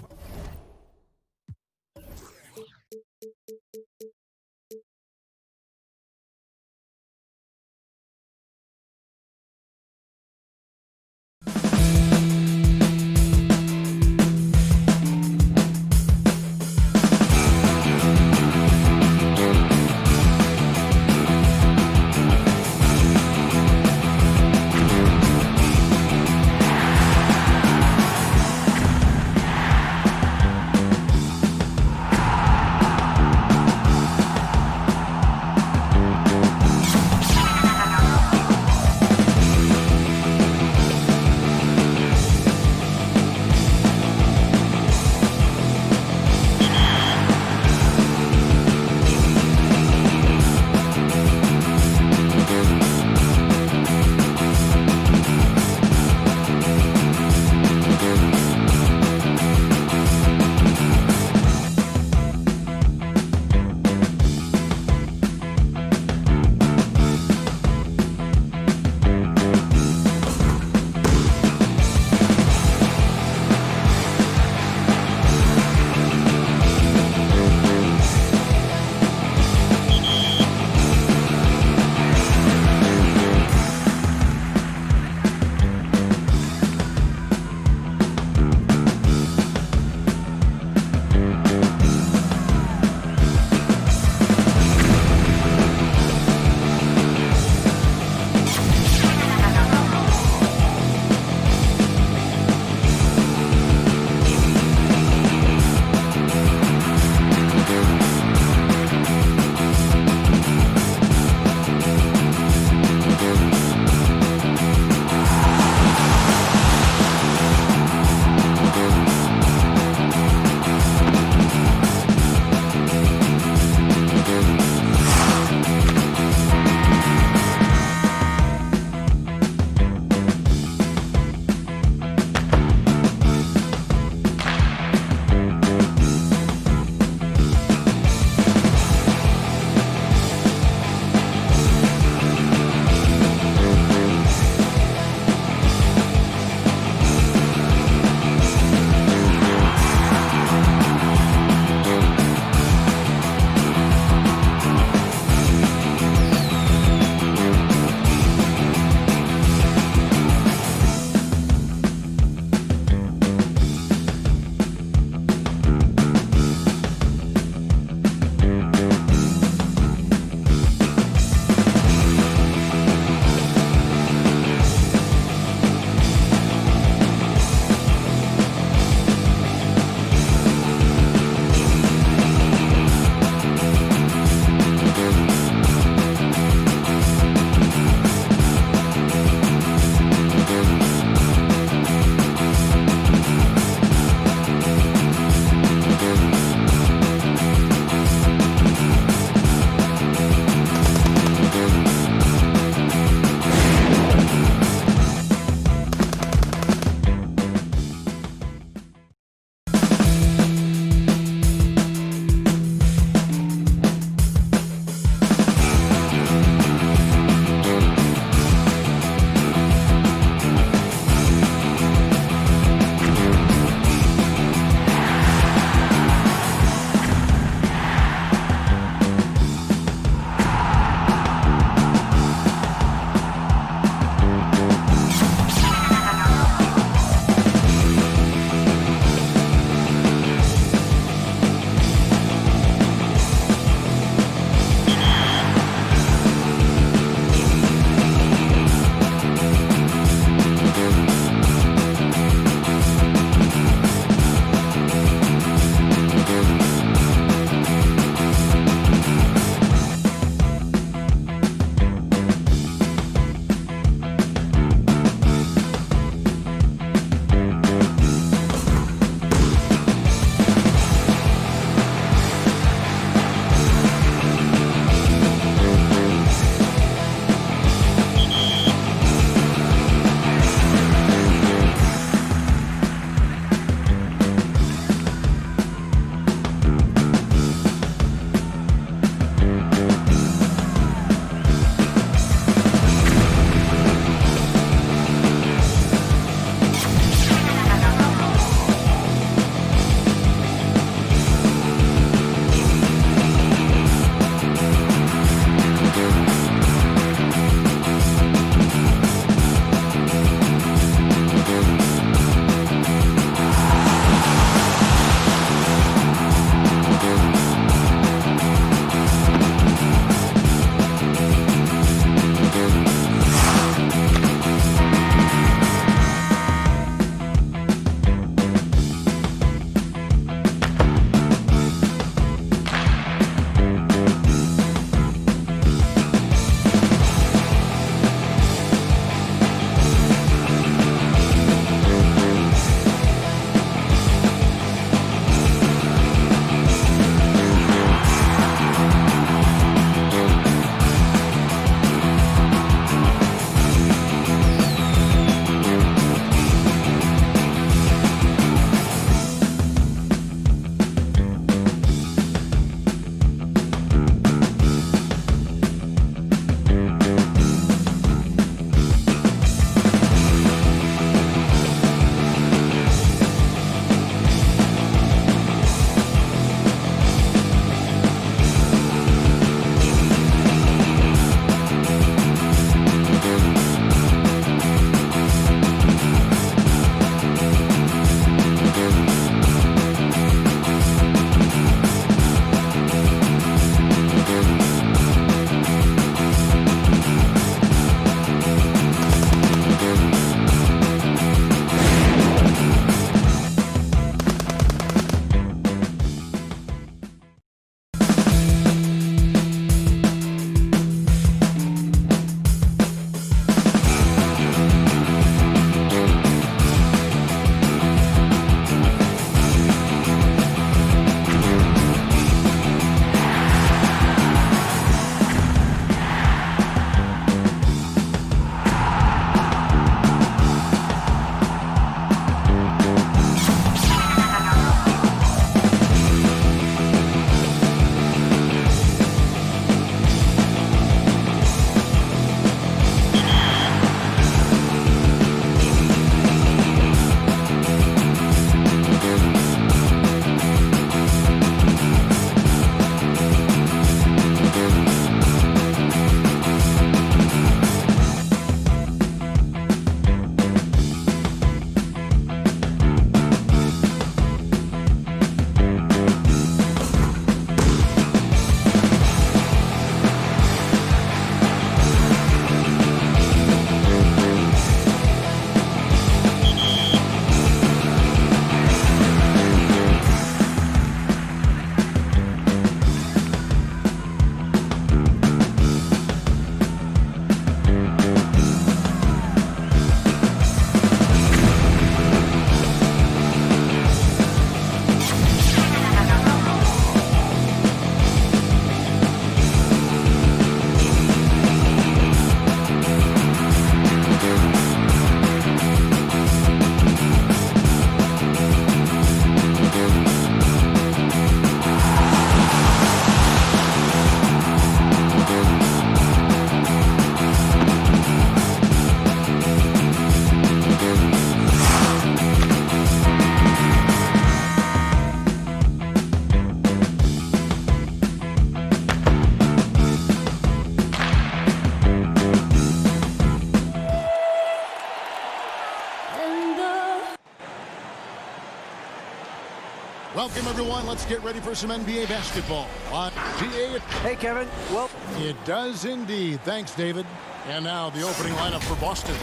Welcome, everyone. Let's get ready for some NBA basketball. On GA. Hey, Kevin. Well, it does indeed. Thanks, David. And now the opening lineup for Boston.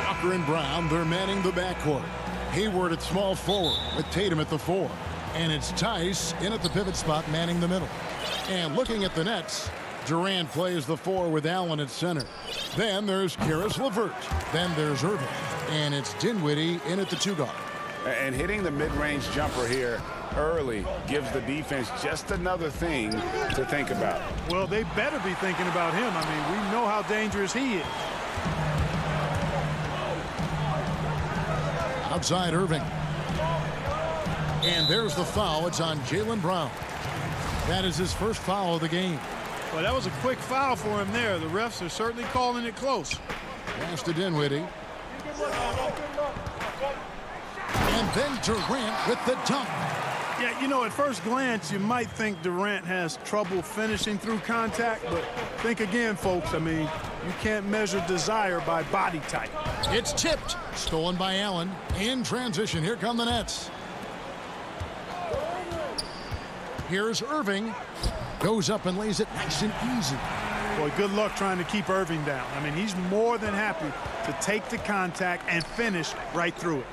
Walker and Brown, they're manning the backcourt. Hayward at small forward with Tatum at the 4. And it's Tice in at the pivot spot manning the middle. And looking at the Nets, Durant plays the 4 with Allen at center. Then there's Karis LeVert. Then there's Irving. And it's Dinwiddie in at the 2 guard. And hitting the mid-range jumper here early gives the defense just another thing to think about. Well, they better be thinking about him. I mean, we know how dangerous he is. Outside Irving. And there's the foul. It's on Jaylen Brown. That is his first foul of the game. Well, that was a quick foul for him there. The refs are certainly calling it close. Pass to Dinwiddie. And then Durant with the dunk. Yeah, you know, at first glance, you might think Durant has trouble finishing through contact, but think again, folks. I mean, you can't measure desire by body type. It's tipped. Stolen by Allen. In transition. Here come the Nets. Here's Irving. Goes up and lays it nice and easy. Boy, good luck trying to keep Irving down. I mean, he's more than happy to take the contact and finish right through it.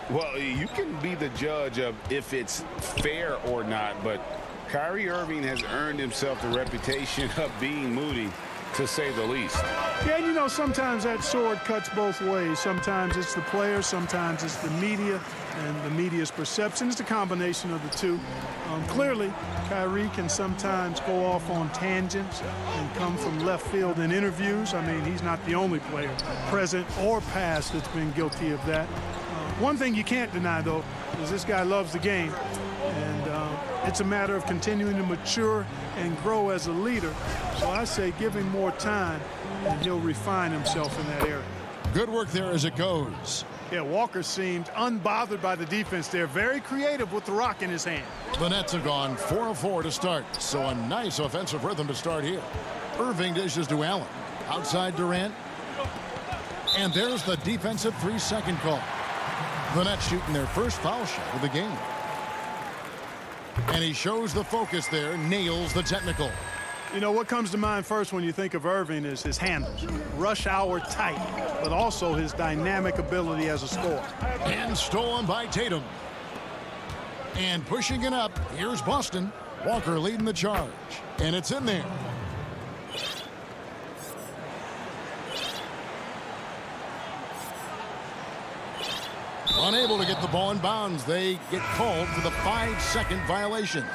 Well, you can be the judge of if it's fair or not, but Kyrie Irving has earned himself the reputation of being moody, to say the least. Yeah, you know, sometimes that sword cuts both ways. Sometimes it's the player, sometimes it's the media, and the media's perception. It's a combination of the two. Clearly, Kyrie can sometimes go off on tangents and come from left field in interviews. I mean, he's not the only player, present or past, that's been guilty of that. One thing you can't deny, though, is this guy loves the game. And it's a matter of continuing to mature and grow as a leader. So I say give him more time, and he'll refine himself in that area. Good work there as it goes. Yeah, Walker seemed unbothered by the defense there. Very creative with the rock in his hand. The Nets have gone 4 of 4 to start. So a nice offensive rhythm to start here. Irving dishes to Allen. Outside Durant. And there's the defensive 3-second call. The Nets shooting their first foul shot of the game. And he shows the focus there, nails the technical. You know, what comes to mind first when you think of Irving is his handles. Rush hour tight, but also his dynamic ability as a scorer. And stolen by Tatum. And pushing it up, here's Boston. Walker leading the charge. And it's in there. Unable to get the ball in bounds. They get called for the 5-second violation.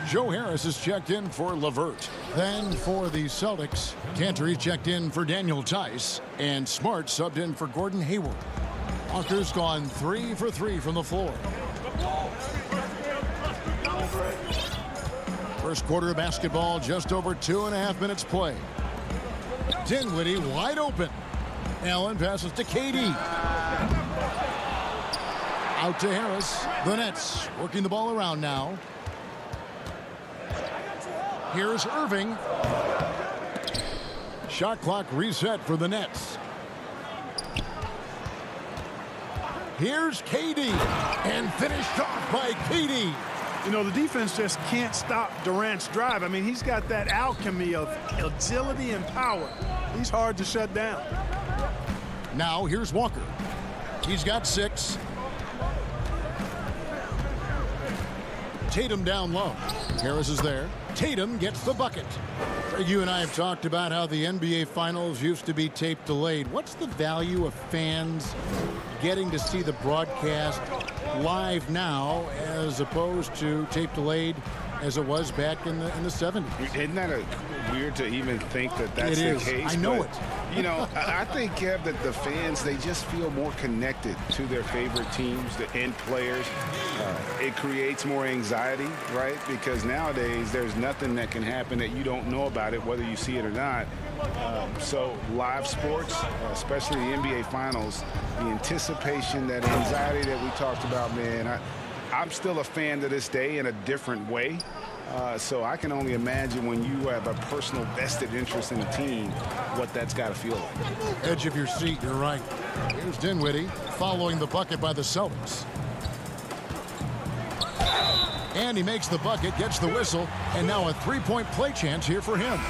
Joe Harris is checked in for LeVert. Then for the Celtics, Cantor checked in for Daniel Tice. And Smart subbed in for Gordon Hayward. Walker's gone 3 for 3 from the floor. First quarter of basketball, just over 2.5 minutes play. Dinwiddie wide open. Allen passes to KD. Out to Harris. The Nets working the ball around now. Here's Irving. Shot clock reset for the Nets. Here's KD. And finished off by KD. You know, the defense just can't stop Durant's drive. I mean, he's got that alchemy of agility and power. He's hard to shut down. Now here's Walker. He's got 6. Tatum down low. Harris is there. Tatum gets the bucket. You and I have talked about how the NBA Finals used to be tape delayed. What's the value of fans getting to see the broadcast live now as opposed to tape delayed as it was back in the 70s? Isn't that weird to even think that that's the case? I know it. You know, I think, Kev, that the fans, they just feel more connected to their favorite teams, the end players. It creates more anxiety, right? Because nowadays there's nothing that can happen that you don't know about it, whether you see it or not. So live sports, especially the NBA Finals, the anticipation, that anxiety that we talked about, man, I'm still a fan to this day in a different way. So I can only imagine when you have a personal vested interest in the team, what that's got to feel like. Edge of your seat, you're right. Here's Dinwiddie following the bucket by the Celtics. And he makes the bucket, gets the whistle, and now a three-point play chance here for him.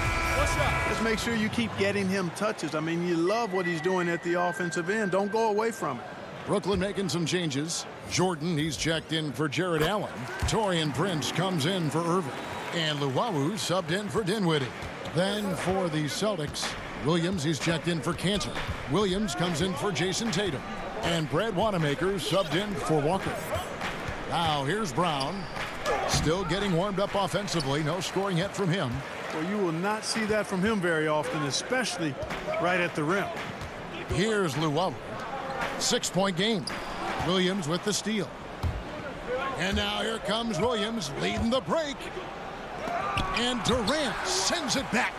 Just make sure you keep getting him touches. I mean, you love what he's doing at the offensive end. Don't go away from it. Brooklyn making some changes. Jordan, he's checked in for Jared Allen. Taurean Prince comes in for Irving. And Luwawu subbed in for Dinwiddie. Then for the Celtics, Williams, he's checked in for Cantor. Williams comes in for Jason Tatum. And Brad Wanamaker subbed in for Walker. Now here's Brown. Still getting warmed up offensively. No scoring yet from him. Well, you will not see that from him very often, especially right at the rim. Here's Luwawu. 6-point game. Williams with the steal. And now here comes Williams leading the break. And Durant sends it back.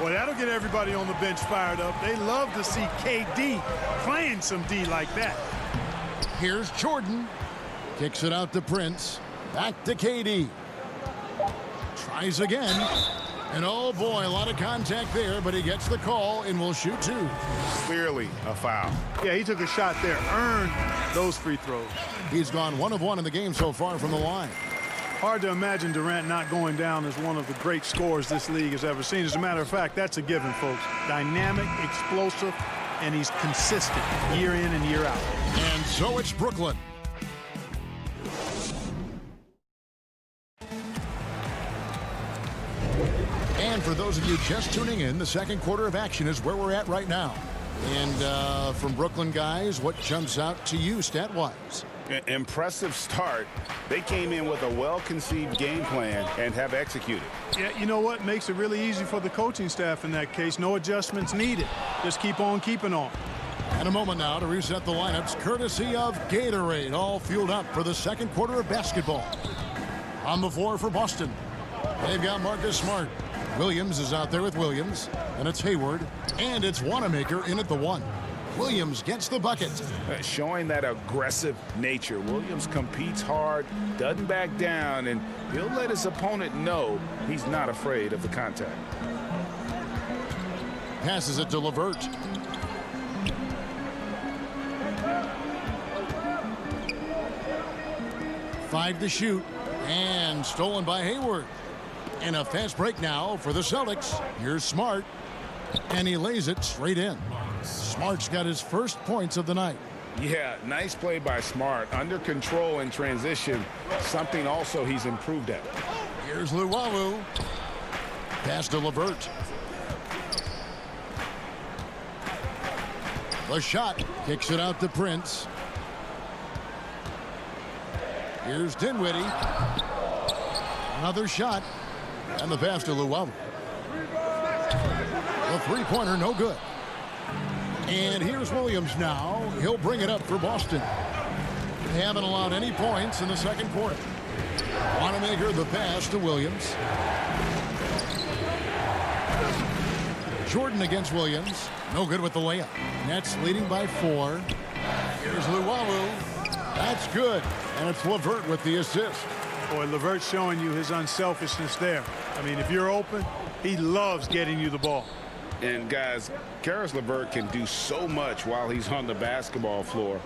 Well, that'll get everybody on the bench fired up. They love to see KD playing some D like that. Here's Jordan. Kicks it out to Prince. Back to KD. Tries again. And oh boy, a lot of contact there, but he gets the call and will shoot two. Clearly a foul. Yeah, he took a shot there. Earned those free throws. He's gone 1 of 1 in the game so far from the line. Hard to imagine Durant not going down as one of the great scorers this league has ever seen. As a matter of fact, that's a given, folks. Dynamic, explosive, and he's consistent year in and year out. And so it's Brooklyn. And for those of you just tuning in, the second quarter of action is where we're at right now. And from Brooklyn guys, what jumps out to you stat-wise? Impressive start. They came in with a well-conceived game plan and have executed. Yeah, you know what? Makes it really easy for the coaching staff in that case. No adjustments needed. Just keep on keeping on. And a moment now to reset the lineups, courtesy of Gatorade, all fueled up for the second quarter of basketball. On the floor for Boston, they've got Marcus Smart. Williams is out there with Williams, and it's Hayward, and it's Wanamaker in at the 1. Williams gets the bucket. Showing that aggressive nature. Williams competes hard, doesn't back down, and he'll let his opponent know he's not afraid of the contact. Passes it to LeVert. Five to shoot, and stolen by Hayward. And a fast break now for the Celtics. Here's Smart, and he lays it straight in. Smart's got his first points of the night. Yeah, nice play by Smart. Under control in transition, something also he's improved at. Here's Luwawu. Pass to LeVert. The shot kicks it out to Prince. Here's Dinwiddie. Another shot. And the pass to Luwawu. The three-pointer no good. And here's Williams now. He'll bring it up for Boston. They haven't allowed any points in the second quarter. Wanamaker the pass to Williams. Jordan against Williams. No good with the layup. Nets leading by 4. Here's Luwawu. That's good. And it's LeVert with the assist. Boy, LeVert's showing you his unselfishness there. I mean, if you're open, he loves getting you the ball. And guys, Caris LeVert can do so much while he's on the basketball floor.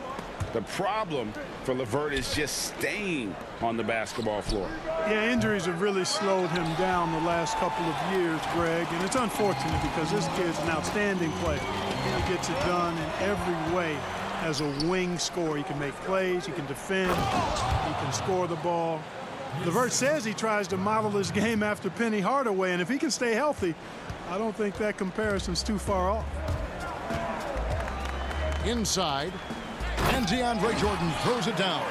The problem for LeVert is just staying on the basketball floor. Yeah, injuries have really slowed him down the last couple of years, Greg, and it's unfortunate because this kid's an outstanding player. He gets it done in every way as a wing scorer. He can make plays, he can defend, he can score the ball. LeVert says he tries to model his game after Penny Hardaway, and if he can stay healthy, I don't think that comparison's too far off. Inside, and DeAndre Jordan throws it down.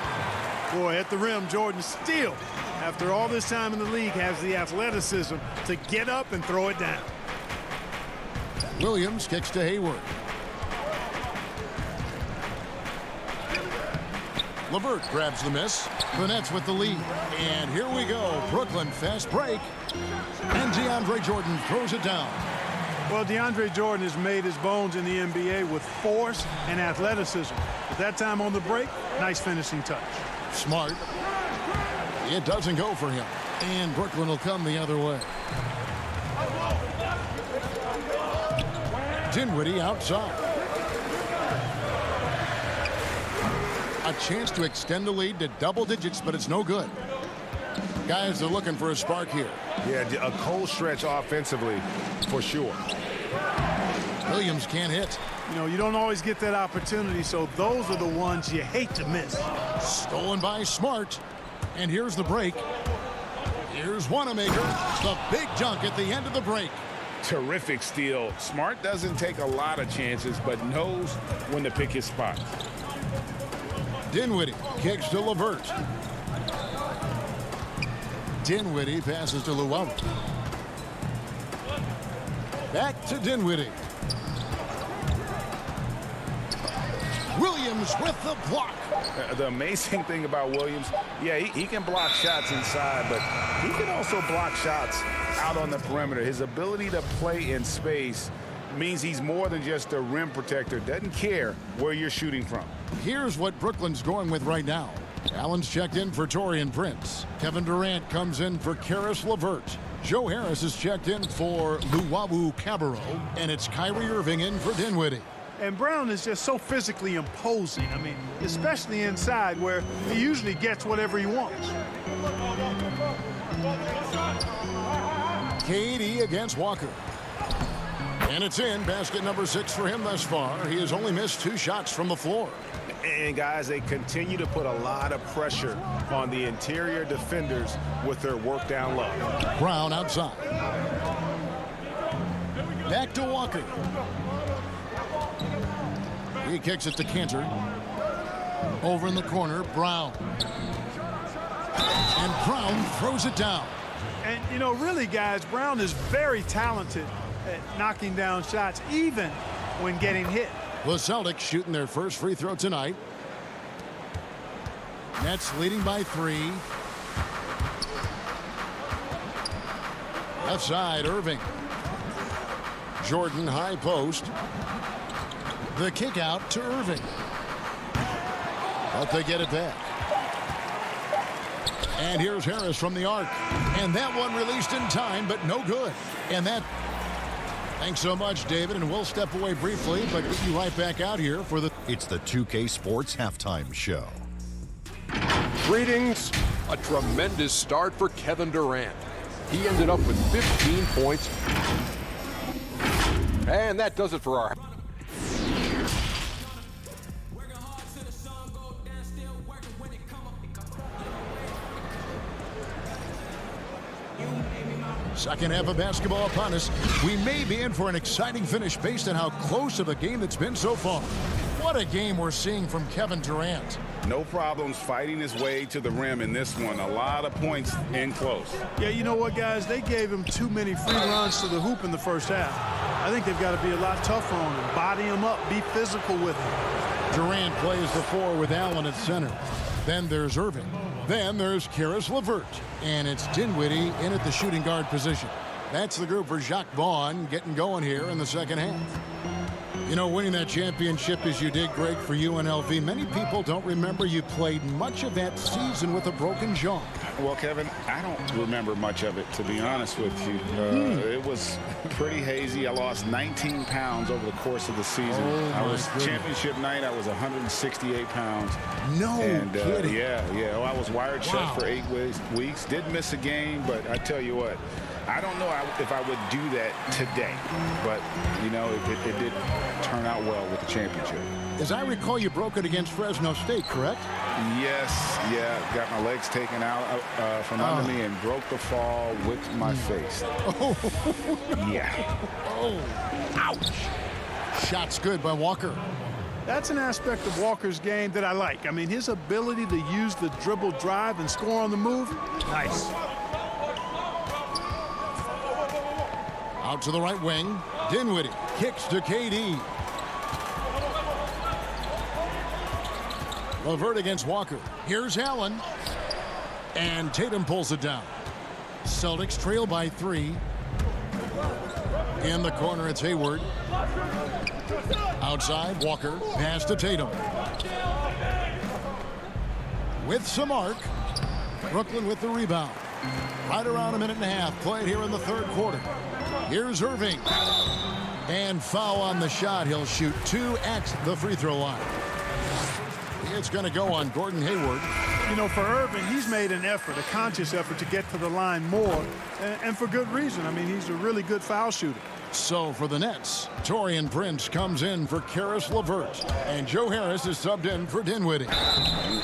Boy, at the rim, Jordan still, after all this time in the league, has the athleticism to get up and throw it down. Williams kicks to Hayward. LeVert grabs the miss. The Nets with the lead. And here we go. Brooklyn fast break. And DeAndre Jordan throws it down. Well, DeAndre Jordan has made his bones in the NBA with force and athleticism. At that time on the break, nice finishing touch. Smart. It doesn't go for him. And Brooklyn will come the other way. Dinwiddie outside. A chance to extend the lead to double digits, but it's no good. Guys are looking for a spark here. Yeah, a cold stretch offensively for sure. Williams can't hit. You know, you don't always get that opportunity, so those are the ones you hate to miss. Stolen by Smart. And here's the break. Here's Wanamaker. The big dunk at the end of the break. Terrific steal. Smart doesn't take a lot of chances, but knows when to pick his spots. Dinwiddie kicks to LeVert. Dinwiddie passes to Luau. Back to Dinwiddie. Williams with the block. The amazing thing about Williams, yeah, he can block shots inside, but he can also block shots out on the perimeter. His ability to play in space means he's more than just a rim protector. Doesn't care where you're shooting from. Here's what Brooklyn's going with right now. Allen's checked in for Taurean Prince. Kevin Durant comes in for Karis LeVert. Joe Harris is checked in for Luau Cabarro. And it's Kyrie Irving in for Dinwiddie. And Brown is just so physically imposing. I mean, especially inside where he usually gets whatever he wants. KD against Walker. And it's in. Basket number 6 for him thus far. He has only missed 2 shots from the floor. And, guys, they continue to put a lot of pressure on the interior defenders with their work down low. Brown outside. Back to Walker. He kicks it to Cantor. Over in the corner, Brown. And Brown throws it down. And, you know, really, guys, Brown is very talented at knocking down shots, even when getting hit. The Celtics shooting their first free throw tonight. Nets leading by 3. Left side, Irving. Jordan high post. The kick out to Irving. But they get it back. And here's Harris from the arc. And that one released in time, but no good. And that... Thanks so much, David, and we'll step away briefly, but get you right back out here for the... It's the 2K Sports Halftime Show. Greetings. A tremendous start for Kevin Durant. He ended up with 15 points. And that does it for our... Second half of basketball upon us. We may be in for an exciting finish based on how close of a game it's been so far. What a game we're seeing from Kevin Durant. No problems fighting his way to the rim in this one. A lot of points in close. Yeah, you know what, guys? They gave him too many free runs to the hoop in the first half. I think they've got to be a lot tougher on him. Body him up. Be physical with him. Durant plays the 4 with Allen at center. Then there's Irving. Then there's Karis LeVert. And it's Dinwiddie in at the shooting guard position. That's the group for Jacques Vaughn getting going here in the second half. You know, winning that championship as you did, Greg, for UNLV, many people don't remember you played much of that season with a broken jaw. Well, Kevin, I don't remember much of it, to be honest with you. It was pretty hazy. I lost 19 pounds over the course of the season. I was championship night. I was 168 pounds. No kidding. Yeah. Well, I was wired shut for 8 weeks. Did miss a game, but I tell you what, I don't know if I would do that today. But, you know, it did turn out well with the championship. As I recall, you broke it against Fresno State, correct? Yes, got my legs taken out from under me and broke the fall with my face. Yeah. Oh, ouch. Shot's good by Walker. That's an aspect of Walker's game that I like. I mean, his ability to use the dribble drive and score on the move, nice. Out to the right wing. Dinwiddie kicks to KD. LeVert against Walker. Here's Allen. And Tatum pulls it down. Celtics trail by 3. In the corner, it's Hayward. Outside, Walker. Pass to Tatum. With some arc. Brooklyn with the rebound. Right around a minute and a half played here in the third quarter. Here's Irving. And foul on the shot. He'll shoot 2 at the free throw line. It's going to go on Gordon Hayward. You know, for Irving, he's made an effort, a conscious effort to get to the line more, and for good reason. I mean, he's a really good foul shooter. So for the Nets, Taurean Prince comes in for Karis LeVert, and Joe Harris is subbed in for Dinwiddie.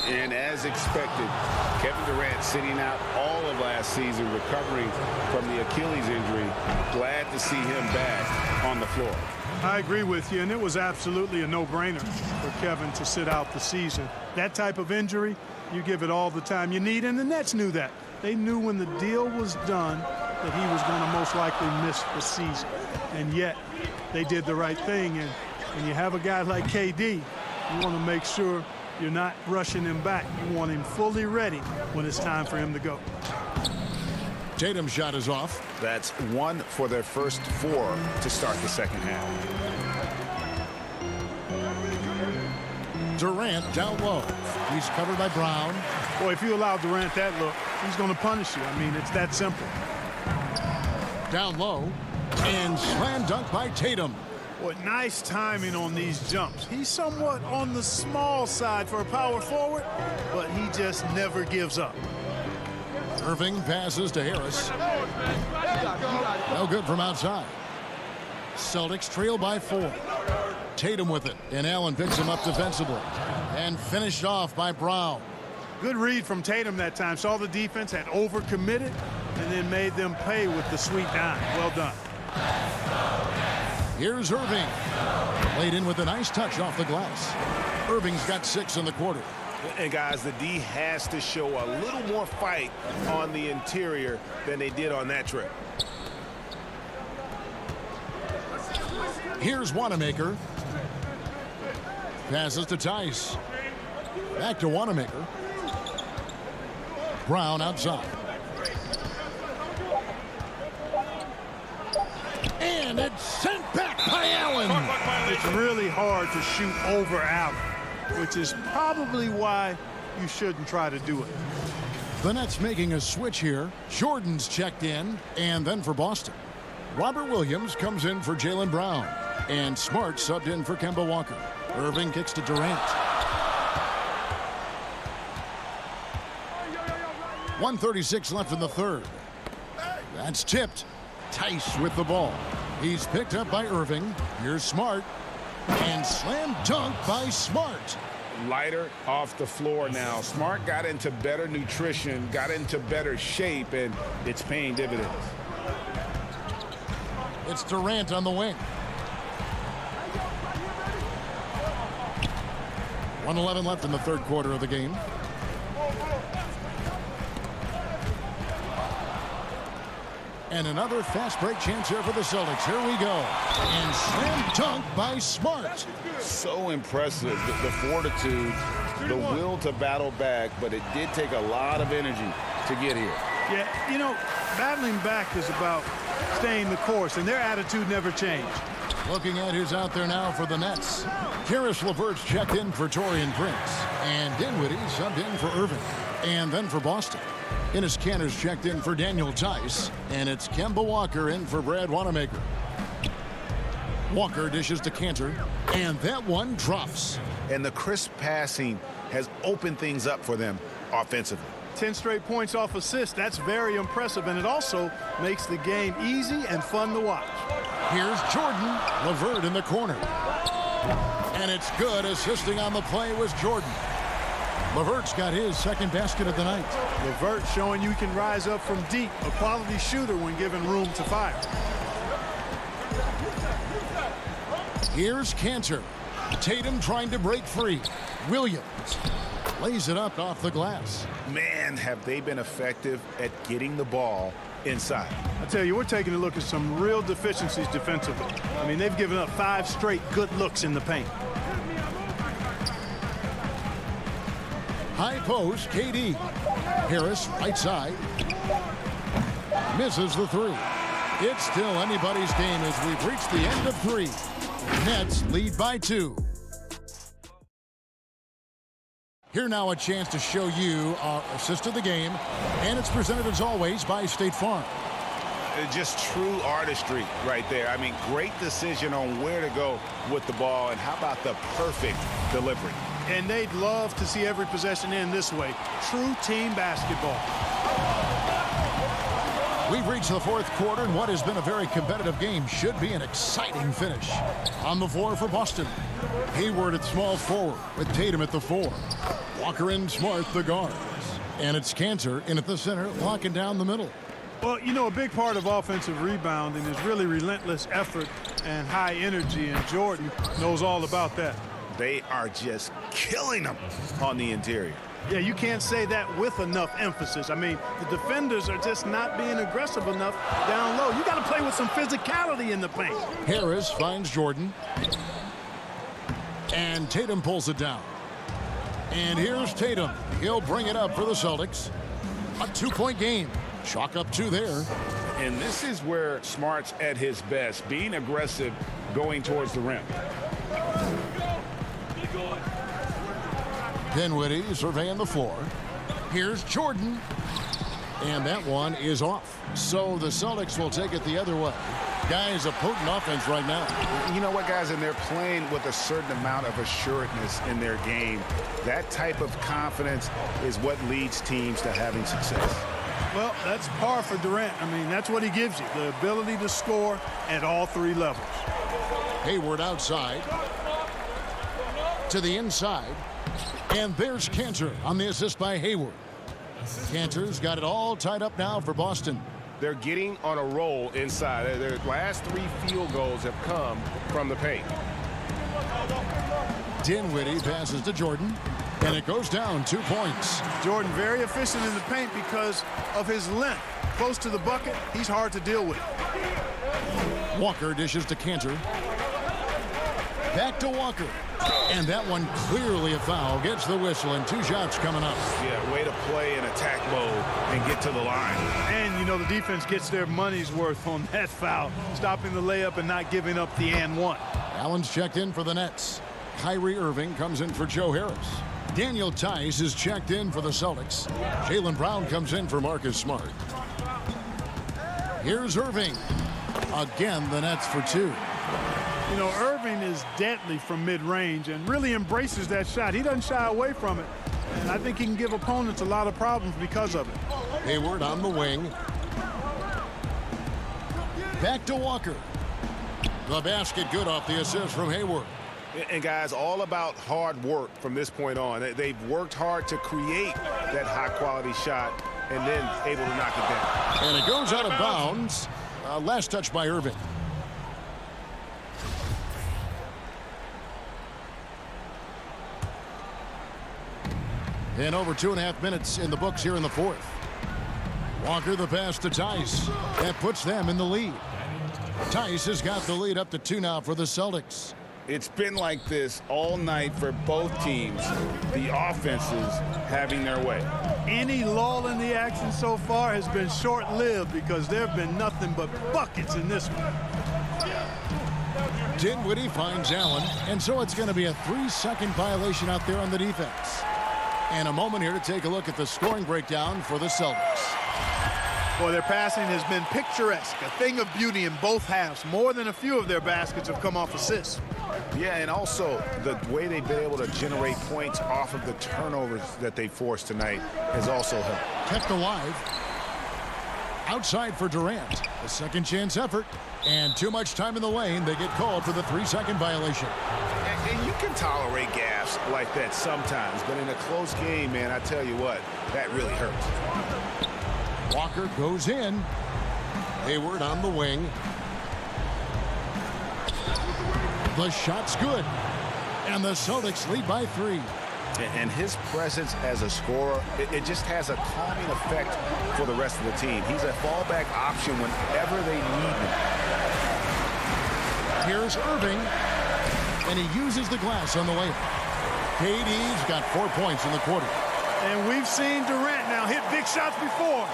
And as expected, Kevin Durant sitting out all of last season, recovering from the Achilles injury. Glad to see him back on the floor. I agree with you, and it was absolutely a no-brainer for Kevin to sit out the season. That type of injury, you give it all the time you need, and the Nets knew that. They knew when the deal was done that he was going to most likely miss the season. And yet, they did the right thing, and when you have a guy like KD, you want to make sure you're not rushing him back. You want him fully ready when it's time for him to go. Tatum's shot is off. That's 1 for their first 4 to start the second half. Durant down low. He's covered by Brown. Boy, if you allow Durant that look, he's going to punish you. I mean, it's that simple. Down low. And slam dunk by Tatum. Boy, nice timing on these jumps. He's somewhat on the small side for a power forward, but he just never gives up. Irving passes to Harris. No good from outside. Celtics trail by 4. Tatum with it, and Allen picks him up defensively. And finished off by Brown. Good read from Tatum that time. Saw the defense, had overcommitted, and then made them pay with the sweet dime. Well done. Here's Irving. Laid in with a nice touch off the glass. Irving's got 6 in the quarter. And guys, the D has to show a little more fight on the interior than they did on that trip. Here's Wanamaker. Passes to Tice. Back to Wanamaker. Brown outside. And it's sent back by Allen. It's really hard to shoot over Allen, which is probably why you shouldn't try to do it. The Nets making a switch here. Jordan's checked in, and then for Boston. Robert Williams comes in for Jaylen Brown, and Smart subbed in for Kemba Walker. Irving kicks to Durant. 1:36 left in the third. That's tipped. Tice with the ball. He's picked up by Irving. Here's Smart. And slam dunk by Smart. Lighter off the floor now. Smart got into better nutrition, got into better shape, and it's paying dividends. It's Durant on the wing. 1:11 left in the third quarter of the game. And another fast break chance here for the Celtics. Here we go. And slam dunk by Smart. So impressive, the fortitude, the will to battle back, but it did take a lot of energy to get here. Yeah, you know, battling back is about staying the course, and their attitude never changed. Looking at who's out there now for the Nets. Karis LeVert's checked in for Taurean Prince. And Dinwiddie subbed in for Irving. And then for Boston. Enes Kanter's checked in for Daniel Tice. And it's Kemba Walker in for Brad Wanamaker. Walker dishes to Kanter. And that one drops. And the crisp passing has opened things up for them offensively. 10 straight points off assists. That's very impressive, and it also makes the game easy and fun to watch. Here's Jordan. LeVert in the corner. And it's good. Assisting on the play was Jordan. LeVert's got his second basket of the night. LeVert showing you can rise up from deep. A quality shooter when given room to fire. Here's Kanter. Tatum trying to break free. Williams lays it up off the glass. Man, have they been effective at getting the ball inside. I tell you, we're taking a look at some real deficiencies defensively. I mean, they've given up 5 straight good looks in the paint. High post, KD. Harris, right side. Misses the 3. It's still anybody's game as we've reached the end of 3. Nets lead by 2. Here now a chance to show you our assist of the game, and it's presented as always by State Farm. Just true artistry right there. I mean, great decision on where to go with the ball, and how about the perfect delivery. And they'd love to see every possession end this way. True team basketball. We've reached the fourth quarter, and what has been a very competitive game should be an exciting finish. On the floor for Boston, Hayward at small forward with Tatum at the 4. Walker and Smart the guards. And it's Cantor in at the center, locking down the middle. Well, you know, a big part of offensive rebounding is really relentless effort and high energy, and Jordan knows all about that. They are just killing them on the interior. Yeah, you can't say that with enough emphasis. I mean, the defenders are just not being aggressive enough down low. You got to play with some physicality in the paint. Harris finds Jordan. And Tatum pulls it down. And here's Tatum. He'll bring it up for the Celtics. A 2-point game. Chalk up 2 there. And this is where Smart's at his best, being aggressive, going towards the rim. Dinwiddie surveying the floor. Here's Jordan. And that one is off. So the Celtics will take it the other way. Guys, a potent offense right now. You know what, guys? And they're playing with a certain amount of assuredness in their game. That type of confidence is what leads teams to having success. Well, that's par for Durant. I mean, that's what he gives you, the ability to score at all 3 levels. Hayward outside. To the inside. And there's Cantor on the assist by Hayward. Cantor's got it all tied up now for Boston. They're getting on a roll inside. Their last 3 field goals have come from the paint. Dinwiddie passes to Jordan, and it goes down 2 points. Jordan very efficient in the paint because of his length. Close to the bucket, he's hard to deal with. Walker dishes to Cantor. Back to Walker. And that one clearly a foul. Gets the whistle, and 2 shots coming up. Yeah, way to play in attack mode and get to the line. And, you know, the defense gets their money's worth on that foul, stopping the layup and not giving up the and one. Allen's checked in for the Nets. Kyrie Irving comes in for Joe Harris. Daniel Tice is checked in for the Celtics. Jaylen Brown comes in for Marcus Smart. Here's Irving. Again, the Nets for 2. You know, Irving is deadly from mid-range and really embraces that shot. He doesn't shy away from it. And I think he can give opponents a lot of problems because of it. Hayward on the wing. Back to Walker. The basket good off the assist from Hayward. And guys, all about hard work from this point on. They've worked hard to create that high-quality shot and then able to knock it down. And it goes out of bounds. Last touch by Irving. And over 2.5 minutes in the books here in the 4th. Walker the pass to Tice. That puts them in the lead. Tice has got the lead up to 2 now for the Celtics. It's been like this all night for both teams. The offenses having their way. Any lull in the action so far has been short-lived because there have been nothing but buckets in this one. Dinwiddie finds Allen, and so it's going to be a 3-second violation out there on the defense. And a moment here to take a look at the scoring breakdown for the Celtics. Boy, their passing has been picturesque, a thing of beauty in both halves. More than a few of their baskets have come off assists. Yeah, and also the way they've been able to generate points off of the turnovers that they forced tonight has also helped. Kept alive. Outside for Durant. A second chance effort. And too much time in the lane. They get called for the 3-second violation. And you can tolerate gaffes like that sometimes, but in a close game, man, I tell you what, that really hurts. Walker goes in. Hayward on the wing. The shot's good. And the Celtics lead by 3. And his presence as a scorer, it just has a calming effect for the rest of the team. He's a fallback option whenever they need him. Here's Irving. And he uses the glass on the layup. KD's got 4 points in the quarter. And we've seen Durant now hit big shots before.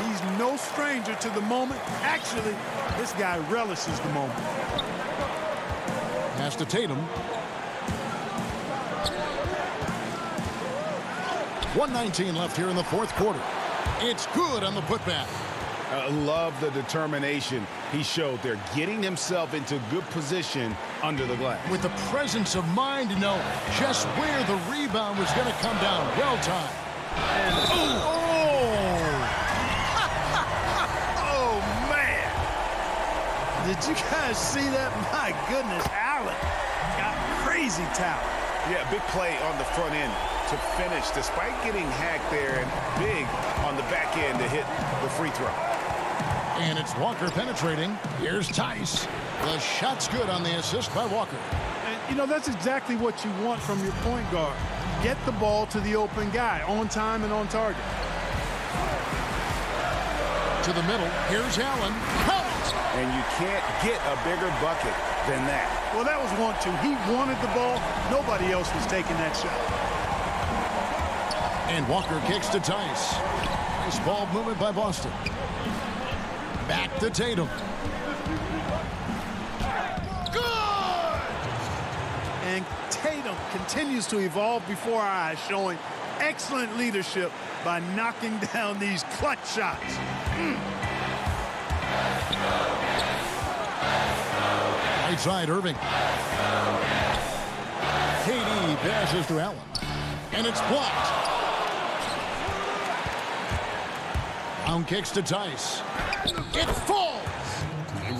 He's no stranger to the moment. Actually, this guy relishes the moment. Pass to Tatum. 1:19 left here in the 4th quarter. It's good on the putback. Love the determination. He showed there, getting himself into good position under the glass. With the presence of mind to know just where the rebound was going to come down. Well timed. And Oh, man. Did you guys see that? My goodness, Allen got crazy talent. Yeah, big play on the front end to finish, despite getting hacked there, and big on the back end to hit the free throw. And it's Walker penetrating. Here's Tice. The shot's good on the assist by Walker. And, you know, that's exactly what you want from your point guard. Get the ball to the open guy, on time and on target. To the middle. Here's Allen. Count! And you can't get a bigger bucket than that. Well, that was 1-2. He wanted the ball. Nobody else was taking that shot. And Walker kicks to Tice. Nice ball movement by Boston. Back to Tatum. Good! And Tatum continues to evolve before our eyes, showing excellent leadership by knocking down these clutch shots. Right side, Irving. KD passes to Allen. And it's blocked. Brown kicks to Tice. It falls.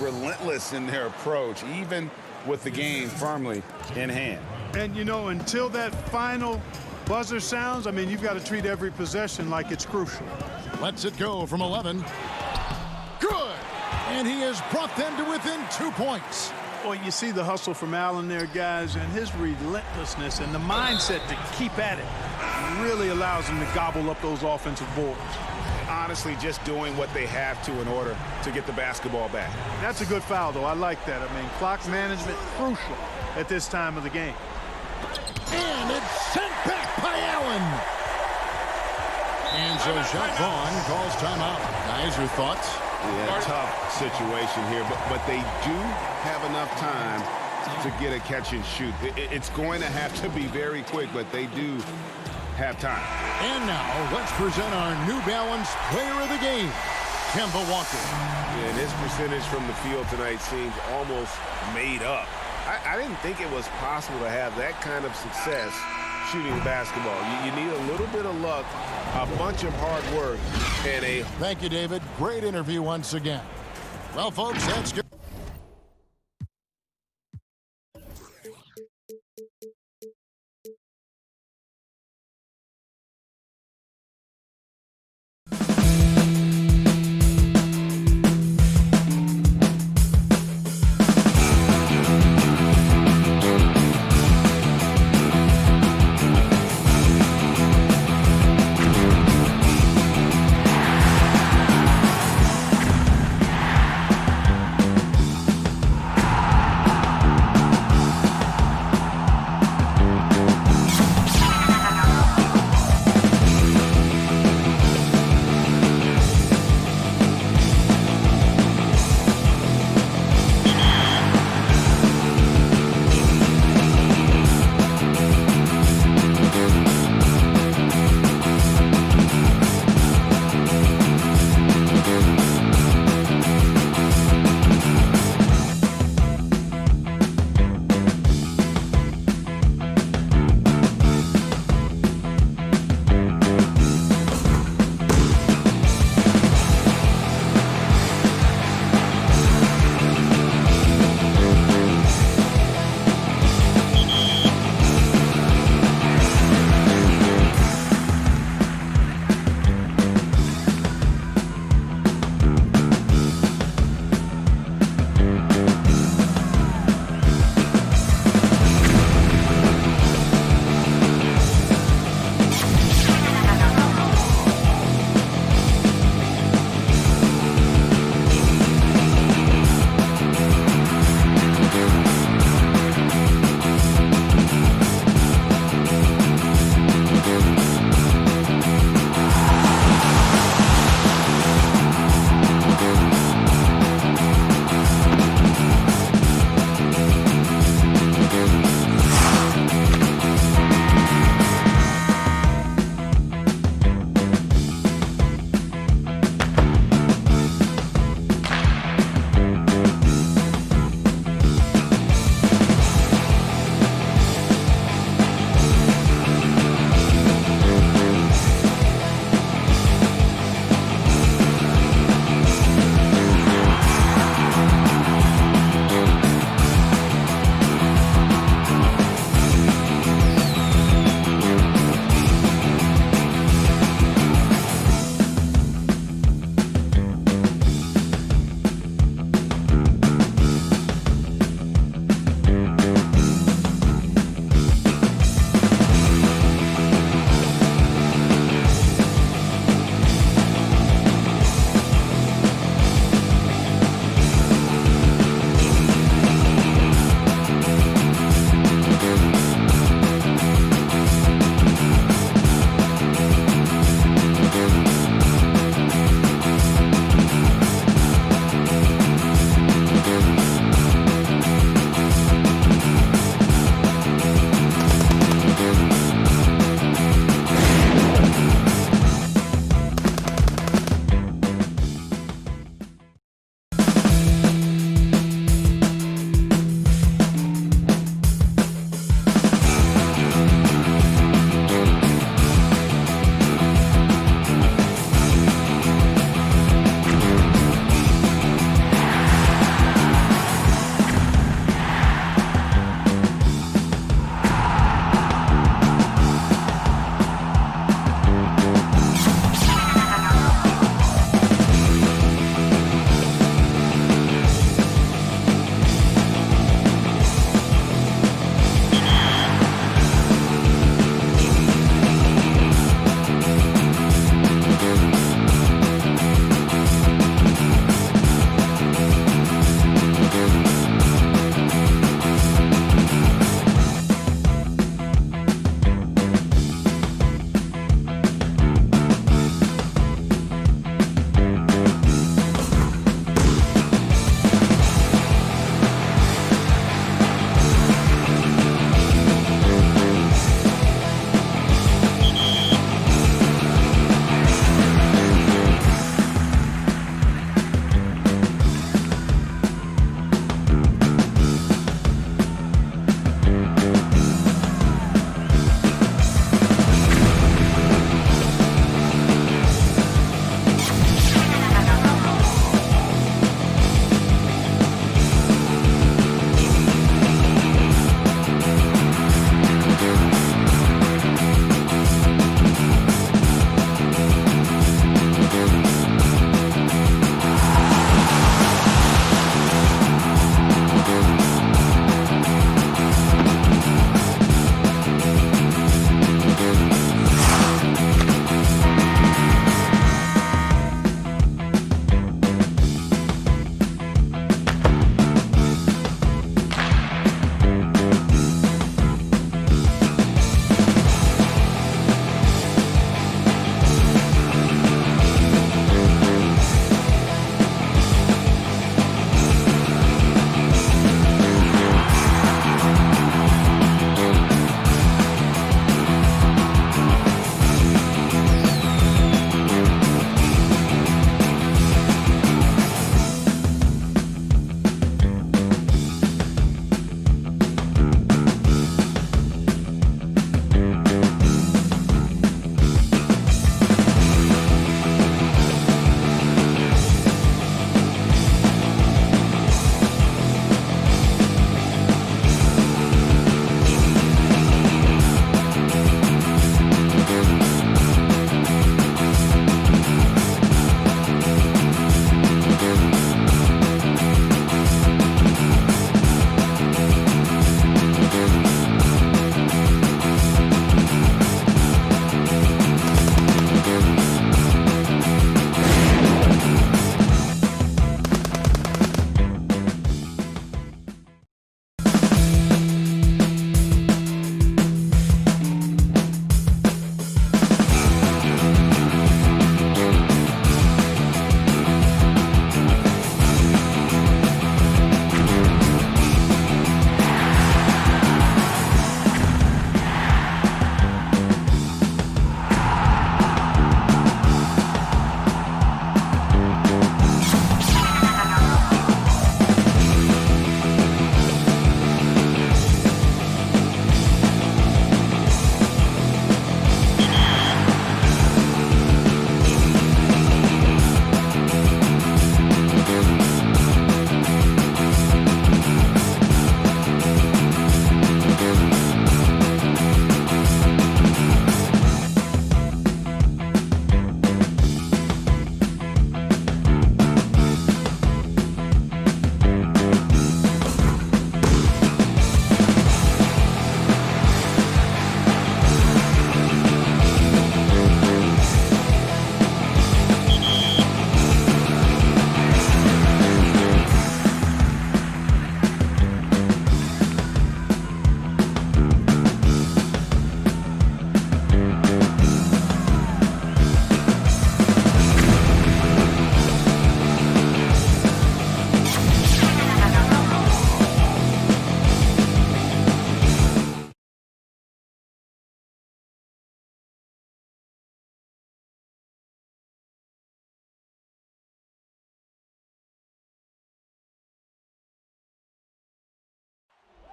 Relentless in their approach, even with the game firmly in hand. And, you know, until that final buzzer sounds, I mean, you've got to treat every possession like it's crucial. Lets it go from 11. Good. And he has brought them to within 2 points. Well, you see the hustle from Allen there, guys, and his relentlessness and the mindset to keep at it really allows him to gobble up those offensive boards. Honestly, just doing what they have to in order to get the basketball back. That's a good foul, though. I like that. I mean, clock management crucial at this time of the game. And it's sent back by Allen. And so Jacques Vaughn calls timeout. Guys, your thoughts? Yeah, tough situation here, but they do have enough time to get a catch and shoot. It's going to have to be very quick, but they do have time. And now, let's present our New Balance player of the game, Kemba Walker. Yeah, and his percentage from the field tonight seems almost made up. I didn't think it was possible to have that kind of success shooting basketball. You need a little bit of luck, a bunch of hard work, and a... Thank you, David. Great interview once again. Well, folks, that's good.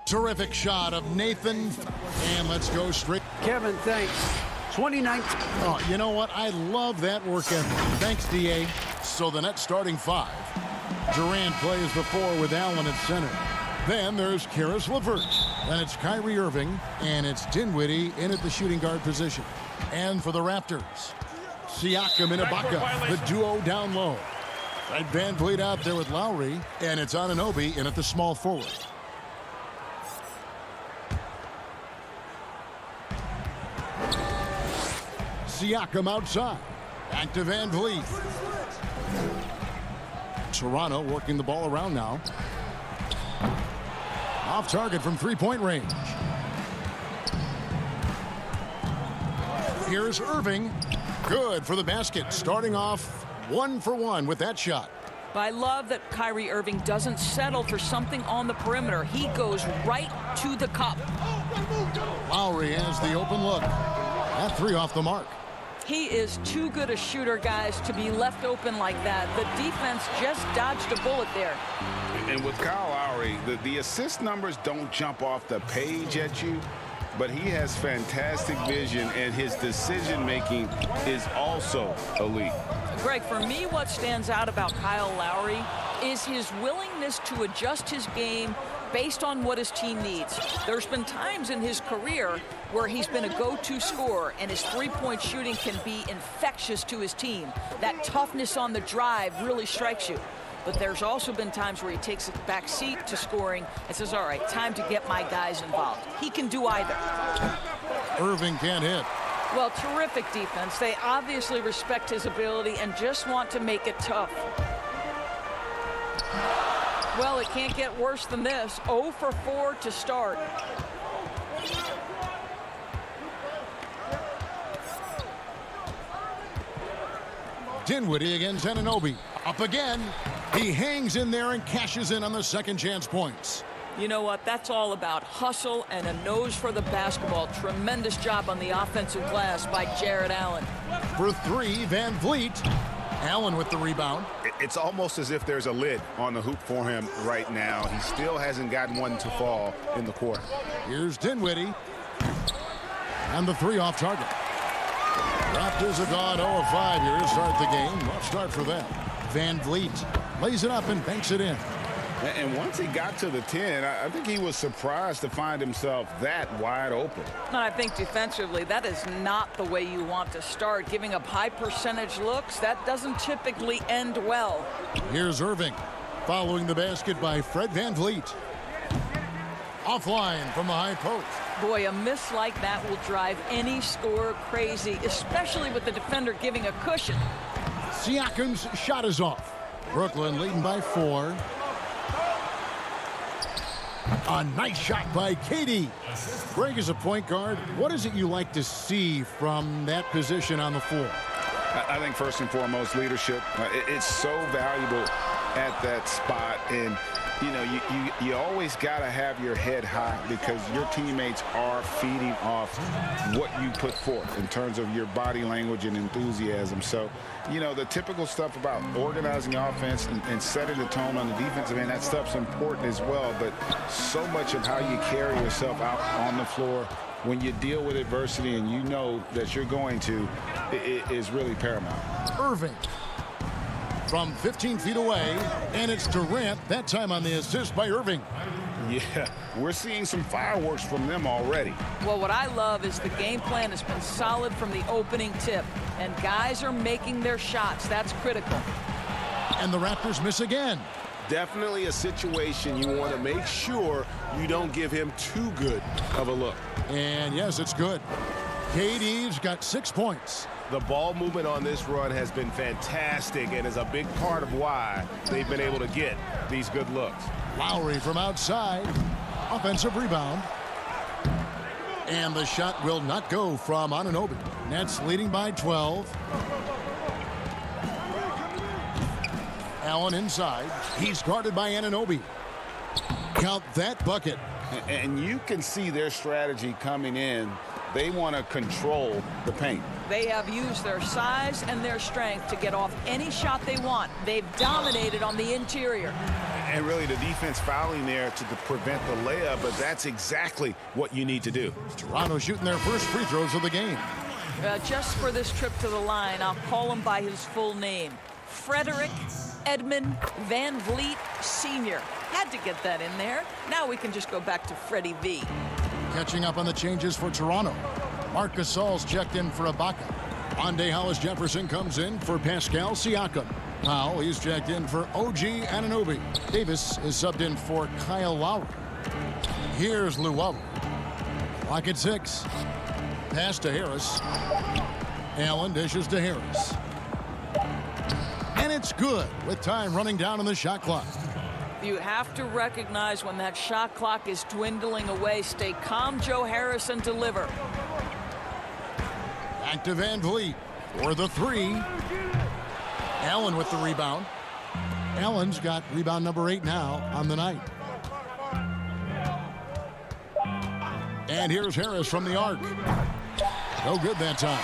Terrific shot of Nathan. And let's go straight. Kevin, thanks. 2019. Oh, you know what? I love that work ethic. Thanks, D.A. So the net starting 5. Durant plays the 4 with Allen at center. Then there's Karis LeVert. Then it's Kyrie Irving. And it's Dinwiddie in at the shooting guard position. And for the Raptors, Siakam and Ibaka, the duo down low. Fred VanVleet out there with Lowry. And it's Anunoby in at the small forward. Siakam outside. Back to VanVleet. Toronto working the ball around now. Off target from three-point range. Here's Irving. Good for the basket. Starting off 1 for 1 with that shot. I love that Kyrie Irving doesn't settle for something on the perimeter. He goes right to the cup. Lowry has the open look. That 3 off the mark. He is too good a shooter, guys, to be left open like that. The defense just dodged a bullet there. And with Kyle Lowry, the assist numbers don't jump off the page at you, but he has fantastic vision, and his decision-making is also elite. Greg, for me, what stands out about Kyle Lowry is his willingness to adjust his game based on what his team needs. There's been times in his career where he's been a go-to scorer, and his three-point shooting can be infectious to his team. That toughness on the drive really strikes you. But there's also been times where he takes a back seat to scoring and says, all right, time to get my guys involved. He can do either. Irving can't hit. Well, terrific defense. They obviously respect his ability and just want to make it tough. Well, it can't get worse than this. 0 for 4 to start. Dinwiddie against Anunoby. Up again. He hangs in there and cashes in on the second chance points. You know what? That's all about hustle and a nose for the basketball. Tremendous job on the offensive glass by Jarrett Allen. For 3, VanVleet. Allen with the rebound. It's almost as if there's a lid on the hoop for him right now. He still hasn't gotten one to fall in the quarter. Here's Dinwiddie. And the 3 off target. Raptors have gone 0 of 5 here to start the game. Rough start for them. VanVleet lays it up and banks it in. And once he got to the 10, I think he was surprised to find himself that wide open. And I think defensively, that is not the way you want to start. Giving up high percentage looks, that doesn't typically end well. Here's Irving following the basket by Fred VanVleet. Offline from the high post. Boy, a miss like that will drive any scorer crazy, especially with the defender giving a cushion. Siakam's shot is off. Brooklyn leading by 4. A nice shot by KD. Greg, as a point guard, what is it you like to see from that position on the floor? I think first and foremost, leadership. It's so valuable at that spot. And, you know, you always got to have your head high because your teammates are feeding off what you put forth in terms of your body language and enthusiasm. So, you know, the typical stuff about organizing offense and setting the tone on the defensive end, that stuff's important as well. But so much of how you carry yourself out on the floor when you deal with adversity and you know that you're going to, it is really paramount. Irving from 15 feet away, and it's Durant, that time on the assist by Irving. Yeah, we're seeing some fireworks from them already. Well, what I love is the game plan has been solid from the opening tip, and guys are making their shots. That's critical. And the Raptors miss again. Definitely a situation you want to make sure you don't give him too good of a look. And yes, it's good. KD's got 6 points. The ball movement on this run has been fantastic and is a big part of why they've been able to get these good looks. Lowry from outside. Offensive rebound. And the shot will not go from Anunoby. Nets leading by 12. Allen inside. He's guarded by Anunoby. Count that bucket. And you can see their strategy coming in. They want to control the paint. They have used their size and their strength to get off any shot they want. They've dominated on the interior. And really the defense fouling there to prevent the layup, but that's exactly what you need to do. Toronto shooting their first free throws of the game. Just for this trip to the line, I'll call him by his full name. Frederick Edmund Van Vliet Sr. Had to get that in there. Now we can just go back to Freddie V. Catching up on the changes for Toronto. Marc Gasol's checked in for Ibaka. Rondé Hollis-Jefferson comes in for Pascal Siakam. Powell, he's checked in for OG Anunoby. Davis is subbed in for Kyle Lowry. Here's Luwawu. Clock at 6. Pass to Harris. Allen dishes to Harris. And it's good with time running down on the shot clock. You have to recognize when that shot clock is dwindling away. Stay calm, Joe Harris, and deliver. Back to Van Vliet for the 3. Allen with the rebound. Allen's got rebound number 8 now on the night. And here's Harris from the arc. No good that time.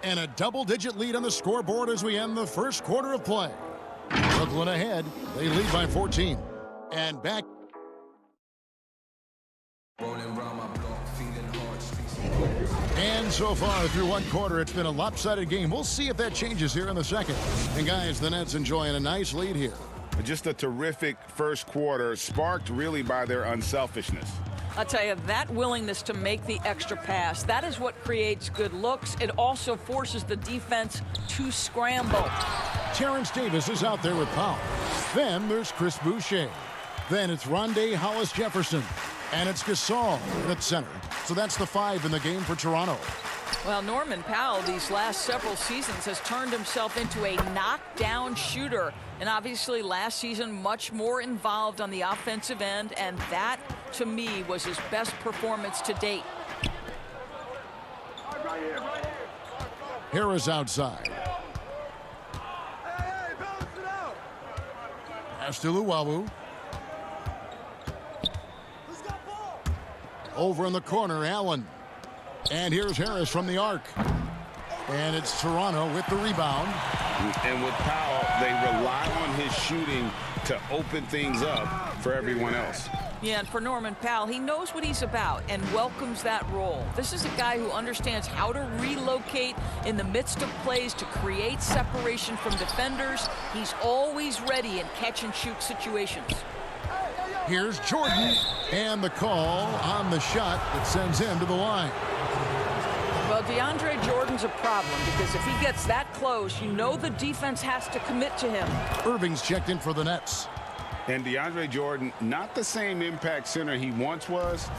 And a double-digit lead on the scoreboard as we end the first quarter of play. Brooklyn ahead. They lead by 14. And back. And so far through one quarter, it's been a lopsided game. We'll see if that changes here in the second. And guys, the Nets enjoying a nice lead here. Just a terrific first quarter, sparked really by their unselfishness. I'll tell you, that willingness to make the extra pass, that is what creates good looks. It also forces the defense to scramble. Terrence Davis is out there with Powell. Then there's Chris Boucher. Then it's Rondé Hollis-Jefferson. And it's Gasol at center. So that's the 5 in the game for Toronto. Well, Norman Powell these last several seasons has turned himself into a knockdown shooter. And obviously last season much more involved on the offensive end. And that, to me, was his best performance to date. Harris outside. Pass to Luwawu. Over in the corner, Allen. And here's Harris from the arc. And it's Toronto with the rebound. And with Powell, they rely on his shooting to open things up for everyone else. Yeah, and for Norman Powell, he knows what he's about and welcomes that role. This is a guy who understands how to relocate in the midst of plays to create separation from defenders. He's always ready in catch-and-shoot situations. Here's Jordan, and the call on the shot that sends him to the line. Well, DeAndre Jordan's a problem because if he gets that close, you know the defense has to commit to him. Irving's checked in for the Nets. And DeAndre Jordan, not the same impact center he once was,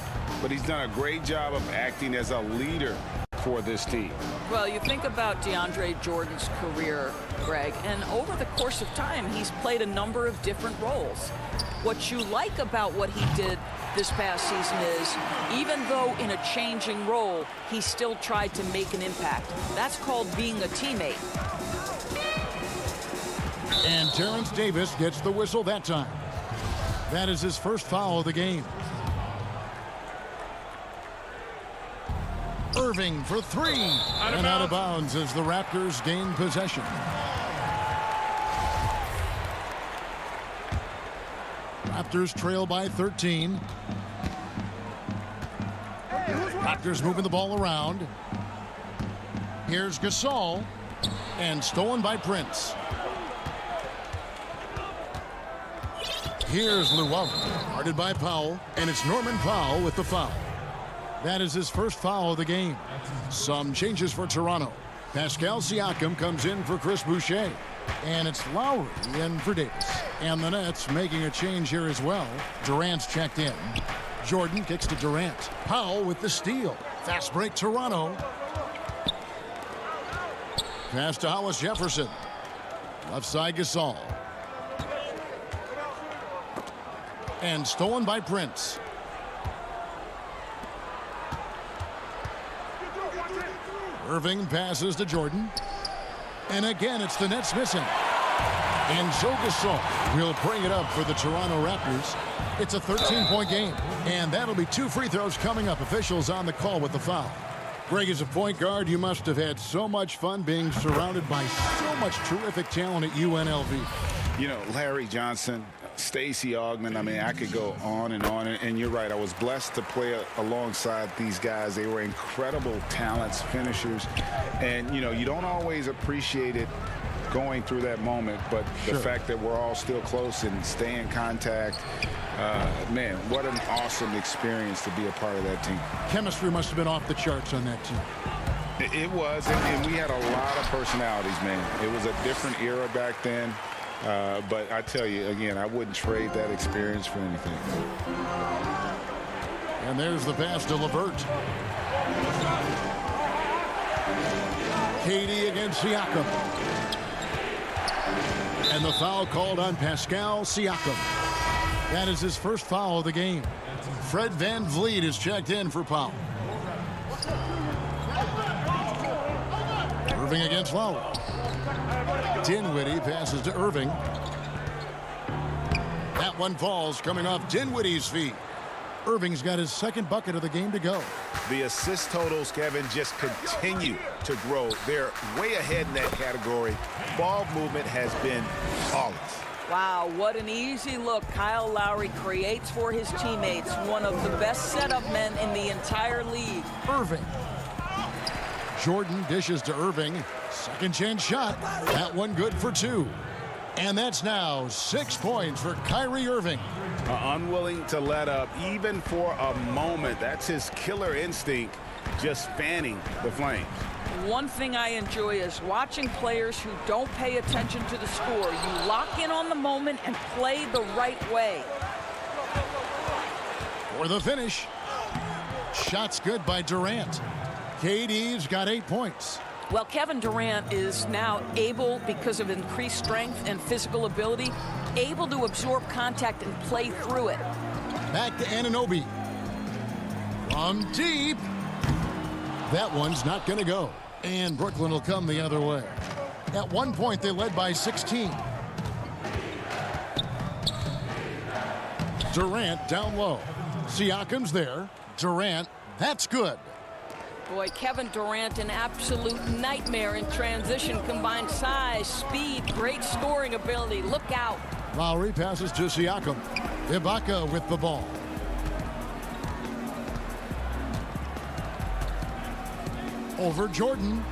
but he's done a great job of acting as a leader for this team. Well, you think about DeAndre Jordan's career, Greg, and over the course of time, he's played a number of different roles. What you like about what he did this past season is, even though in a changing role, he still tried to make an impact. That's called being a teammate. And Terrence Davis gets the whistle that time. That is his first foul of the game. Irving for 3. And out of bounds as the Raptors gain possession. Raptors trail by 13. Raptors moving the ball around. Here's Gasol. And stolen by Prince. Here's Luwawu. Guarded by Powell. And it's Norman Powell with the foul. That is his first foul of the game. Some changes for Toronto. Pascal Siakam comes in for Chris Boucher. And it's Lowry in for Davis. And the Nets making a change here as well. Durant's checked in. Jordan kicks to Durant. Powell with the steal. Fast break Toronto. Pass to Hollis-Jefferson. Left side Gasol. And stolen by Prince. Irving passes to Jordan. And again, it's the Nets missing. And Joe Gasol will bring it up for the Toronto Raptors. It's a 13-point game. And that'll be 2 free throws coming up. Officials on the call with the foul. Greg, as a point guard, you must have had so much fun being surrounded by so much terrific talent at UNLV. You know, Larry Johnson, Stacey Augmon, I mean, I could go on. And you're right, I was blessed to play alongside these guys. They were incredible talents, finishers. And, you know, you don't always appreciate it going through that moment, but the fact that we're all still close and stay in contact, man, what an awesome experience to be a part of that team. Chemistry must have been off the charts on that team. It was, and we had a lot of personalities, man. It was a different era back then, but I tell you, again, I wouldn't trade that experience for anything. And there's the pass to LeVert. KD against Siakam. And the foul called on Pascal Siakam. That is his first foul of the game. Fred VanVleet is checked in for foul. Irving against Lowry. Dinwiddie passes to Irving. That one falls coming off Dinwiddie's feet. Irving's got his second bucket of the game to go. The assist totals, Kevin, just continue to grow. They're way ahead in that category. Ball movement has been flawless. Wow, what an easy look Kyle Lowry creates for his teammates. One of the best setup men in the entire league. Irving. Jordan dishes to Irving. Second chance shot. That one good for two. And that's now 6 points for Kyrie Irving. Unwilling to let up even for a moment. That's his killer instinct, just fanning the flames. One thing I enjoy is watching players who don't pay attention to the score. You lock in on the moment and play the right way. For the finish. Shots good by Durant. KD's got 8 points. Well, Kevin Durant is now able, because of increased strength and physical ability, able to absorb contact and play through it. Back to Anunoby. From deep. That one's not going to go. And Brooklyn will come the other way. At one point, they led by 16. Durant down low. Siakam's there. Durant, that's good. Boy, Kevin Durant, an absolute nightmare in transition. Combined size, speed, great scoring ability. Look out. Lowry passes to Siakam. Ibaka with the ball. Over Jordan.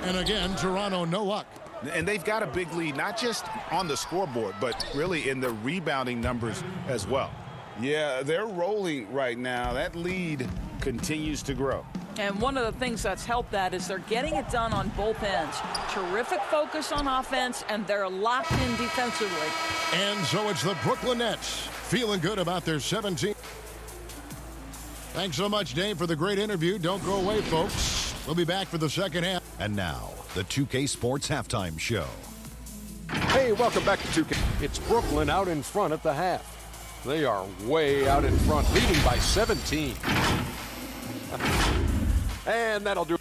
And again, Toronto no luck. And they've got a big lead, not just on the scoreboard, but really in the rebounding numbers as well. Yeah, they're rolling right now. That lead continues to grow. And one of the things that's helped that is they're getting it done on both ends. Terrific focus on offense, and they're locked in defensively. And so it's the Brooklyn Nets feeling good about their 17. Thanks so much, Dave, for the great interview. Don't go away, folks. We'll be back for the second half. And now, the 2K Sports Halftime Show. Hey, welcome back to 2K. It's Brooklyn out in front at the half. They are way out in front, leading by 17. And that'll do.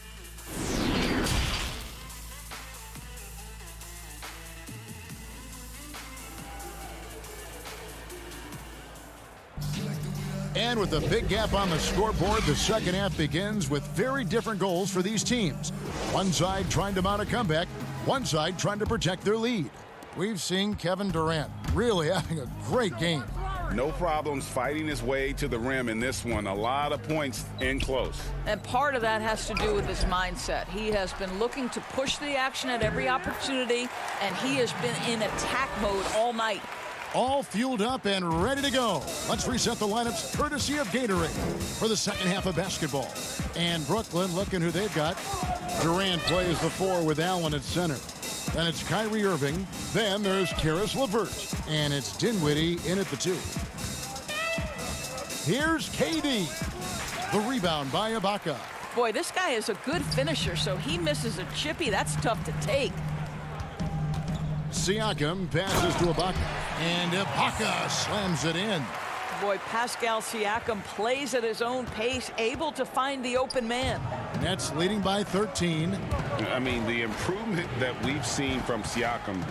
And with a big gap on the scoreboard, the second half begins with very different goals for these teams. One side trying to mount a comeback, one side trying to protect their lead. We've seen Kevin Durant really having a great game. No problems fighting his way to the rim in this one. A lot of points in close. And part of that has to do with his mindset. He has been looking to push the action at every opportunity, and he has been in attack mode all night. All fueled up and ready to go. Let's reset the lineups courtesy of Gatorade for the second half of basketball. And Brooklyn, looking who they've got. Durant plays the 4 with Allen at center. Then it's Kyrie Irving. Then there's Karis LeVert. And it's Dinwiddie in at the 2. Here's KD. The rebound by Ibaka. Boy, this guy is a good finisher, so he misses a chippy. That's tough to take. Siakam passes to Ibaka. And Ibaka slams it in. Boy, Pascal Siakam plays at his own pace, able to find the open man. Nets leading by 13. I mean, the improvement that we've seen from Siakam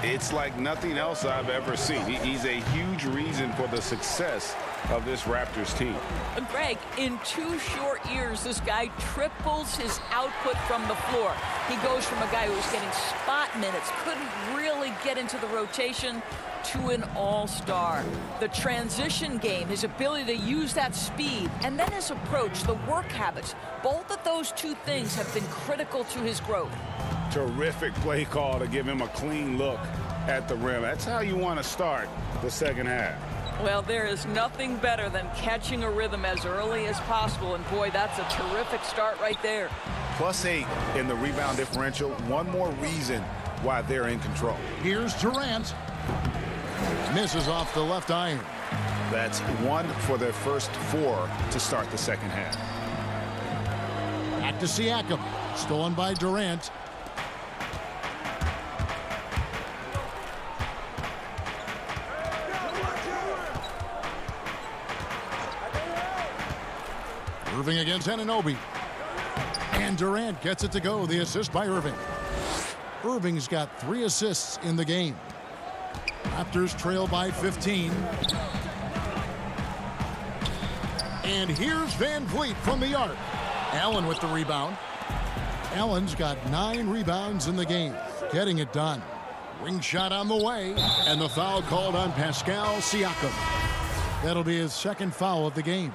It's like nothing else I've ever seen. He's a huge reason for the success of this Raptors team. Greg, in 2 short years, this guy triples his output from the floor. He goes from a guy who was getting spot minutes, couldn't really get into the rotation, to an all-star. The transition game, his ability to use that speed, and then his approach, the work habits, both of those 2 things have been critical to his growth. Terrific play call to give him a clean look at the rim. That's how you want to start the second half. Well, there is nothing better than catching a rhythm as early as possible, and boy, that's a terrific start right there. +8 in the rebound differential. One more reason why they're in control. Here's Durant. Misses off the left iron. That's 1 for their first 4 to start the second half. Back to Siakam. Stolen by Durant. Irving against Anunoby. And Durant gets it to go. The assist by Irving. Irving's got 3 assists in the game. Raptors trail by 15. And here's Van Vliet from the arc. Allen with the rebound. Allen's got 9 rebounds in the game. Getting it done. Ring shot on the way. And the foul called on Pascal Siakam. That'll be his 2nd foul of the game.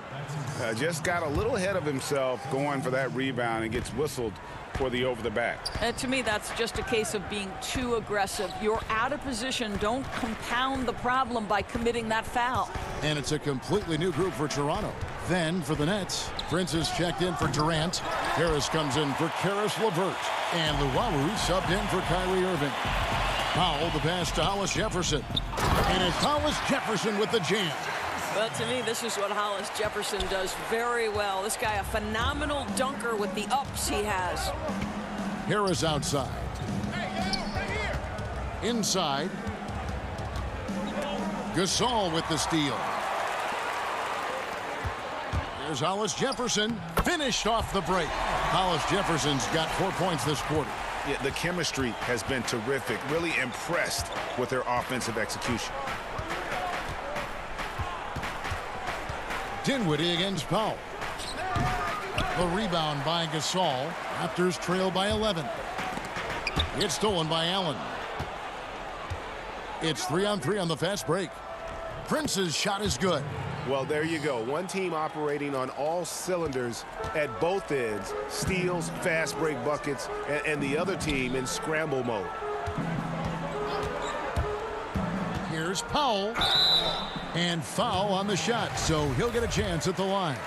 Just got a little ahead of himself going for that rebound and gets whistled for the over the back. To me, that's just a case of being too aggressive. You're out of position. Don't compound the problem by committing that foul. And it's a completely new group for Toronto. Then for the Nets, Prince is checked in for Durant. Harris comes in for Karis LeVert. And Luwawu subbed in for Kyrie Irving. Powell the pass to Hollis Jefferson. And it's Hollis Jefferson with the jam. Well, to me, this is what Hollis Jefferson does very well. This guy, a phenomenal dunker with the ups he has. Harris outside. Inside. Gasol with the steal. There's Hollis Jefferson. Finished off the break. Hollis Jefferson's got 4 points this quarter. Yeah, the chemistry has been terrific. Really impressed with their offensive execution. Dinwiddie against Powell. The rebound by Gasol. Raptors trail by 11. It's stolen by Allen. It's 3-on-3 on the fast break. Prince's shot is good. Well, there you go. One team operating on all cylinders at both ends. Steals, fast break buckets, and the other team in scramble mode. Here's Powell. And foul on the shot, so he'll get a chance at the line.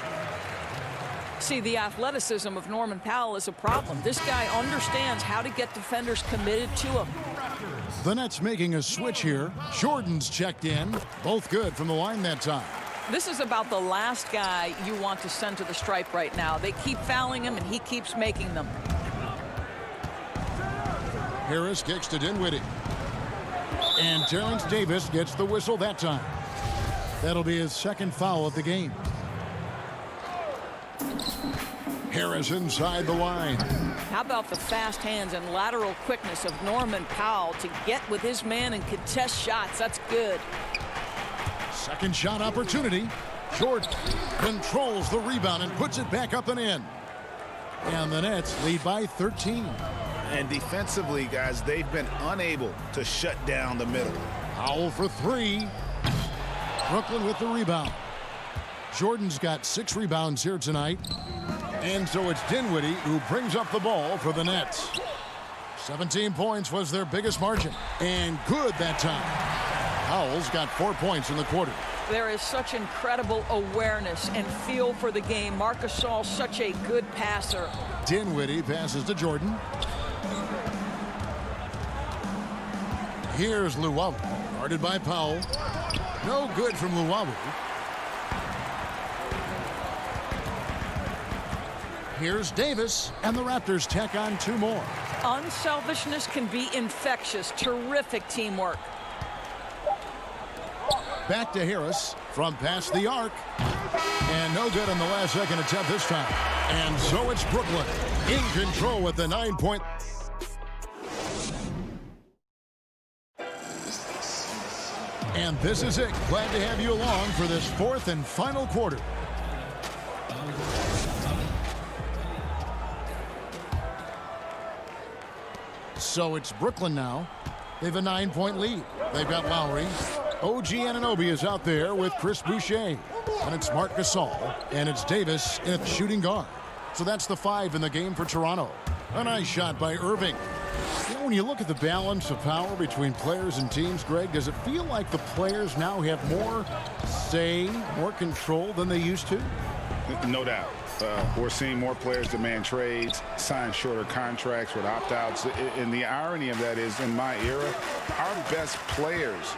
See, the athleticism of Norman Powell is a problem. This guy understands how to get defenders committed to him. The Nets making a switch here. Jordan's checked in. Both good from the line that time. This is about the last guy you want to send to the stripe right now. They keep fouling him, and he keeps making them. Harris kicks to Dinwiddie. And Terrence Davis gets the whistle that time. That'll be his 2nd foul of the game. Harris inside the line. How about the fast hands and lateral quickness of Norman Powell to get with his man and contest shots? That's good. 2nd shot opportunity. Jordan controls the rebound and puts it back up and in. And the Nets lead by 13. And defensively, guys, they've been unable to shut down the middle. Powell for 3. Brooklyn with the rebound. Jordan's got 6 rebounds here tonight. And so it's Dinwiddie who brings up the ball for the Nets. 17 points was their biggest margin. And good that time. Powell's got 4 points in the quarter. There is such incredible awareness and feel for the game. Marc Gasol, such a good passer. Dinwiddie passes to Jordan. Here's Luwawu, guarded by Powell. No good from Luwawu. Here's Davis, and the Raptors tack on 2 more. Unselfishness can be infectious. Terrific teamwork. Back to Harris from past the arc. And no good on the last second attempt this time. And so it's Brooklyn in control with the 9-point. And this is it. Glad to have you along for this fourth and final quarter. So it's Brooklyn now. They have a 9-point lead. They've got Lowry. OG Anunoby is out there with Chris Boucher. And it's Marc Gasol. And it's Davis at shooting guard. So that's the 5 in the game for Toronto. A nice shot by Irving. You know, when you look at the balance of power between players and teams, Greg, does it feel like the players now have more say, more control than they used to? No doubt. We're seeing more players demand trades, sign shorter contracts with opt-outs. And the irony of that is, in my era, our best players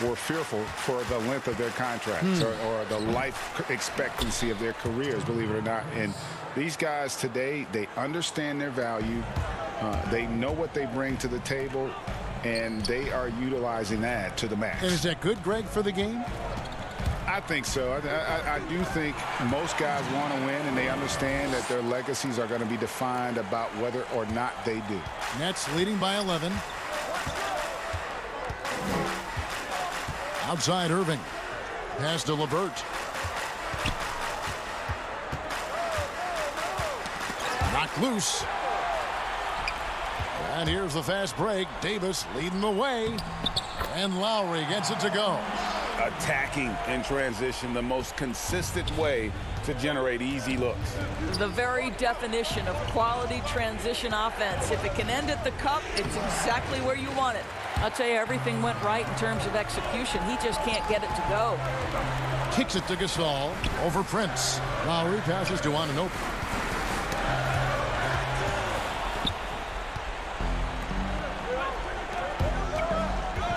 were fearful for the length of their contracts or the life expectancy of their careers, believe it or not. And these guys today, they understand their value. They know what they bring to the table, and they are utilizing that to the max. And is that good, Greg, for the game? I think so. I do think most guys want to win, and they understand that their legacies are going to be defined about whether or not they do. Nets leading by 11. Outside Irving. Pass to LeVert. Knocked loose. And here's the fast break. Davis leading the way. And Lowry gets it to go. Attacking in transition, the most consistent way to generate easy looks. The very definition of quality transition offense. If it can end at the cup, it's exactly where you want it. I'll tell you, everything went right in terms of execution. He just can't get it to go. Kicks it to Gasol over Prince. Lowry passes to Anunoby.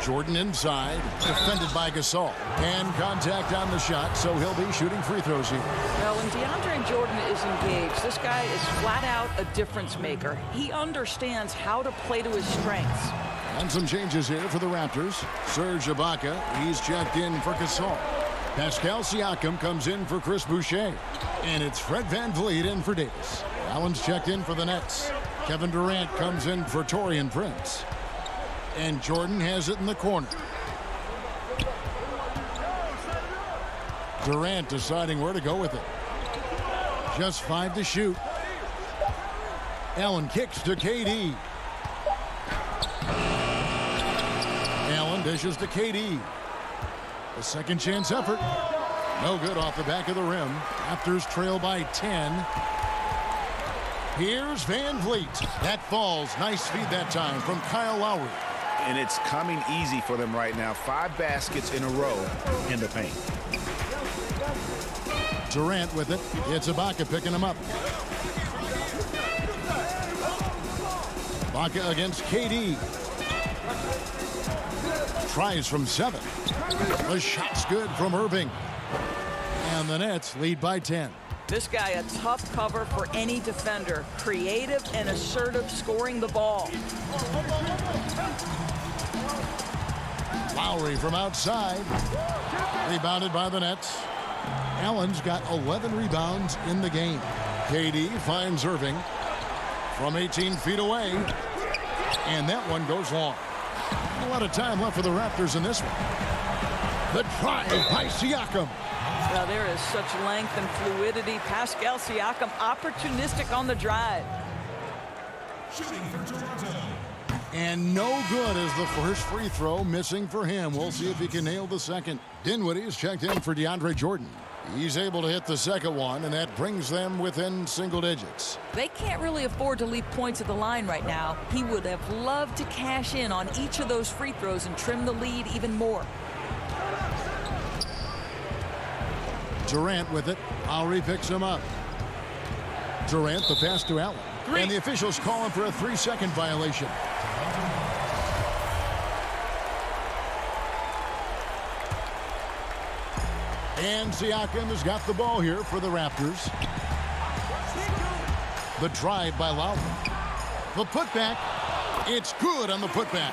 Jordan inside, defended by Gasol. And contact on the shot, so he'll be shooting free throws here. Now, when DeAndre Jordan is engaged, this guy is flat out a difference maker. He understands how to play to his strengths. And some changes here for the Raptors. Serge Ibaka, he's checked in for Gasol. Pascal Siakam comes in for Chris Boucher. And it's Fred VanVleet in for Davis. Allen's checked in for the Nets. Kevin Durant comes in for Taurean Prince. And Jordan has it in the corner. Durant deciding where to go with it. Just 5 to shoot. Allen kicks to KD. Allen dishes to KD. A second chance effort. No good off the back of the rim. Raptors trail by 10. Here's VanVleet. That falls. Nice feed that time from Kyle Lowry. And it's coming easy for them right now. 5 baskets in a row in the paint. Durant with it. It's Ibaka picking him up. Ibaka against KD. Tries from 7. The shot's good from Irving. And the Nets lead by 10. This guy a tough cover for any defender. Creative and assertive scoring the ball. Lowry from outside. Rebounded by the Nets. Allen's got 11 rebounds in the game. KD finds Irving from 18 feet away. And that one goes long. A lot of time left for the Raptors in this one. The drive by Siakam. Now there is such length and fluidity. Pascal Siakam opportunistic on the drive. And no good as the first free throw missing for him. We'll see if he can nail the second. Dinwiddie is checked in for DeAndre Jordan. He's able to hit the second one, and that brings them within single digits. They can't really afford to leave points at the line right now. He would have loved to cash in on each of those free throws and trim the lead even more. Durant with it. Lowry picks him up. Durant, the pass to Allen. And the officials call him for a 3-second violation. And Siakam has got the ball here for the Raptors. The drive by Lowry. The putback. It's good on the putback.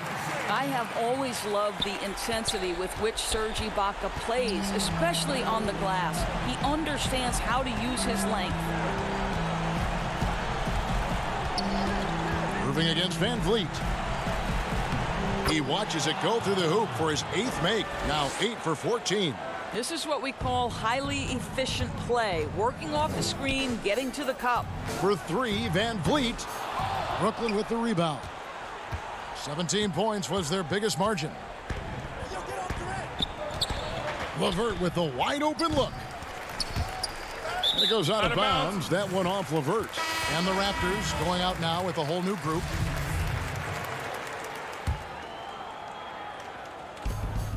I have always loved the intensity with which Serge Ibaka plays, especially on the glass. He understands how to use his length. Irving against VanVleet. He watches it go through the hoop for his 8th make. Now 8 for 14. This is what we call highly efficient play. Working off the screen, getting to the cup. For 3, Van Vliet. Brooklyn with the rebound. 17 points was their biggest margin. LeVert with the wide open look. It goes out of bounds. That one off LeVert. And the Raptors going out now with a whole new group.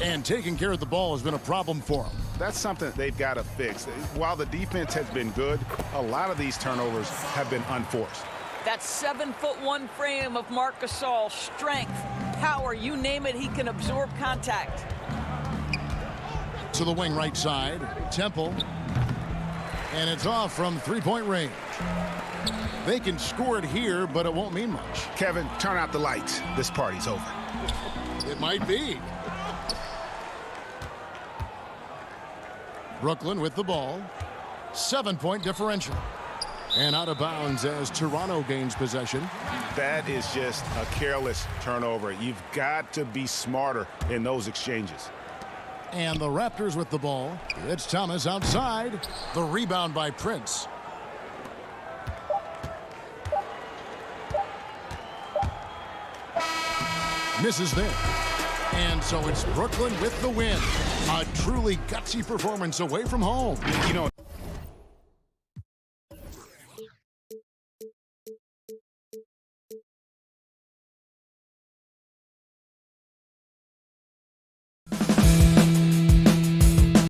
And taking care of the ball has been a problem for them. That's something they've got to fix. While the defense has been good, a lot of these turnovers have been unforced. That 7'1" frame of Marc Gasol, strength, power, you name it, he can absorb contact. To the wing right side, Temple. And it's off from three-point range. They can score it here, but it won't mean much. Kevin, turn out the lights. This party's over. It might be. Brooklyn with the ball. 7-point differential. And out of bounds as Toronto gains possession. That is just a careless turnover. You've got to be smarter in those exchanges. And the Raptors with the ball. It's Thomas outside. The rebound by Prince. Misses there. And so it's Brooklyn with the win. A truly gutsy performance away from home. You know,